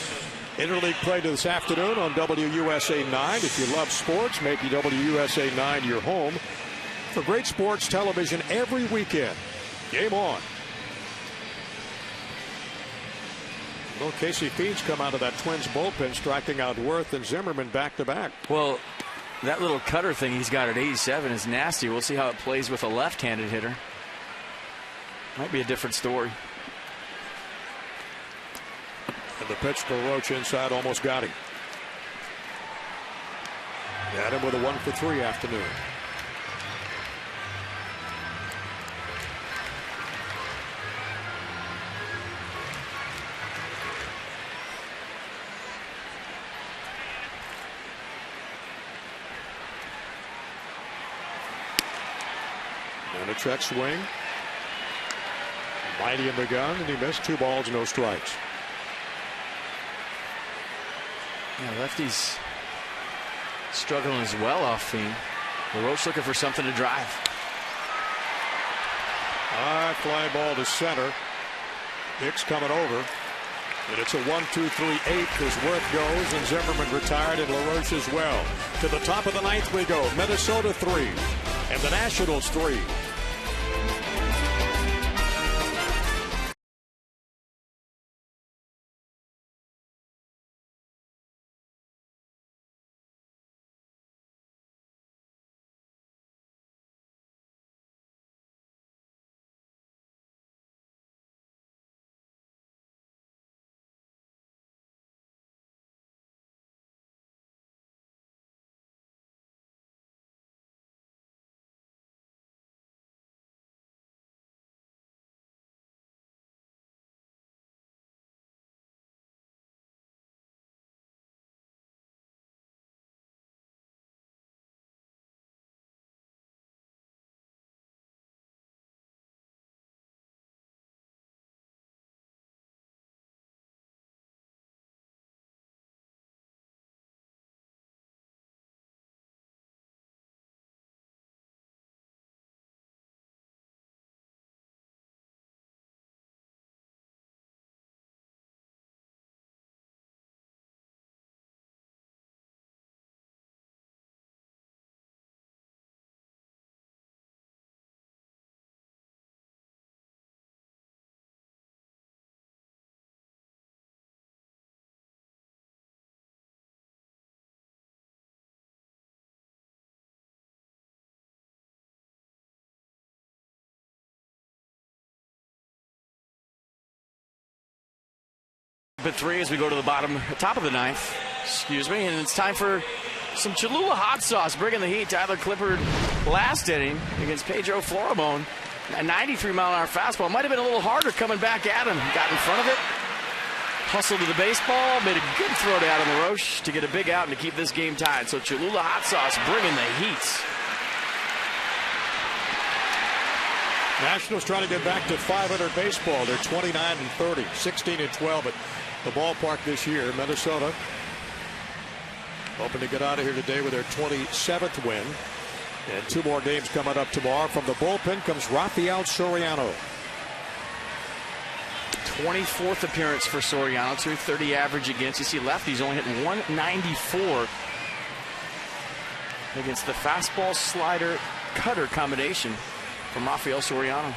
interleague play this afternoon on WUSA 9. If you love sports, make WUSA 9 your home for great sports television every weekend. Game on. Well, Casey Fiend's come out of that Twins bullpen, striking out Worth and Zimmerman back to back. Well, that little cutter thing he's got at 87 is nasty. We'll see how it plays with a left-handed hitter. Might be a different story. And the pitch to Roach inside almost got him. Got him with a 1 for 3 afternoon. And a check swing. Mighty in the gun, and he missed 2 balls, no strikes. Yeah, lefty's struggling as well off Fiend. LaRoche looking for something to drive. High fly ball to center. Hicks coming over. And it's a 1-2-3-8 as Worth goes, and Zimmerman retired, and LaRoche as well. To the top of the 9th we go. Minnesota 3, and the Nationals 3. But 3 as we go to the top of the ninth. Excuse me. And it's time for some Cholula hot sauce. Bringing the heat. Tyler Clippard last inning against Pedro Florimon. A 93-mile-an-hour fastball. Might have been a little harder coming back at him. Got in front of it. Hustled to the baseball. Made a good throw to Adam LaRoche to get a big out and to keep this game tied. So Cholula hot sauce bringing the heat. Nationals trying to get back to 500 baseball. They're 29-30, 16-12 at the ballpark this year. Minnesota hoping to get out of here today with their 27th win. And 2 more games coming up tomorrow. From the bullpen comes Rafael Soriano. 24th appearance for Soriano, 230 average against. You see lefties only hitting 194 against the fastball slider cutter combination from Rafael Soriano.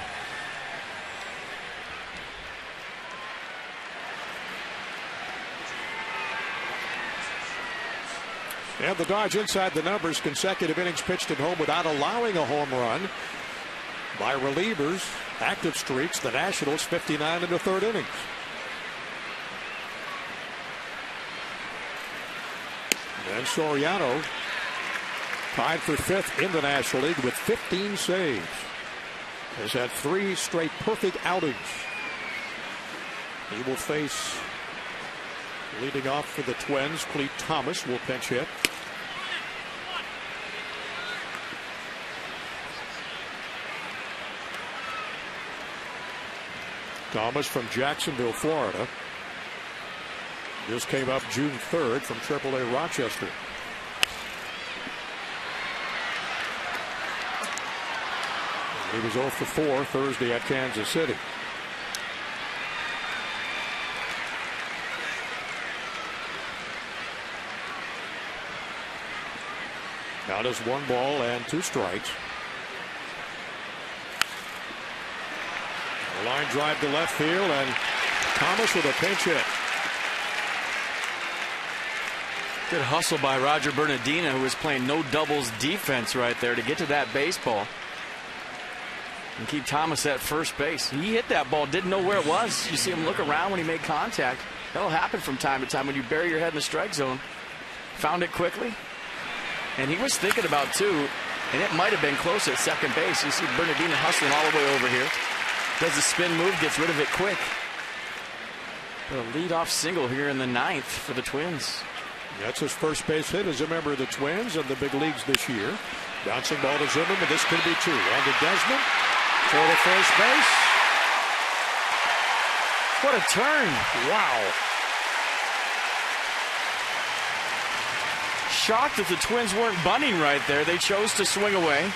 And the Dodge inside the numbers. Consecutive innings pitched at home without allowing a home run by relievers. Active streaks. The Nationals 59 in the 3rd innings. And Soriano tied for 5th in the National League with 15 saves. Has had 3 straight perfect outings. He will face, leading off for the Twins, Clete Thomas will pinch hit. Thomas from Jacksonville, Florida. Just came up June 3rd from AAA Rochester. He was 0 for 4 Thursday at Kansas City. Now just 1 ball and 2 strikes. A line drive to left field, and Thomas with a pinch hit. Good hustle by Roger Bernardina, who was playing no doubles defense right there to get to that baseball and keep Thomas at first base. He hit that ball, didn't know where it was. You see him look around when he made contact. That'll happen from time to time when you bury your head in the strike zone. Found it quickly, and he was thinking about 2, and it might have been close at second base. You see Bernardina hustling all the way over here. Does the spin move, gets rid of it quick. A leadoff single here in the 9th for the Twins. That's his first base hit as a member of the Twins in the big leagues this year. Bouncing ball to Zimmerman. This could be 2. On to Desmond for the first base. What a turn. Wow. Shocked that the Twins weren't bunting right there. They chose to swing away.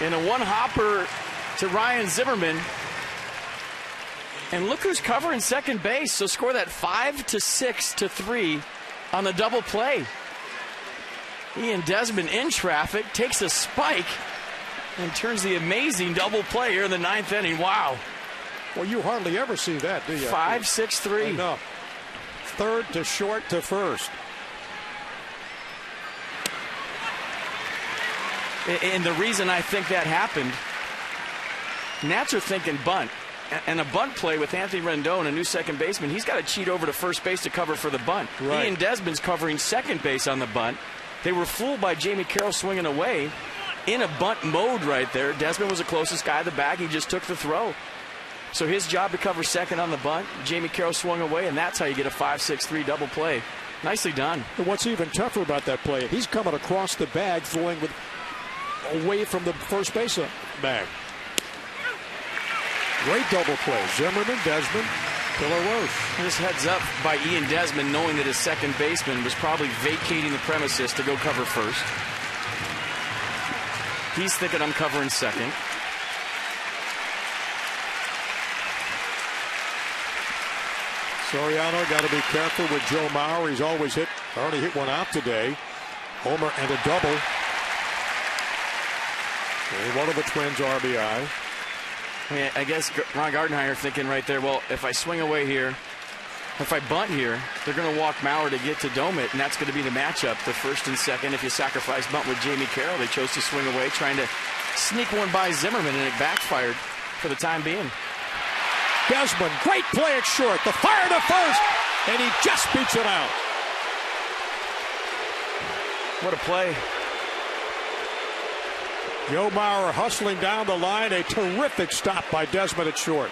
And a 1-hopper to Ryan Zimmerman. And look who's covering second base. So score that 5-6-3 on the double play. Ian Desmond in traffic, takes a spike, and turns the amazing double play here in the 9th inning. Wow. Well, you hardly ever see that, do you? 5-6-3. No. Third to short to first. And the reason I think that happened, Nats are thinking bunt. And a bunt play with Anthony Rendon, a new second baseman, he's got to cheat over to first base to cover for the bunt. Right. Ian Desmond's covering second base on the bunt. They were fooled by Jamie Carroll swinging away in a bunt mode right there. Desmond was the closest guy to the bag. He just took the throw. So his job to cover second on the bunt. Jamie Carroll swung away, and that's how you get a 5-6-3 double play. Nicely done. And what's even tougher about that play, he's coming across the bag, throwing away from the first base bag. Great double play. Zimmerman, Desmond, LaRoche. This heads up by Ian Desmond, knowing that his second baseman was probably vacating the premises to go cover first. He's thinking, I'm covering second. Soriano got to be careful with Joe Mauer. He's always already hit one out today. Homer and a double. And one of the Twins' RBI. I guess Ron Gardenhire thinking right there, well, if I swing away here, if I bunt here, they're going to walk Mauer to get to Domit, and that's going to be the matchup, the first and second. If you sacrifice bunt with Jamie Carroll, they chose to swing away, trying to sneak one by Zimmerman, and it backfired for the time being. Desmond, great play at short. The fire to first, and he just beats it out. What a play. Joe Mauer hustling down the line. A terrific stop by Desmond at short.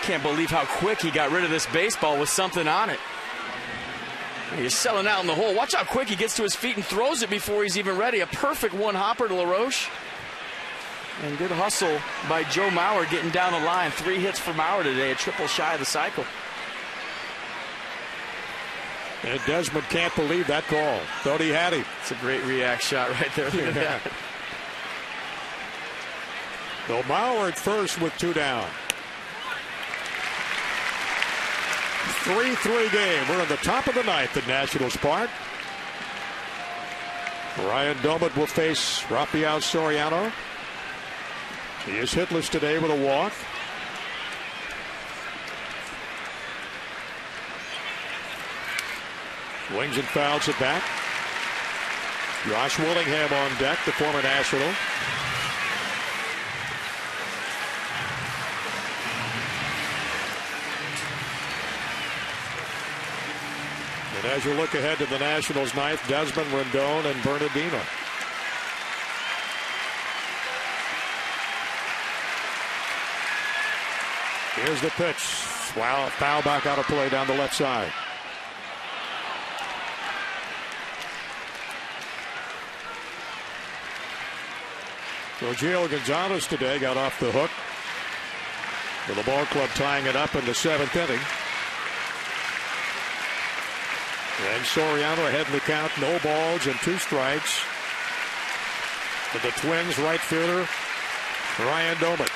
Can't believe how quick he got rid of this baseball with something on it. He's selling out in the hole. Watch how quick he gets to his feet and throws it before he's even ready. A perfect one-hopper to LaRoche. And good hustle by Joe Mauer getting down the line. 3 hits for Mauer today, a triple shy of the cycle. And Desmond can't believe that call. Thought he had him. It's a great react shot right there. Look at that. So Mauer at first with 2 down. 3-3 game. We're in the top of the 9th at Nationals Park. Ryan Domit will face Rafael Soriano. He is hitless today with a walk. Swings and fouls it back. Josh Willingham on deck, the former National. And as you look ahead to the Nationals' 9th, Desmond, Rendon, and Bernardino. Here's the pitch. Wow, foul back out of play down the left side. So Gio Gonzalez today got off the hook, with the ball club tying it up in the 7th inning. And Soriano ahead in the count, no balls and 2 strikes. To the Twins right fielder, Ryan Domit.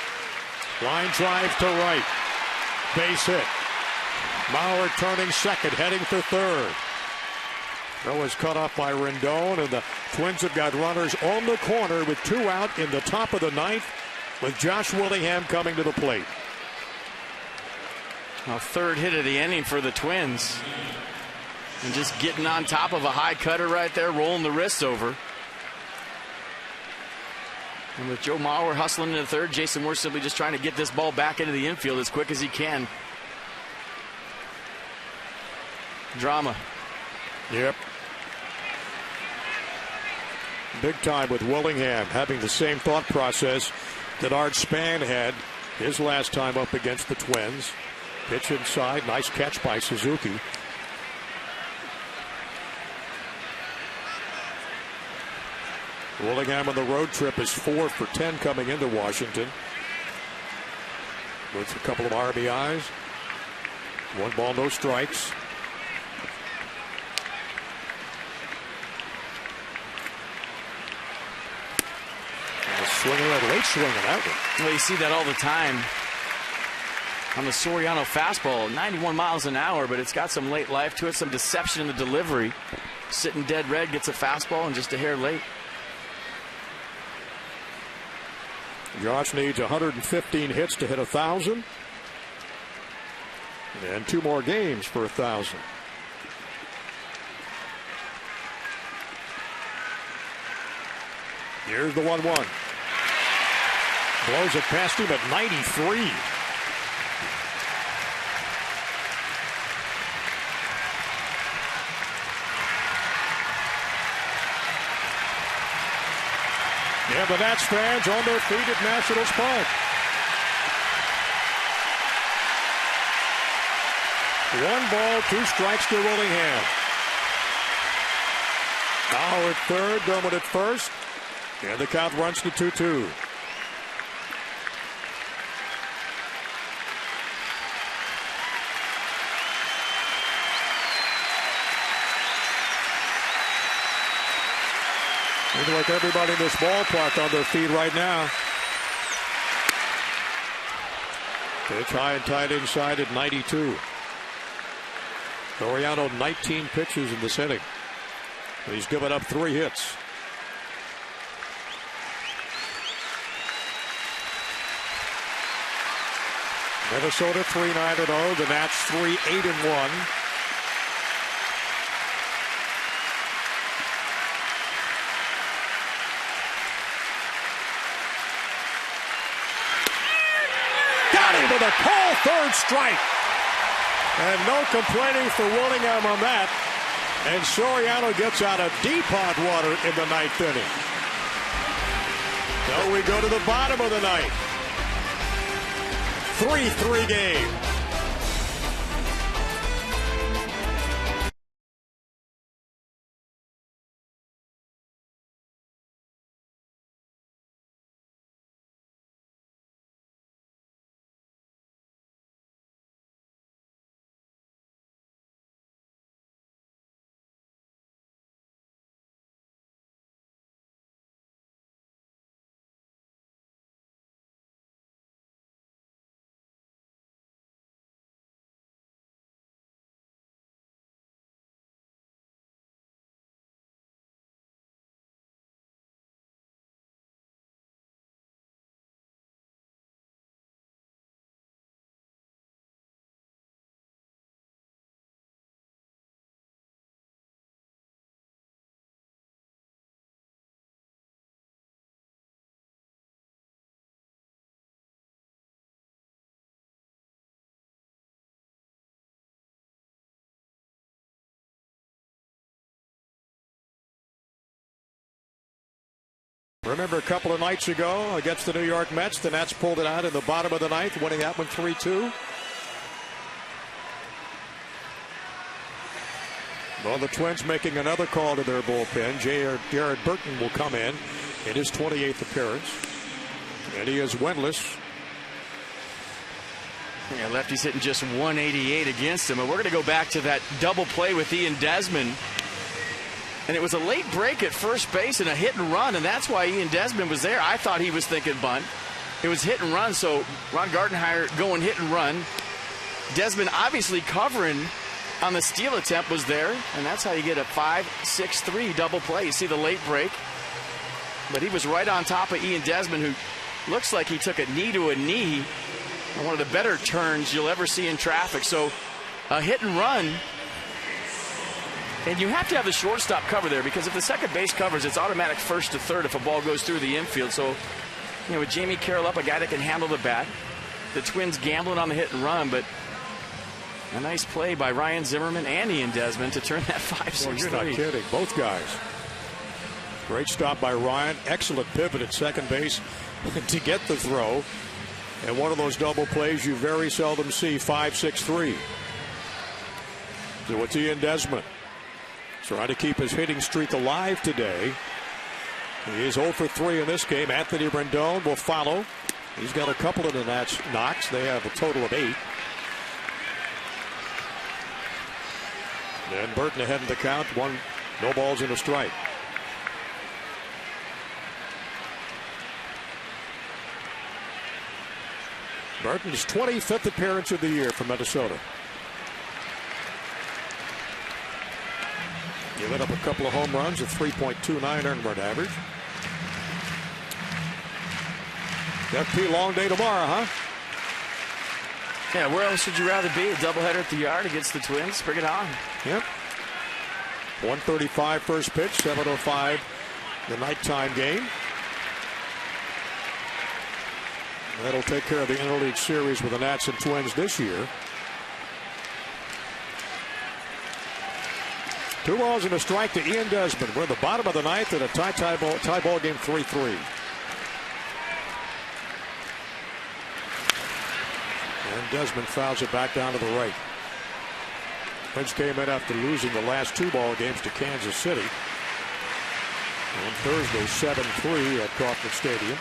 Line drive to right. Base hit. Mauer turning second, heading for third. That was cut off by Rendon, and the Twins have got runners on the corner with 2 out in the top of the 9th, with Josh Willingham coming to the plate. A 3rd hit of the inning for the Twins. And just getting on top of a high cutter right there, rolling the wrists over. And with Joe Mauer hustling in the 3rd, Jason Moore simply just trying to get this ball back into the infield as quick as he can. Drama. Yep. Big time with Willingham having the same thought process that Art Span had his last time up against the Twins. Pitch inside. Nice catch by Suzuki. Willingham on the road trip is 4 for 10 coming into Washington. With a couple of RBIs. 1 ball, no strikes. And a swinging, a late swing on that one. Well, you see that all the time. on the Soriano fastball. 91 miles an hour, but it's got some late life to it, some deception in the delivery. Sitting dead red, gets a fastball and just a hair late. Josh needs 115 hits to hit 1,000. And 2 more games for 1,000. Here's the 1-1. Blows it past him at 93. Yeah, the Nats fans on their feet at Nationals Park. 1 ball, 2 strikes to Willingham. Now at third, Dermott at first. And the count runs to 2-2. Looks like everybody in this ballpark on their feet right now. Pitch high and tight inside at 92. Soriano 19 pitches in this inning. He's given up 3 hits. Minnesota 3-9-0. The Nats 3-8-1. Got him with a call, third strike. And no complaining for Willingham on that. And Soriano gets out of deep hot water in the 9th inning. So we go to the bottom of the 9th. 3-3 game. Remember a couple of nights ago against the New York Mets, the Nats pulled it out in the bottom of the 9th, winning that one 3-2. Well, the Twins making another call to their bullpen. Jared Burton will come in his 28th appearance. And he is winless. Yeah, lefty's hitting just 188 against him. And we're going to go back to that double play with Ian Desmond. And it was a late break at first base and a hit and run, and that's why Ian Desmond was there. I thought he was thinking bunt. It was hit and run, so Ron Gardenhire going hit and run. Desmond obviously covering on the steal attempt was there, and that's how you get a 5-6-3 double play. You see the late break, but he was right on top of Ian Desmond, who looks like he took a knee to a knee on one of the better turns you'll ever see in traffic. So a hit and run. And you have to have the shortstop cover there, because if the second base covers, it's automatic first to third if a ball goes through the infield. So, you know, with Jamie Carroll up, a guy that can handle the bat, the Twins gambling on the hit and run, but a nice play by Ryan Zimmerman and Ian Desmond to turn that 5-6-3. Well, you're not kidding. Both guys. Great stop by Ryan. Excellent pivot at second base to get the throw. And one of those double plays you very seldom see, 5-6-3. So it's Ian Desmond trying to keep his hitting streak alive today. He is 0 for 3 in this game. Anthony Rendon will follow. He's got a couple of the Nats knocks. They have a total of 8. And Burton ahead in the count. 1, no balls and a strike. Burton's 25th appearance of the year for Minnesota. Giving up a couple of home runs, a 3.29 earned run average. FP long day tomorrow, huh? Yeah, where else would you rather be? A doubleheader at the Yard against the Twins? Bring it on. Yep. 1:35 first pitch, 7:05 the nighttime game. That'll take care of the interleague series with the Nats and Twins this year. 2 balls and a strike to Ian Desmond. We're at the bottom of the ninth in a tie ball game 3-3. And Desmond fouls it back down to the right. Twins came in after losing the last 2 ball games to Kansas City on Thursday 7-3 at Kauffman Stadium.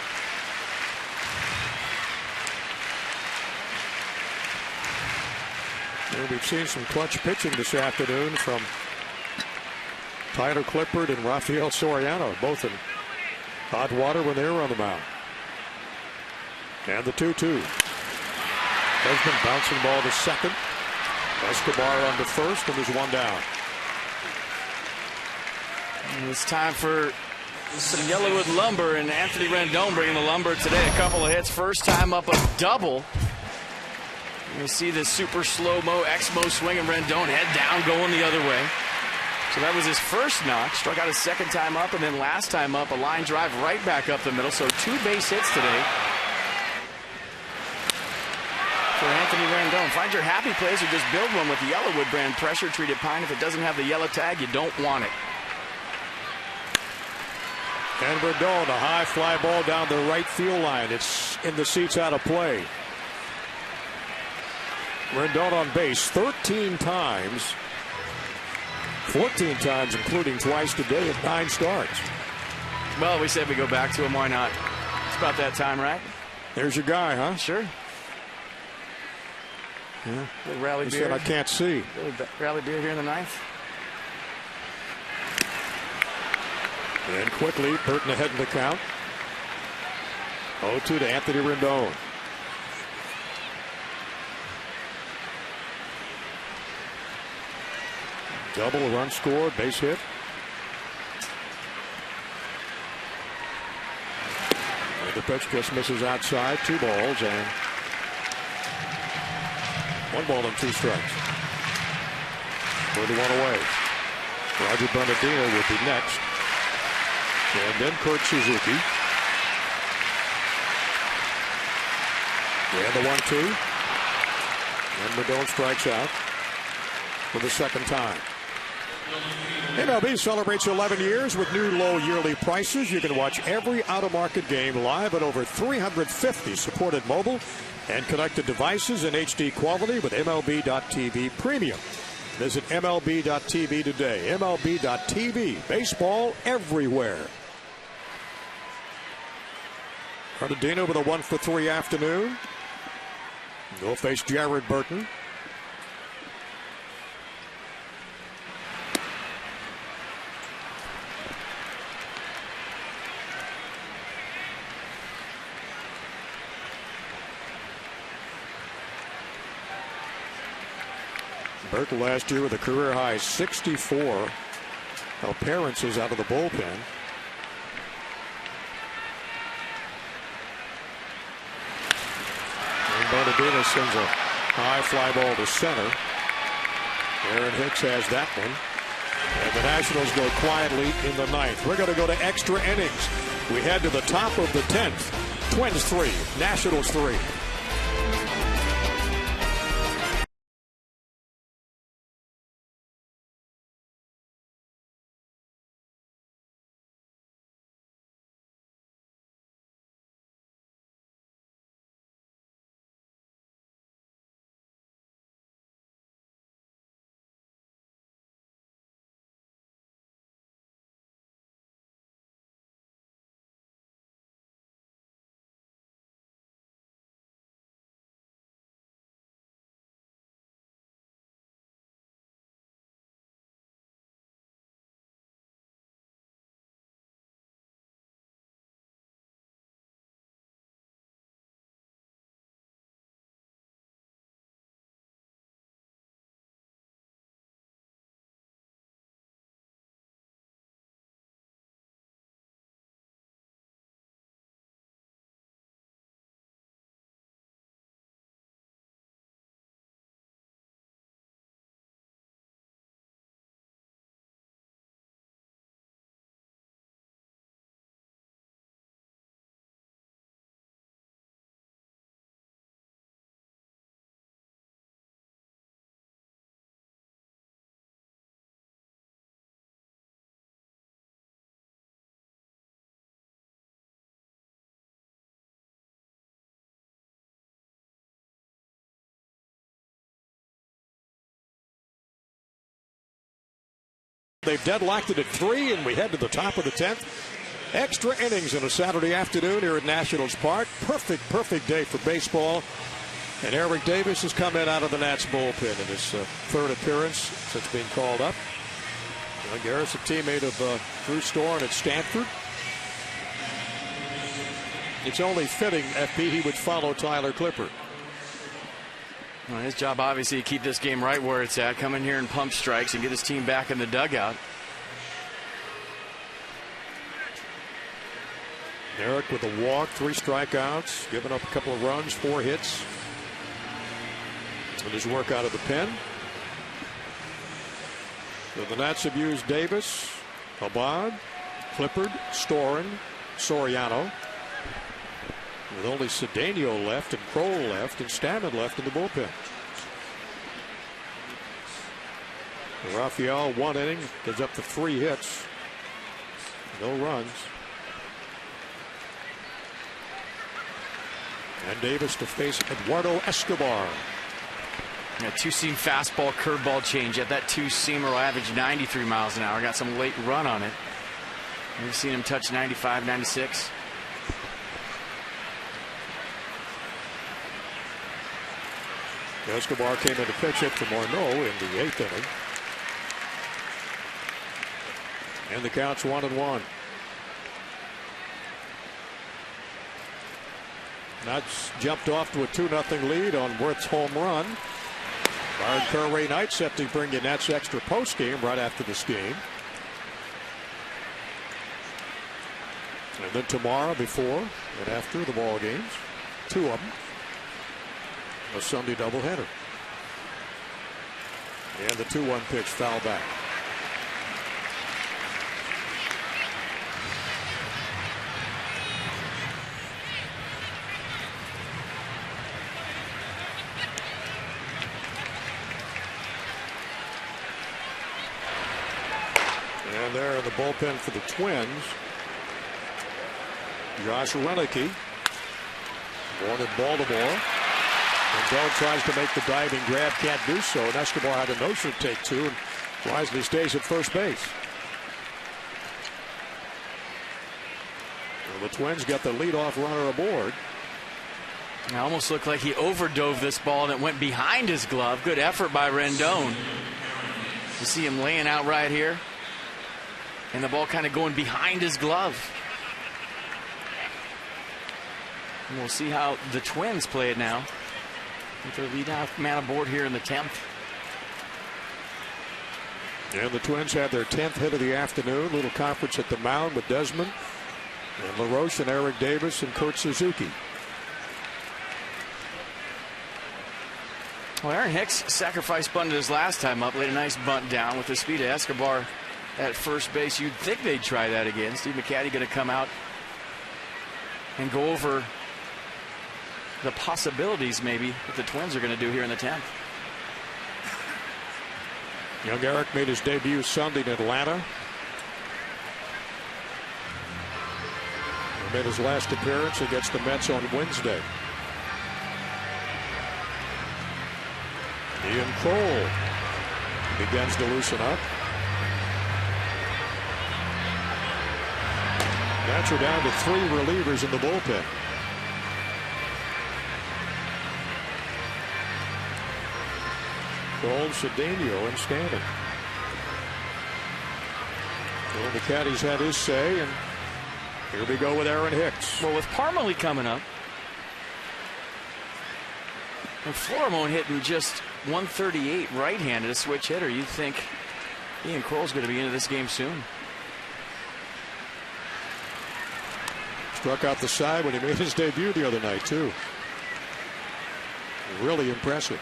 And we've seen some clutch pitching this afternoon from Tyler Clippard and Rafael Soriano, both in hot water when they were on the mound. And the 2-2. Desmond bouncing ball to second. Escobar on to first, and there's 1 down. And it's time for some Yellowwood lumber, and Anthony Rendon bringing the lumber today. A couple of hits, first time up a double. You see this super slow-mo, X-mo swing, and Rendon head down going the other way. So that was his first knock. Struck out his second time up, and then last time up, a line drive right back up the middle. So 2 base hits today for Anthony Rendon. Find your happy place or just build one with the Yellowwood brand pressure-treated pine. If it doesn't have the yellow tag, you don't want it. And Rendon, a high fly ball down the right field line. It's in the seats out of play. Rendon on base 13 times. 14 times, including twice today at 9 starts. Well, we said we go back to him. Why not? It's about that time, right? There's your guy, huh? Sure. Yeah. Little rally He beer. said, I can't see. Little rally beer here in the ninth. And quickly, Burton ahead in the count. 0-2 to Anthony Rendon. Double run scored, base hit. And the pitch just misses outside. 2 balls and 1 ball and 2 strikes. 41 away. Roger Bernardino will be next. And then Kurt Suzuki. And the 1-2. And Rendon strikes out for the second time. MLB celebrates 11 years with new low yearly prices. You can watch every out-of-market game live at over 350 supported mobile and connected devices in HD quality with MLB.TV Premium. Visit MLB.TV today. MLB.TV. Baseball everywhere. Bernardino with a 1-for-3 afternoon. He'll face Jared Burton. Burton last year with a career high 64 appearances out of the bullpen. And Bernardino sends a high fly ball to center. Aaron Hicks has that one. And the Nationals go quietly in the ninth. We're going to go to extra innings. We head to the top of the 10th. Twins 3, Nationals 3. They've deadlocked it at 3, and we head to the top of the 10th. Extra innings on a Saturday afternoon here at Nationals Park. Perfect day for baseball. And Eric Davis has come in out of the Nats bullpen in his third appearance since being called up. Garrett's a teammate of Drew Storen at Stanford. It's only fitting, FP, he would follow Tyler Clippard. Well, his job, obviously, to keep this game right where it's at, come in here and pump strikes and get his team back in the dugout. Eric with a walk, 3 strikeouts, giving up a couple of runs, 4 hits. And his work out of the pen. So the Nats have used Davis, Abad, Clippard, Storen, Soriano. With only Cedeno left and Kroll left and Stammen left in the bullpen. Raphael, 1 inning, gives up to 3 hits. No runs. And Davis to face Eduardo Escobar. A 2-seam fastball, curveball change. At that 2-seamer will average 93 miles an hour. Got some late run on it. We've seen him touch 95, 96. Escobar came in to pitch hit for Morneau in the 8th inning. And the count's 1-1. Nats jumped off to a 2-0 lead on Wirth's home run. Byron Kerr, Ray Knight set to bring you Nats extra post game right after this game. And then tomorrow, before and after the ball games, 2 of them. A Sunday doubleheader. And the 2-1 pitch foul back. And there in the bullpen for the Twins, Josh Wienicki, born in Baltimore. And Bell tries to make the diving grab, can't do so. And Escobar had a notion to take 2 and wisely stays at first base. Well, the Twins got the leadoff runner aboard. It almost looked like he overdove this ball and it went behind his glove. Good effort by Rendon. You see him laying out right here. And the ball kind of going behind his glove. And we'll see how the Twins play it now. With their leadoff man aboard here in the 10th. And the Twins had their 10th hit of the afternoon. Little conference at the mound with Desmond and LaRoche and Eric Davis and Kurt Suzuki. Well, Aaron Hicks sacrifice bunted his last time up. Laid a nice bunt down with the speed of Escobar at first base. You'd think they'd try that again. Steve McCatty going to come out and go over the possibilities maybe that the Twins are going to do here in the 10th. Young Eric made his debut Sunday in Atlanta. He made his last appearance against the Mets on Wednesday. Ian Kroll begins to loosen up. Nats are down to 3 relievers in the bullpen. Kroll, Cedeno, and Stanton. Well, McCatty's had his say, and here we go with Aaron Hicks. Well, with Parmelee coming up, and Florimon hitting just 138 right-handed, a switch hitter, you'd think Ian Kroll's going to be into this game soon. Struck out the side when he made his debut the other night, too. Really impressive.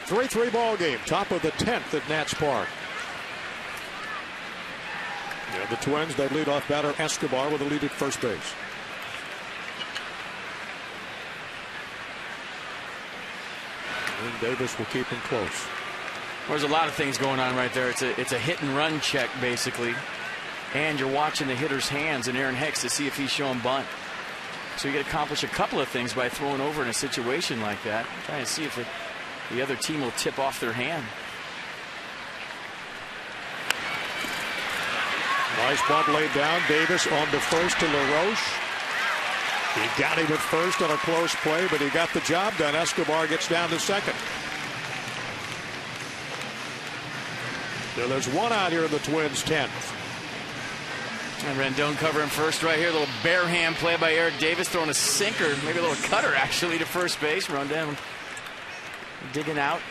3-3 ball game, top of the 10th at Nats Park. Yeah, the Twins, they lead off batter Escobar with a lead at first base. And Davis will keep him close. There's a lot of things going on right there. It's a hit and run check basically, and you're watching the hitter's hands and Aaron Hicks to see if he's showing bunt. So you can accomplish a couple of things by throwing over in a situation like that, trying to see if the other team will tip off their hand. Nice bunt laid down. Davis on to first to LaRoche. He got him at first on a close play, but he got the job done. Escobar gets down to second. So there's one out here in the Twins' 10th. And Rendon covering first right here. A little bare hand play by Eric Davis, throwing a sinker, maybe a little cutter actually to first base. Rendon digging out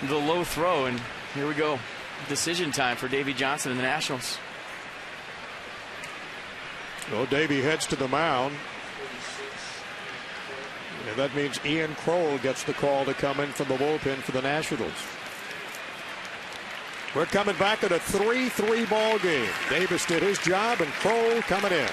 the low throw, and here we go. Decision time for Davey Johnson and the Nationals. Well, Davey heads to the mound. And that means Ian Kroll gets the call to come in from the bullpen for the Nationals. We're coming back at a 3-3 ball game. Davis did his job, and Kroll coming in.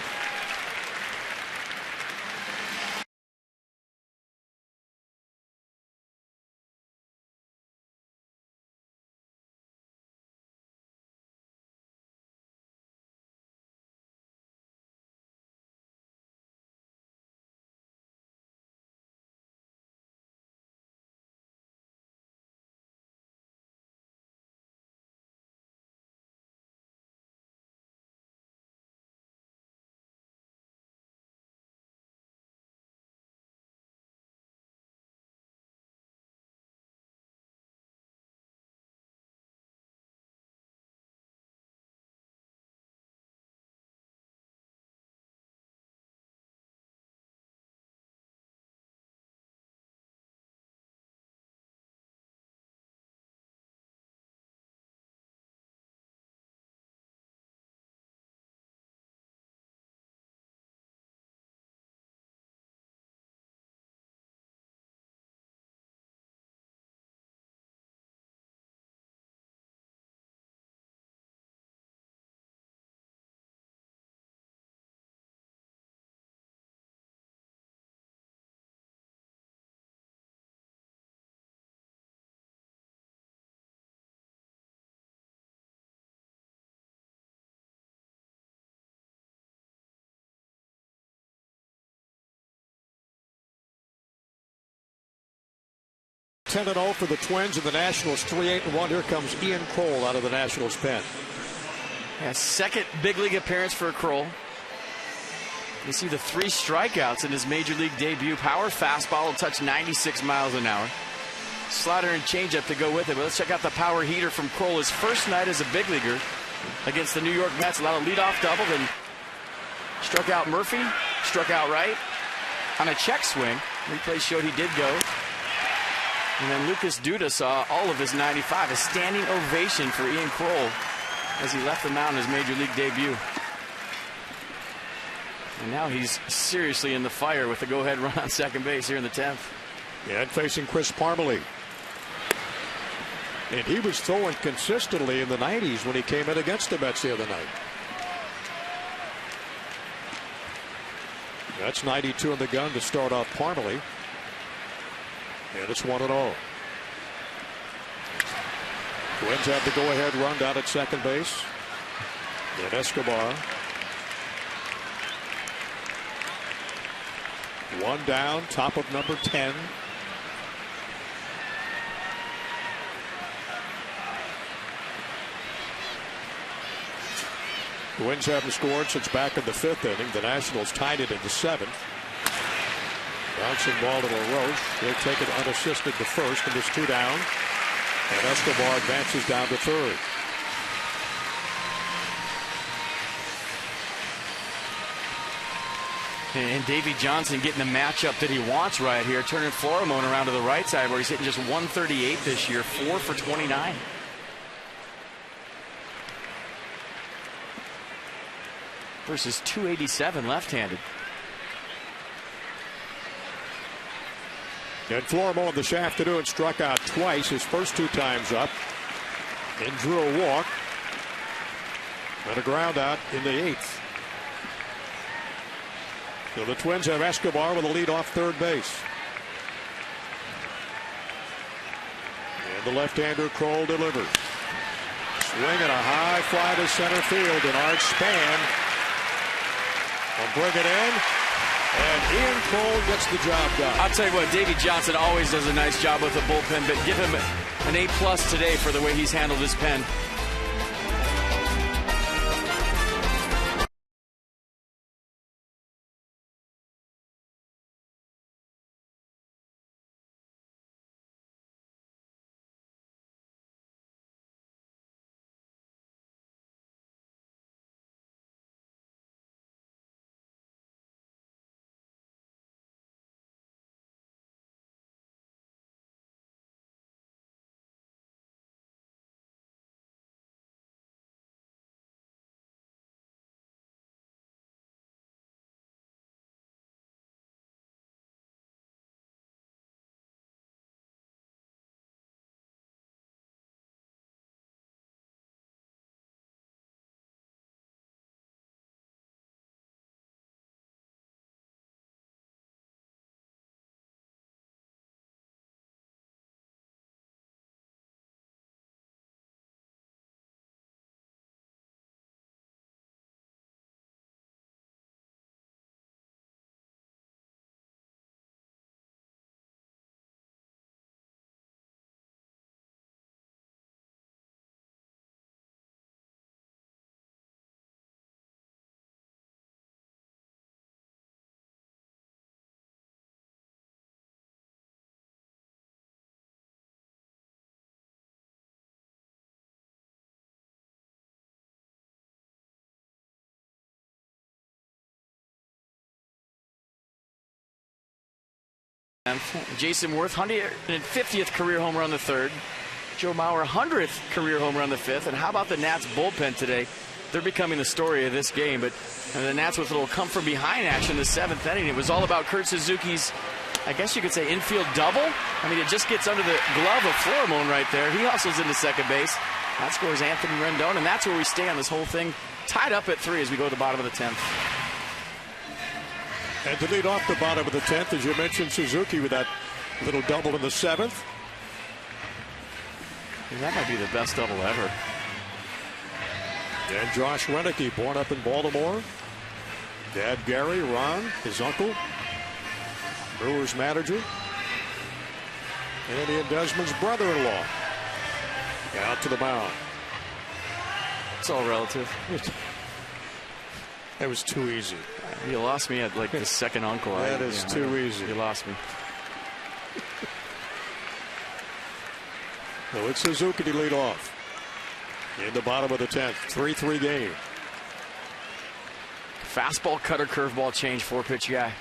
(10-0) for the Twins and the Nationals. 3-8-1. Here comes Ian Kroll out of the Nationals pen. Yeah, second big league appearance for Kroll. You see the 3 strikeouts in his major league debut. Power fastball will touch 96 miles an hour. Slider and changeup to go with it. But let's check out the power heater from Kroll. His first night as a big leaguer against the New York Mets. A lot of leadoff double. Then struck out Murphy. Struck out Wright on a check swing. Replay showed he did go. And then Lucas Duda saw all of his 95. A standing ovation for Ian Kroll as he left the mound in his major league debut. And now he's seriously in the fire with the go-ahead run on second base here in the 10th. Yeah, and facing Chris Parmelee. And he was throwing consistently in the 90s when he came in against the Mets the other night. That's 92 in the gun to start off Parmelee. And it's 1-0. Twins have the go-ahead run down at second base. And Escobar. One down, top of number 10. Twins haven't scored since back in the 5th inning. The Nationals tied it in the 7th. Bouncing ball to LaRoche. He'll take it unassisted to first, and there's 2 down. And Escobar advances down to third. And Davey Johnson getting the matchup that he wants right here, turning Florimon around to the right side where he's hitting just 138 this year, 4 for 29. Versus 287 left-handed. And Florimon this afternoon struck out twice, his first 2 times up, and drew a walk and a ground out in the 8th. So the Twins have Escobar with a lead off third base. And the left-hander Kroll delivers. Swinging a high fly to center field, and Art Span will bring it in. And Ian Kroll gets the job done. I'll tell you what, Davey Johnson always does a nice job with the bullpen, but give him an A+ today for the way he's handled his pen. Jason Worth, 150th career home run the 3rd. Joe Mauer, 100th career home run the 5th. And how about the Nats bullpen today? They're becoming the story of this game. But the Nats with a little come from behind action in the 7th inning. It was all about Kurt Suzuki's, I guess you could say, infield double. I mean, it just gets under the glove of Florimon right there. He hustles into second base. That scores Anthony Rendon, and that's where we stay on this whole thing. Tied up at 3 as we go to the bottom of the 10th. And to lead off the bottom of the 10th, as you mentioned, Suzuki with that little double in the 7th. And that might be the best double ever. And Josh Renicky, born up in Baltimore. Dad Gary, Ron, his uncle, Brewers manager. And Ian Desmond's brother-in-law. Out to the mound. It's all relative. That was too easy. You lost me at like the second uncle. That is too easy. You lost me. So it's Suzuki to lead off. In the bottom of the 10th, 3-3 game. Fastball, cutter, curveball change, 4-pitch guy.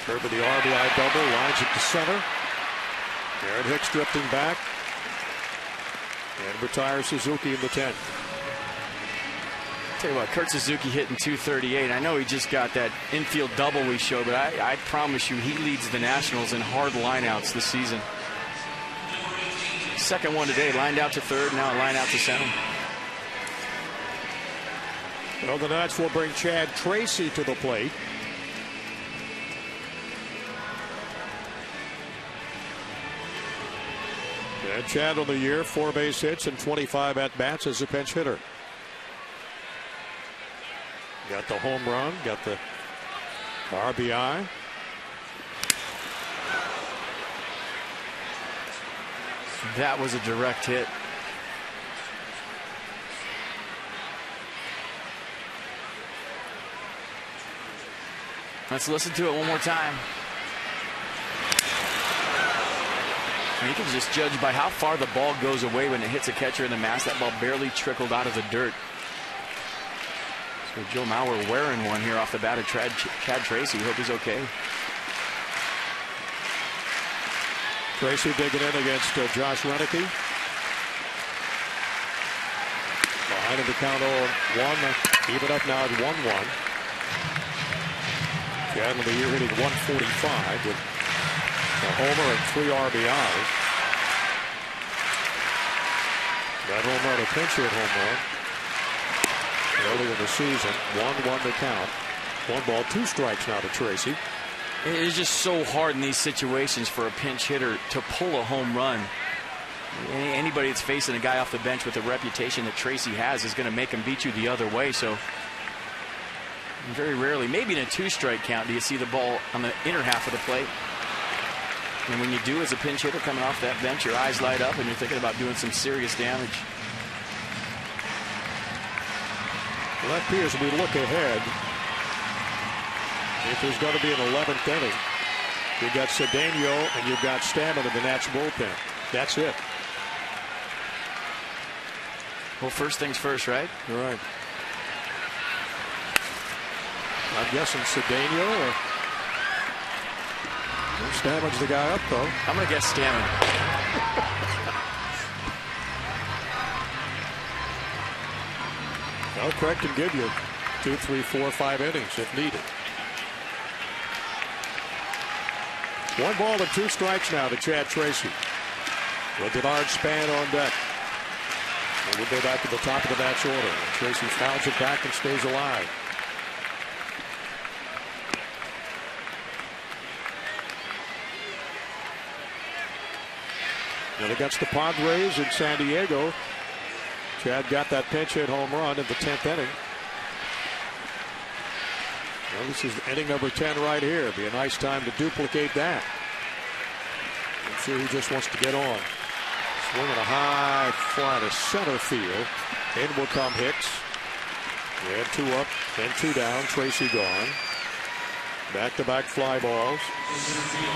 Curve of the RBI double, lines it to center. Aaron Hicks drifting back. And retires Suzuki in the 10th. Tell you what, Kurt Suzuki hitting .238. I know he just got that infield double we showed, but I promise you he leads the Nationals in hard lineouts this season. Second one today, lined out to third, now line out to center. Well, the Nats will bring Chad Tracy to the plate. And Chad on the year, 4 base hits and 25 at-bats as a pinch hitter. Got the home run, got the RBI. That was a direct hit. Let's listen to it one more time. You can just judge by how far the ball goes away when it hits a catcher in the mask. That ball barely trickled out of the dirt. So Joe Mauer wearing one here off the bat of Chad Tracy. We hope he's okay. Tracy digging in against Josh Renicky. Behind in the count 0-1. Even up now at 1-1. Chad on the year hitting .145 with a homer and 3 RBIs. That home run, a pinch hit home run. Early in the season, 1-1 to count. 1 ball, 2 strikes now to Tracy. It is just so hard in these situations for a pinch hitter to pull a home run. Anybody that's facing a guy off the bench with the reputation that Tracy has is going to make him beat you the other way. So very rarely, maybe in a 2-strike count, do you see the ball on the inner half of the plate. And when you do, as a pinch hitter coming off that bench, your eyes light up and you're thinking about doing some serious damage. Well, that appears we look ahead. If there's going to be an 11th inning, you've got Cedeno and you've got Stammen in the Nats bullpen. That's it. Well, first things first, right? You're right. I'm guessing Cedeno or Stammen's the guy up, though. I'm going to guess Stammen. Well, Craig can give you 2, 3, 4, 5 innings if needed. 1 ball and 2 strikes now to Chad Tracy. With Denard Span on deck. And we'll go back to the top of the Nats order. And Tracy fouls it back and stays alive. And against the Padres in San Diego, Chad got that pinch hit home run in the 10th inning. Well, this is inning number 10 right here. It'd be a nice time to duplicate that. I'm sure he just wants to get on. Swinging a high fly to center field. In will come Hicks. We had 2 up, then 2 down. Tracy gone. Back-to-back fly balls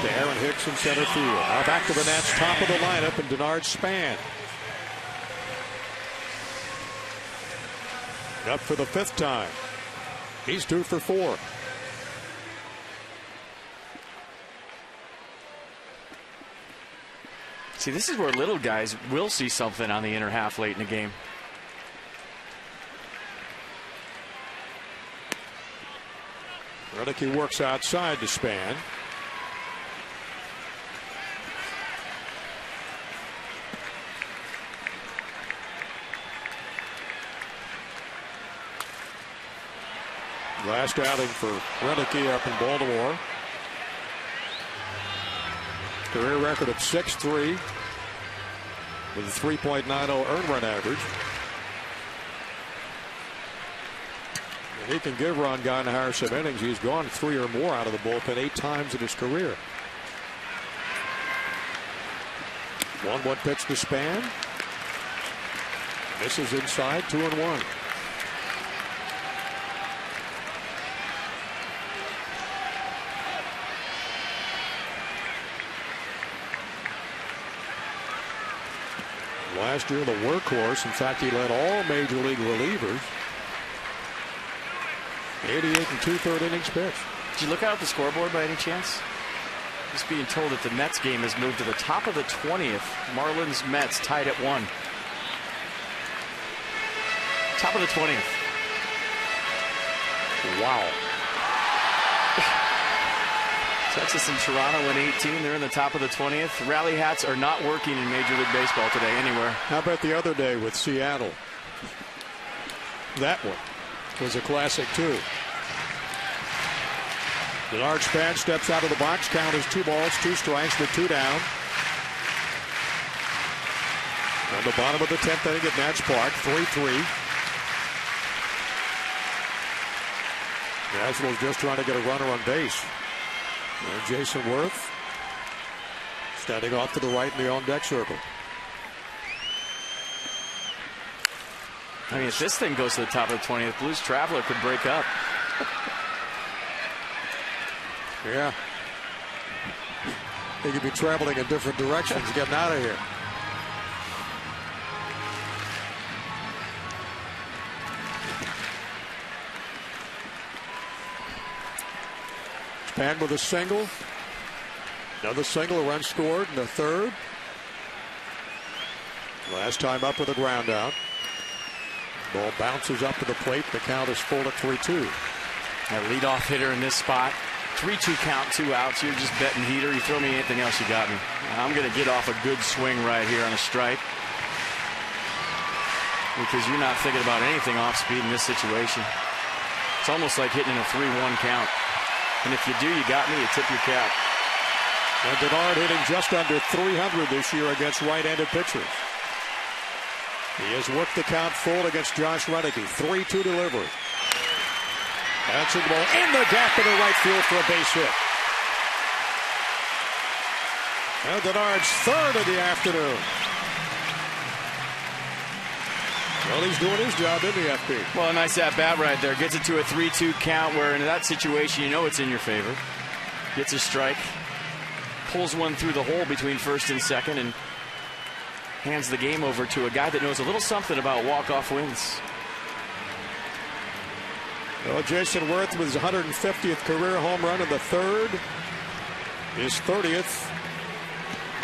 to Aaron Hicks in center field. Now back to the Nats, top of the lineup, and Denard Span. Up for the 5th time. He's 2 for 4. See, this is where little guys will see something on the inner half late in the game. Redicky works outside to Span. Last outing for Redicky up in Baltimore. Career record of 6-3 with a 3.90 earned run average. And he can give Ron Gardenhire some innings. He's gone 3 or more out of the bullpen 8 times in his career. 1-1 pitch to Span. Misses inside, 2-1. Last year, the workhorse. In fact, he led all major league relievers. 88 and 2/3 innings pitched. Did you look out at the scoreboard by any chance? Just being told that the Mets game has moved to the top of the 20th. Marlins Mets tied at 1. Top of the 20th. Wow. Texas and Toronto in 18. They're in the top of the 20th. Rally hats are not working in Major League Baseball today anywhere. How about the other day with Seattle? That one was a classic too. Denard Span steps out of the box. Count is 2 balls, 2 strikes with 2 down. On the bottom of the 10th inning at Nats Park, 3-3. Nationals just trying to get a runner on base. And Jason Worth standing off to the right in the on-deck circle. I mean, if this thing goes to the top of the 20th, Blues Traveler could break up. Yeah. They could be traveling in different directions getting out of here. Span with a single. Another single, a run scored in the 3rd. Last time up with a ground out. Ball bounces up to the plate. The count is full at 3-2. A leadoff hitter in this spot. 3-2 count, 2 outs. You're just betting heater. You throw me anything else, you got me. I'm going to get off a good swing right here on a strike. Because you're not thinking about anything off speed in this situation. It's almost like hitting in a 3-1 count. And if you do, you got me. You tip your cap. And Denard hitting just under 300 this year against right-handed pitchers. He has worked the count full against Josh Redicky. 3-2 delivery. Bouncing the ball in the gap in the right field for a base hit. And Denard's 3rd of the afternoon. Well, he's doing his job in the FP. Well, a nice at-bat right there. Gets it to a 3-2 count where in that situation you know it's in your favor. Gets a strike. Pulls one through the hole between 1st and 2nd and hands the game over to a guy that knows a little something about walk-off wins. Well, Jason Worth with his 150th career home run in the 3rd. His 30th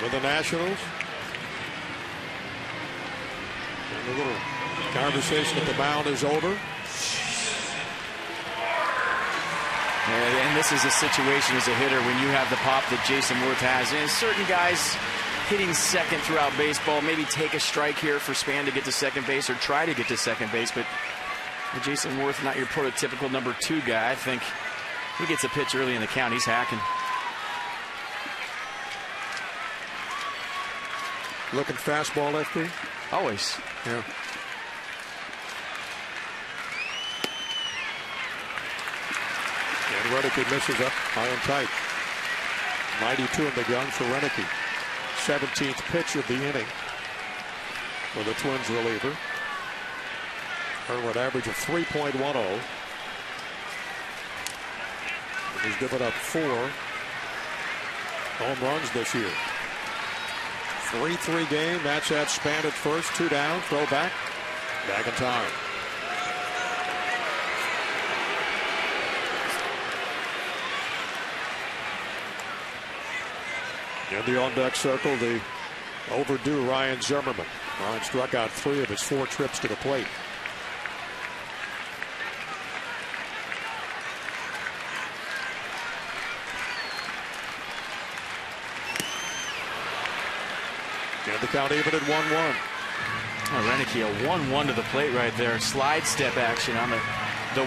with the Nationals. And a little conversation at the mound is over. And this is a situation as a hitter when you have the pop that Jason Worth has. And certain guys hitting second throughout baseball maybe take a strike here for Span to get to second base or try to get to second base. But Jason Worth, not your prototypical number 2 guy. I think he gets a pitch early in the count. He's hacking. Looking fastball, FP? Always. Yeah. And Redicky misses up high and tight. 92 in the gun for Redicky. 17th pitch of the inning for the Twins reliever. Earned run average of 3.10. He's given up 4 home runs this year. 3-3 game. That's at Span at first. 2 down. Throw back. Back in time. In the on-deck circle, the overdue Ryan Zimmerman. Ryan struck out 3 of his 4 trips to the plate. And the count even at 1-1. Roenicke, a 1-1 to the plate right there. Slide step action on the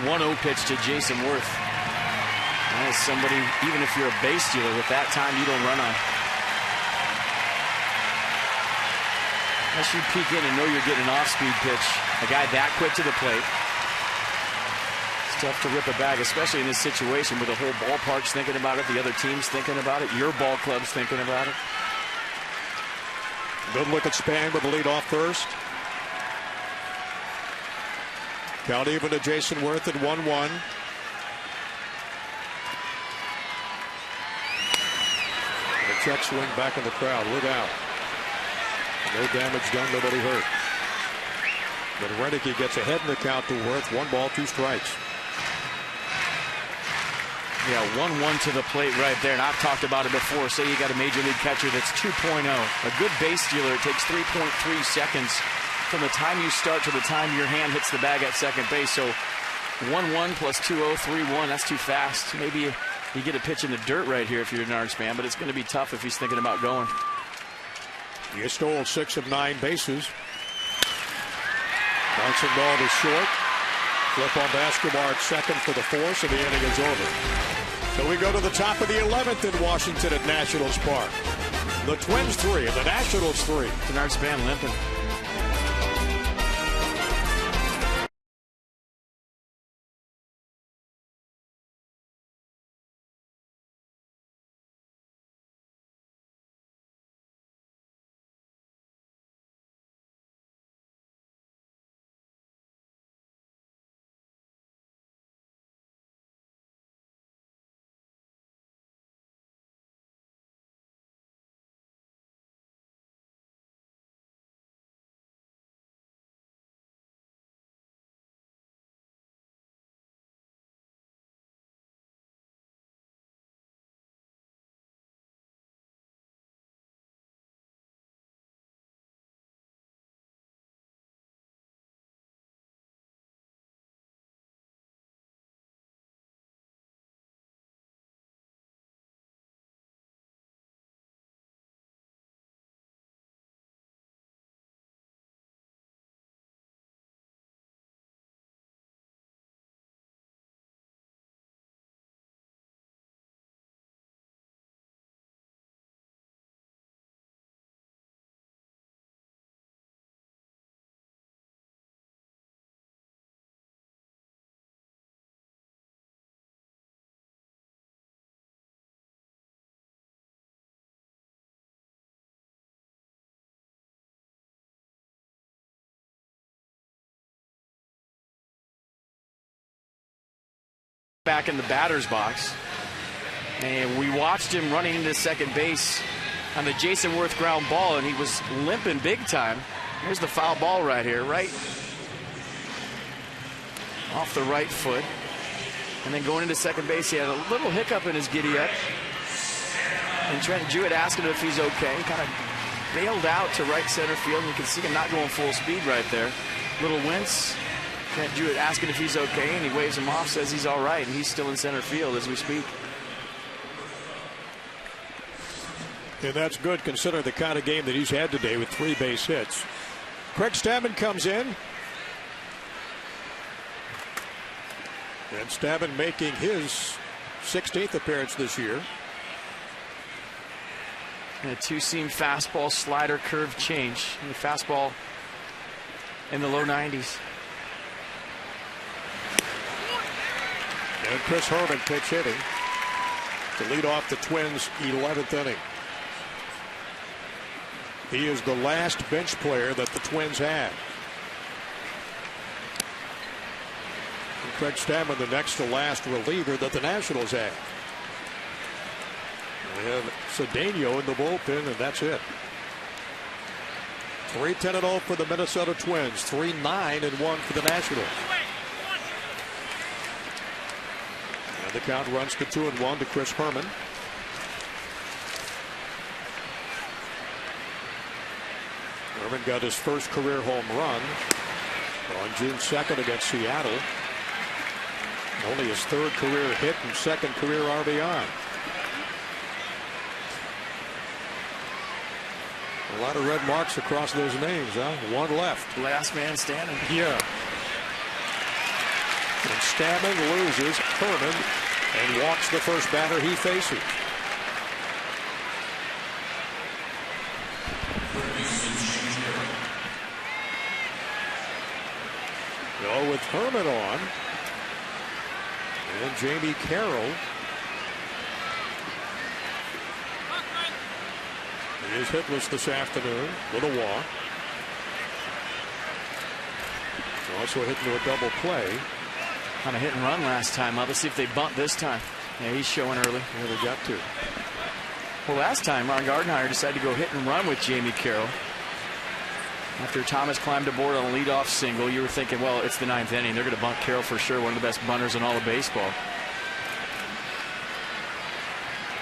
1-0 pitch to Jason Worth. That is somebody, even if you're a base stealer, with that time you don't run on. Unless you peek in and know you're getting an off-speed pitch. A guy that quick to the plate. It's tough to rip a bag, especially in this situation where the whole ballpark's thinking about it, the other team's thinking about it, your ball club's thinking about it. Good look at Span with the lead off first. Count even to Jason Worth at 1-1. A check swing back in the crowd. Look out. No damage done, nobody hurt. But Roenicke gets ahead in the count to Worth. 1 ball, 2 strikes. Yeah, 1-1 to the plate right there. And I've talked about it before. Say you got a major league catcher that's 2.0. A good base stealer, it takes 3.3 seconds from the time you start to the time your hand hits the bag at second base. So 1-1 plus 2-0, 3-1. That's too fast. Maybe you get a pitch in the dirt right here if you're a Nards fan, but it's going to be tough if he's thinking about going. He stole 6 of 9 bases. Bouncing ball to short. Flip on Escobar at second for the force, and the inning is over. So we go to the top of the 11th in Washington at Nationals Park. The Twins 3 and the Nationals 3. The Nards fan limping. Back in the batter's box, and we watched him running into second base on the Jason Worth ground ball, and he was limping big time. Here's the foul ball right here, right off the right foot, and then going into second base, he had a little hiccup in his giddy-up, and Trent Jewett asked him if he's okay. He kind of bailed out to right center field, and you can see him not going full speed right there. Little wince. Trent Jewett asking if he's okay, and he waves him off, says he's all right, and he's still in center field as we speak. And that's good considering the kind of game that he's had today with 3 base hits. Craig Stammen comes in. And Stammen making his 16th appearance this year. And a 2-seam fastball, slider, curve change. And the fastball in the low 90s. And Chris Herman pitch hitting to lead off the Twins' 11th inning. He is the last bench player that the Twins had. And Craig Stammen, the next to last reliever that the Nationals had. They have Cedeno in the bullpen, and that's it. 3-10-0 for the Minnesota Twins. 3-9-1 for the Nationals. And the count runs to 2-1 to Chris Herman. Herman got his first career home run on June 2nd against Seattle. Only his third career hit and second career RBI. A lot of red marks across those names, huh? One left. Last man standing. Yeah. And Stammen loses Herman and walks the first batter he faces. Go with Herman on. And Jamie Carroll is hitless this afternoon with a walk. Also hit into a double play. Kind of hit and run last time. Let's see if they bunt this time. Yeah, he's showing early. Yeah, they got to. Well, last time Ron Gardenhire decided to go hit and run with Jamie Carroll. After Thomas climbed aboard on a leadoff single, you were thinking, well, it's the 9th inning. They're going to bunt Carroll for sure. One of the best bunters in all of baseball.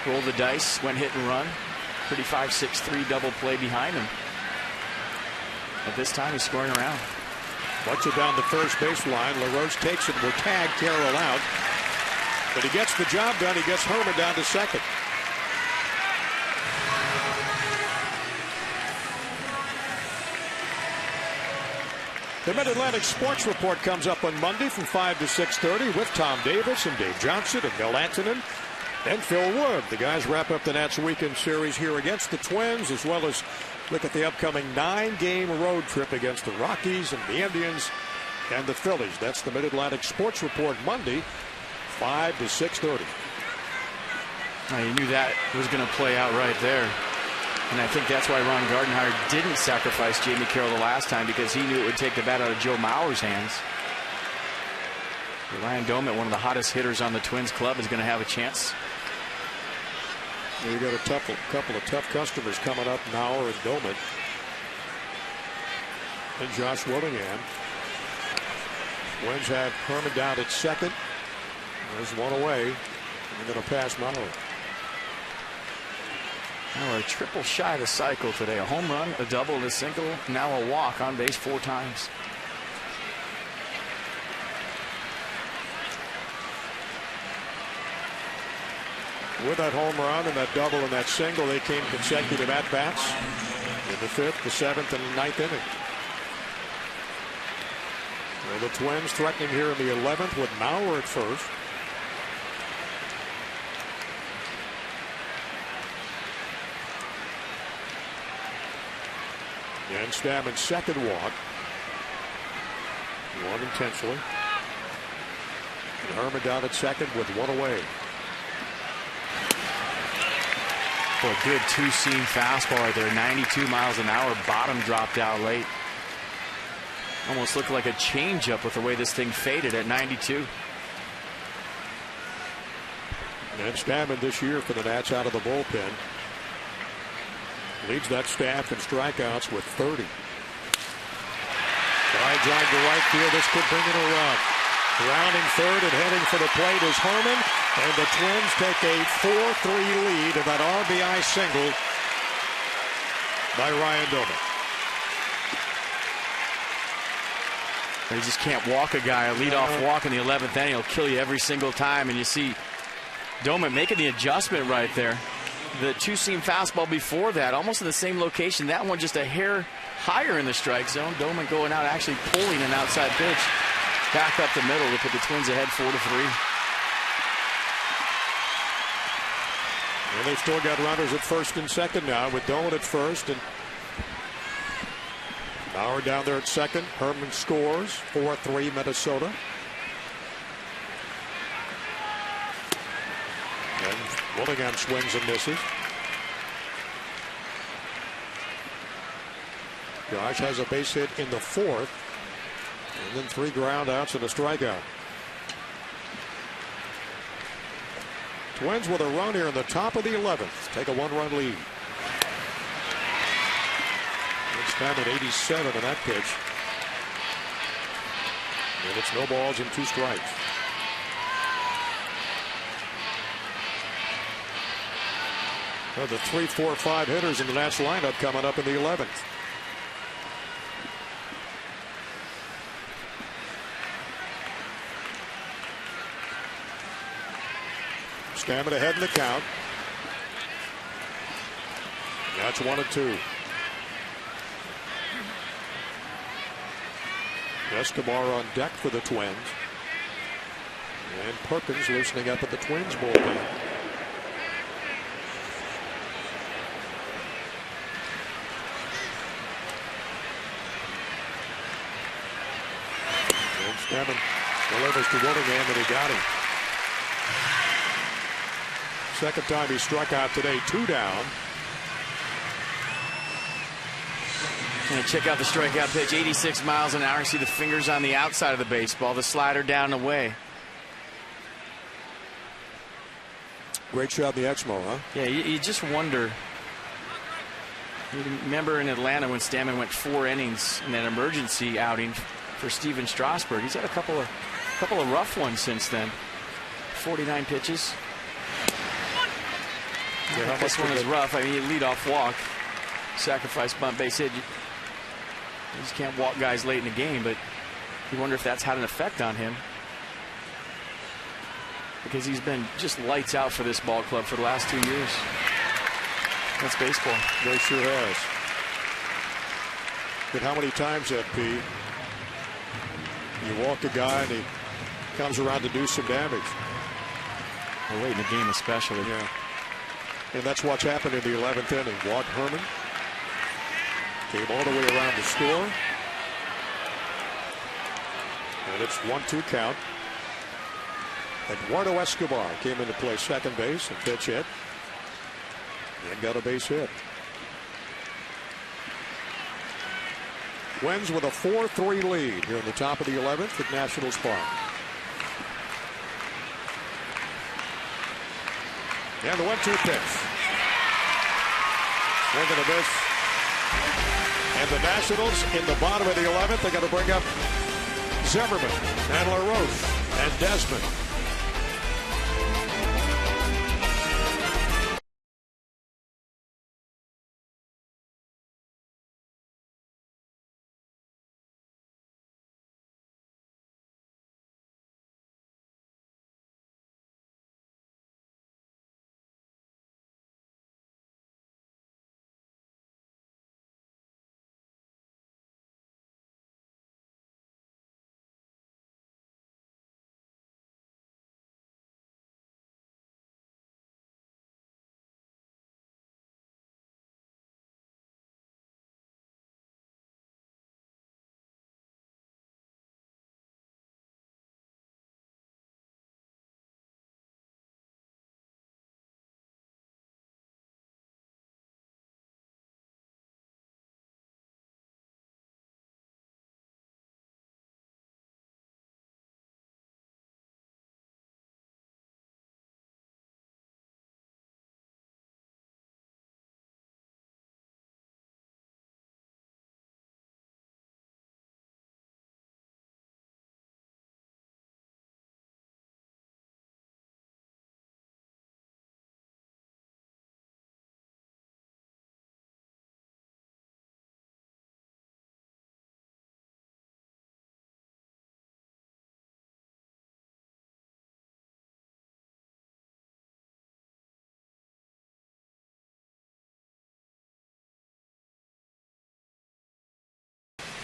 Rolled the dice, went hit and run. Pretty 5-6-3 double play behind him. But this time he's scoring around. Watch it down the first base line. LaRoche takes it, will tag Carroll out. But he gets the job done. He gets Herman down to second. The Mid-Atlantic Sports Report comes up on Monday from 5 to 6:30 with Tom Davis and Dave Johnson and Bill Antonin and Phil Wood. The guys wrap up the Nats weekend series here against the Twins, as well as look at the upcoming 9-game road trip against the Rockies and the Indians and the Phillies. That's the Mid-Atlantic Sports Report Monday, 5 to 6:30. You knew that was going to play out right there. And I think that's why Ron Gardenhire didn't sacrifice Jamie Carroll the last time, because he knew it would take the bat out of Joe Mauer's hands. Ryan Doumit, one of the hottest hitters on the Twins club, is going to have a chance. We got a couple of tough customers coming up, Mauer and Doumit. And Josh Willingham. Twins have Herman down at second. There's one away. They're going to pass Mauer. Now a triple shy of the cycle today. A home run, a double, and a single. Now a walk, on base 4 times. With that home run and that double and that single, they came consecutive at-bats in the 5th, the 7th, and 9th inning. Well, the Twins threatening here in the 11th with Mauer at first. And Stammen's second walk. One intentionally. And Herman down at second with one away. For a good two-seam fastball right there. 92 miles an hour. Bottom dropped out late. Almost looked like a changeup with the way this thing faded at 92. And Stammen this year for the Nats out of the bullpen leads that staff in strikeouts with 30. Fly drive to right field. This could bring it a run. Rounding third and heading for the plate is Herman. And the Twins take a 4-3 lead in that RBI single by Ryan Doumit. You just can't walk a guy. A leadoff walk in the 11th inning will kill you every single time. And you see Doumit making the adjustment right there. The two-seam fastball before that, almost in the same location. That one just a hair higher in the strike zone. Doumit going out, actually pulling an outside pitch back up the middle to put the Twins ahead 4-3. And they've still got runners at first and second now, with Doumit at first and Mauer down there at second. Herman scores 4-3 Minnesota. And Willingham swings and misses. Josh has a base hit in the 4th. And then 3 ground outs and a strikeout. Twins with a run here in the top of the 11th. Take a 1-run lead. It's time at 87 on that pitch. And it's no balls and 2 strikes. Well, the 3, 4, 5 hitters in the Nats lineup coming up in the 11th. Stammen ahead in the count. That's 1-2. Escobar on deck for the Twins. And Perkins loosening up at the Twins bullpen. And Stammen delivers to Willingham, and he got him. Second time he struck out today, 2 down. And check out the strikeout pitch, 86 miles an hour. You see the fingers on the outside of the baseball, the slider down and away. Great shot in the Exmo, huh? Yeah, you just wonder. You remember in Atlanta when Stammen went 4 innings in that emergency outing for Steven Strasburg. He's had a couple of rough ones since then. 49 pitches. Yeah, this one is rough. I mean, lead off walk, sacrifice bunt, base hit. You just can't walk guys late in the game, but you wonder if that's had an effect on him, because he's been just lights out for this ball club for the last 2 years. That's baseball. They sure has. But how many times, FP, you walk a guy and he comes around to do some damage? Well, late in the game especially. Yeah. And that's what's happened in the 11th inning. Walt Herman came all the way around to score. And it's 1-2 count. Eduardo Escobar came into play second base and pitch hit. And got a base hit. Twins with a 4-3 lead here in the top of the 11th at Nationals Park. And the 1-2 pitch. Swing and a miss. And the Nationals in the bottom of the 11th. They got to bring up Zimmerman and LaRoche and Desmond.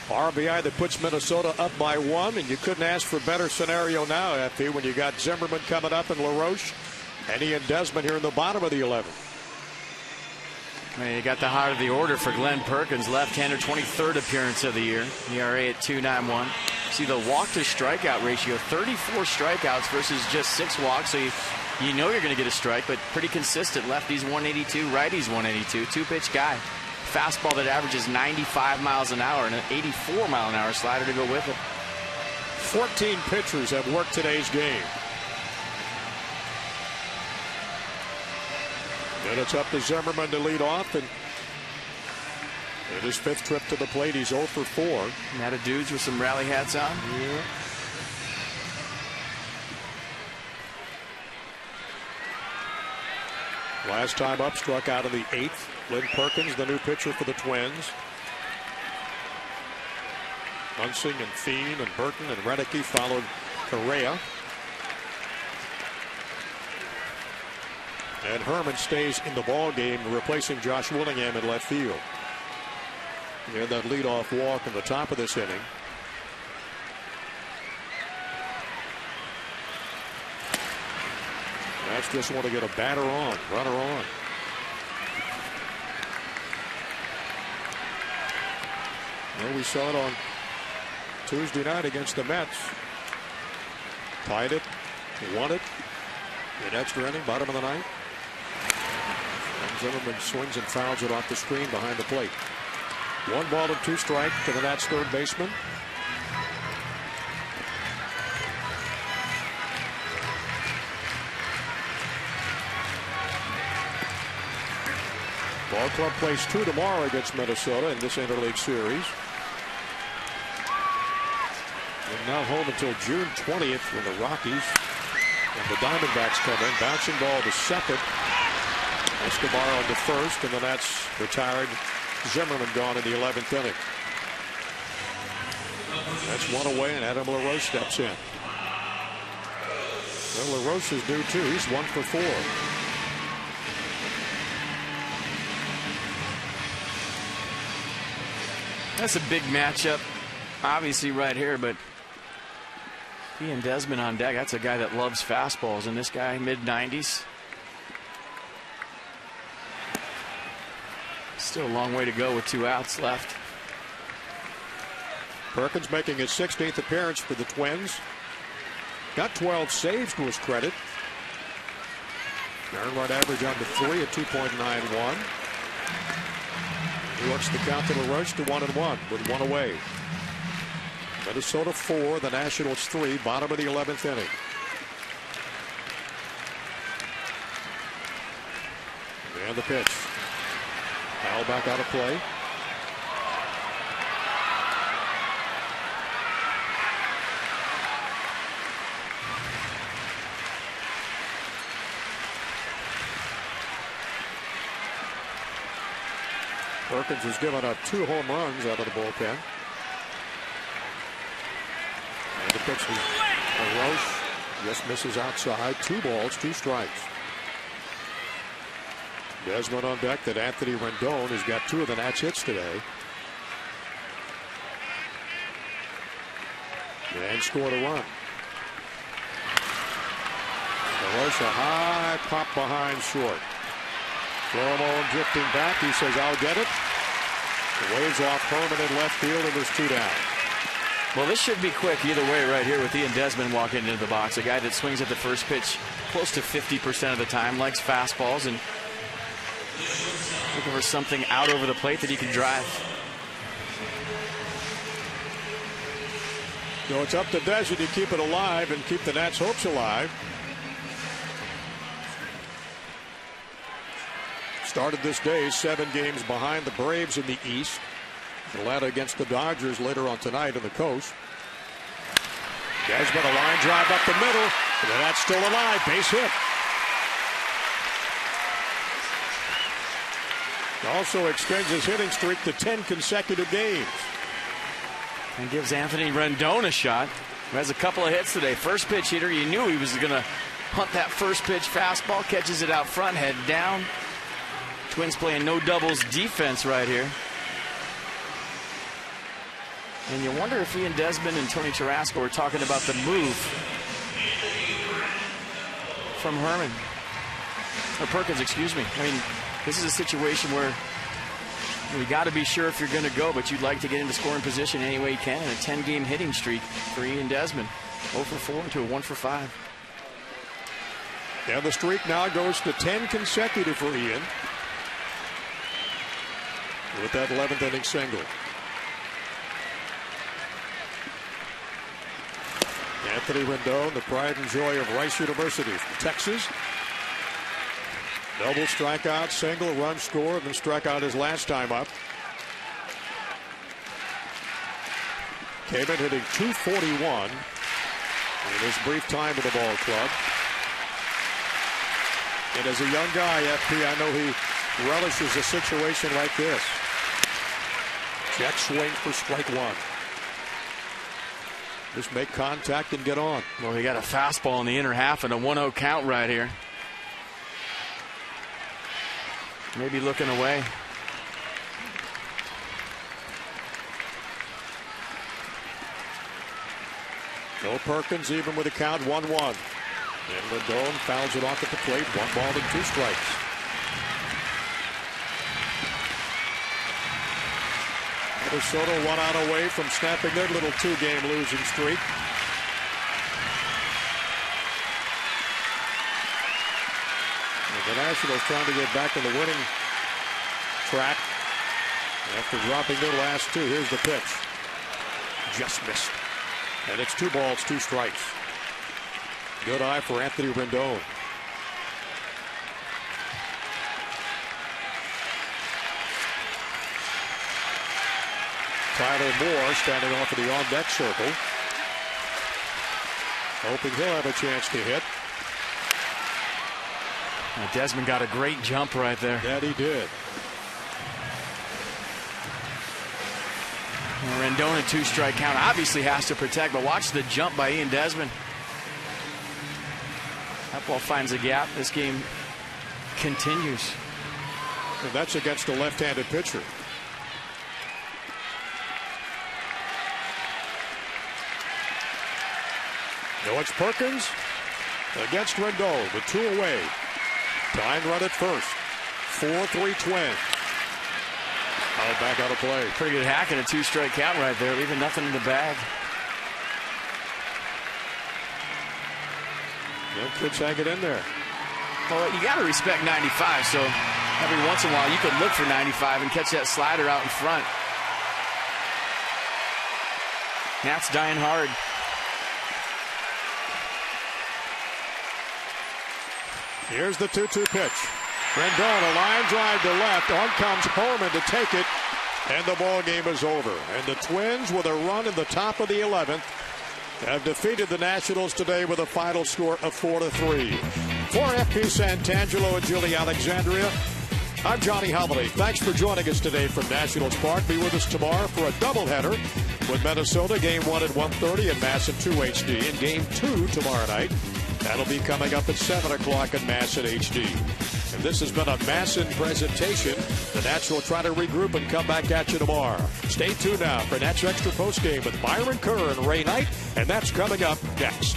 RBI that puts Minnesota up by 1, and you couldn't ask for a better scenario now, FP, when you got Zimmerman coming up and LaRoche and Ian Desmond here in the bottom of the 11th. You got the heart of the order for Glenn Perkins, left-hander, 23rd appearance of the year. ERA at 2.91. See the walk to strikeout ratio, 34 strikeouts versus just 6 walks. So you know you're going to get a strike, but pretty consistent. Lefties 182, righties 182. 2-pitch guy. Fastball that averages 95 miles an hour and an 84 mile an hour slider to go with it. 14 pitchers have worked today's game. And it's up to Zimmerman to lead off, and in his 5th trip to the plate, he's 0 for 4. Now the dudes with some rally hats on. Yeah. Last time up, struck out in the 8th. Glenn Perkins, the new pitcher for the Twins. Munsing and Thien and Burton and Reddicky followed Correa. And Herman stays in the ball game, replacing Josh Willingham in left field. He had that leadoff walk in the top of this inning. Nats just want to get a batter on, runner on. Well, we saw it on Tuesday night against the Mets. Tied it, won it in extra inning, bottom of the ninth. And Zimmerman swings and fouls it off the screen behind the plate. 1-2 strike to the Nats third baseman. Ball club plays 2 tomorrow against Minnesota in this interleague series. And not home until June 20th when the Rockies and the Diamondbacks come in. Bouncing ball to second. Escobar on to first, and the Nats retired. Zimmerman gone in the 11th inning. That's one away, and Adam LaRoche steps in. Well, LaRoche is due too. He's 1 for 4. That's a big matchup, obviously, right here, but Ian Desmond on deck. That's a guy that loves fastballs, and this guy, mid-90s. Still a long way to go with 2 outs left. Perkins making his 16th appearance for the Twins. Got 12 saves to his credit. Earned run average under 3 at 2.91. He works the count to LaRoche to 1-1 with 1 away. Minnesota 4, the Nationals 3, bottom of the 11th inning. And the pitch. Foul back out of play. Perkins has given up 2 home runs out of the bullpen. And the pitch is LaRoche. Just misses outside. 2 balls, 2 strikes. Desmond on deck. That Anthony Rendon has got 2 of the Nats hits today. And scored a run. LaRoche a high pop behind short. Florimon drifting back. He says, I'll get it. Waves off Herman in left field, and there's 2 down. Well, this should be quick either way right here with Ian Desmond walking into the box. A guy that swings at the first pitch close to 50% of the time, likes fastballs, and looking for something out over the plate that he can drive. So it's up to Desmond to keep it alive and keep the Nats' hopes alive. Started this day 7 games behind the Braves in the East. Atlanta against the Dodgers later on tonight on the coast. Desmond, a line drive up the middle. And that's still alive. Base hit. Also extends his hitting streak to 10 consecutive games. And gives Anthony Rendon a shot. Who has a couple of hits today. First pitch hitter. You knew he was going to hunt that first pitch fastball. Catches it out front, head down. Twins playing no doubles defense right here. And you wonder if Ian Desmond and Tony Tarasco were talking about the move from Herman. Or Perkins, excuse me. I mean, this is a situation where you got to be sure if you're going to go, but you'd like to get into scoring position any way you can in a 10-game hitting streak for Ian Desmond. 0 for 4 into a 1 for 5. And the streak now goes to 10 consecutive for Ian. With that 11th inning single. Anthony Rendon, the pride and joy of Rice University from Texas. Double strikeout, single, run scored, and struck out his last time up. Came in hitting .241 in his brief time at the ball club. And as a young guy, FP, I know he relishes a situation like this. Check swing for strike 1. Just make contact and get on. Well, he got a fastball in the inner half and a 1-0 count right here. Maybe looking away. No Perkins, even with a count 1-1. And Rendon fouls it off at the plate. 1 ball and 2 strikes. Minnesota 1 out away from snapping their little 2-game losing streak. And the Nationals trying to get back on the winning track after dropping their last 2. Here's the pitch. Just missed. And it's 2 balls, 2 strikes. Good eye for Anthony Rendon. Tyler Moore standing off of the on-deck circle. Hoping he'll have a chance to hit. Desmond got a great jump right there. That he did. Rendon, a 2-strike count, obviously has to protect, but watch the jump by Ian Desmond. That ball finds a gap. This game continues. And that's against a left-handed pitcher. No, it's Perkins against Rendon with 2 away. Tying run at first. 4-3 Twins. Back out of play. Pretty good hack and a 2-strike count right there, leaving nothing in the bag. Young kids hanging in there. Well, you got to respect 95, so every once in a while you could look for 95 and catch that slider out in front. Nats dying hard. Here's the 2-2 pitch. Rendon, a line drive to left. On comes Holman to take it. And the ball game is over. And the Twins, with a run in the top of the 11th, have defeated the Nationals today with a final score of 4-3. For FP Santangelo and Julie Alexandria, I'm Johnny Holiday. Thanks for joining us today from Nationals Park. Be with us tomorrow for a doubleheader with Minnesota. Game 1 at 1:30 and Mass at 2 HD. And Game 2 tomorrow night. That'll be coming up at 7 o'clock at Mass at HD. And this has been a Masson presentation. The Nats will try to regroup and come back at you tomorrow. Stay tuned now for Nats Extra Postgame with Byron Kerr and Ray Knight. And that's coming up next.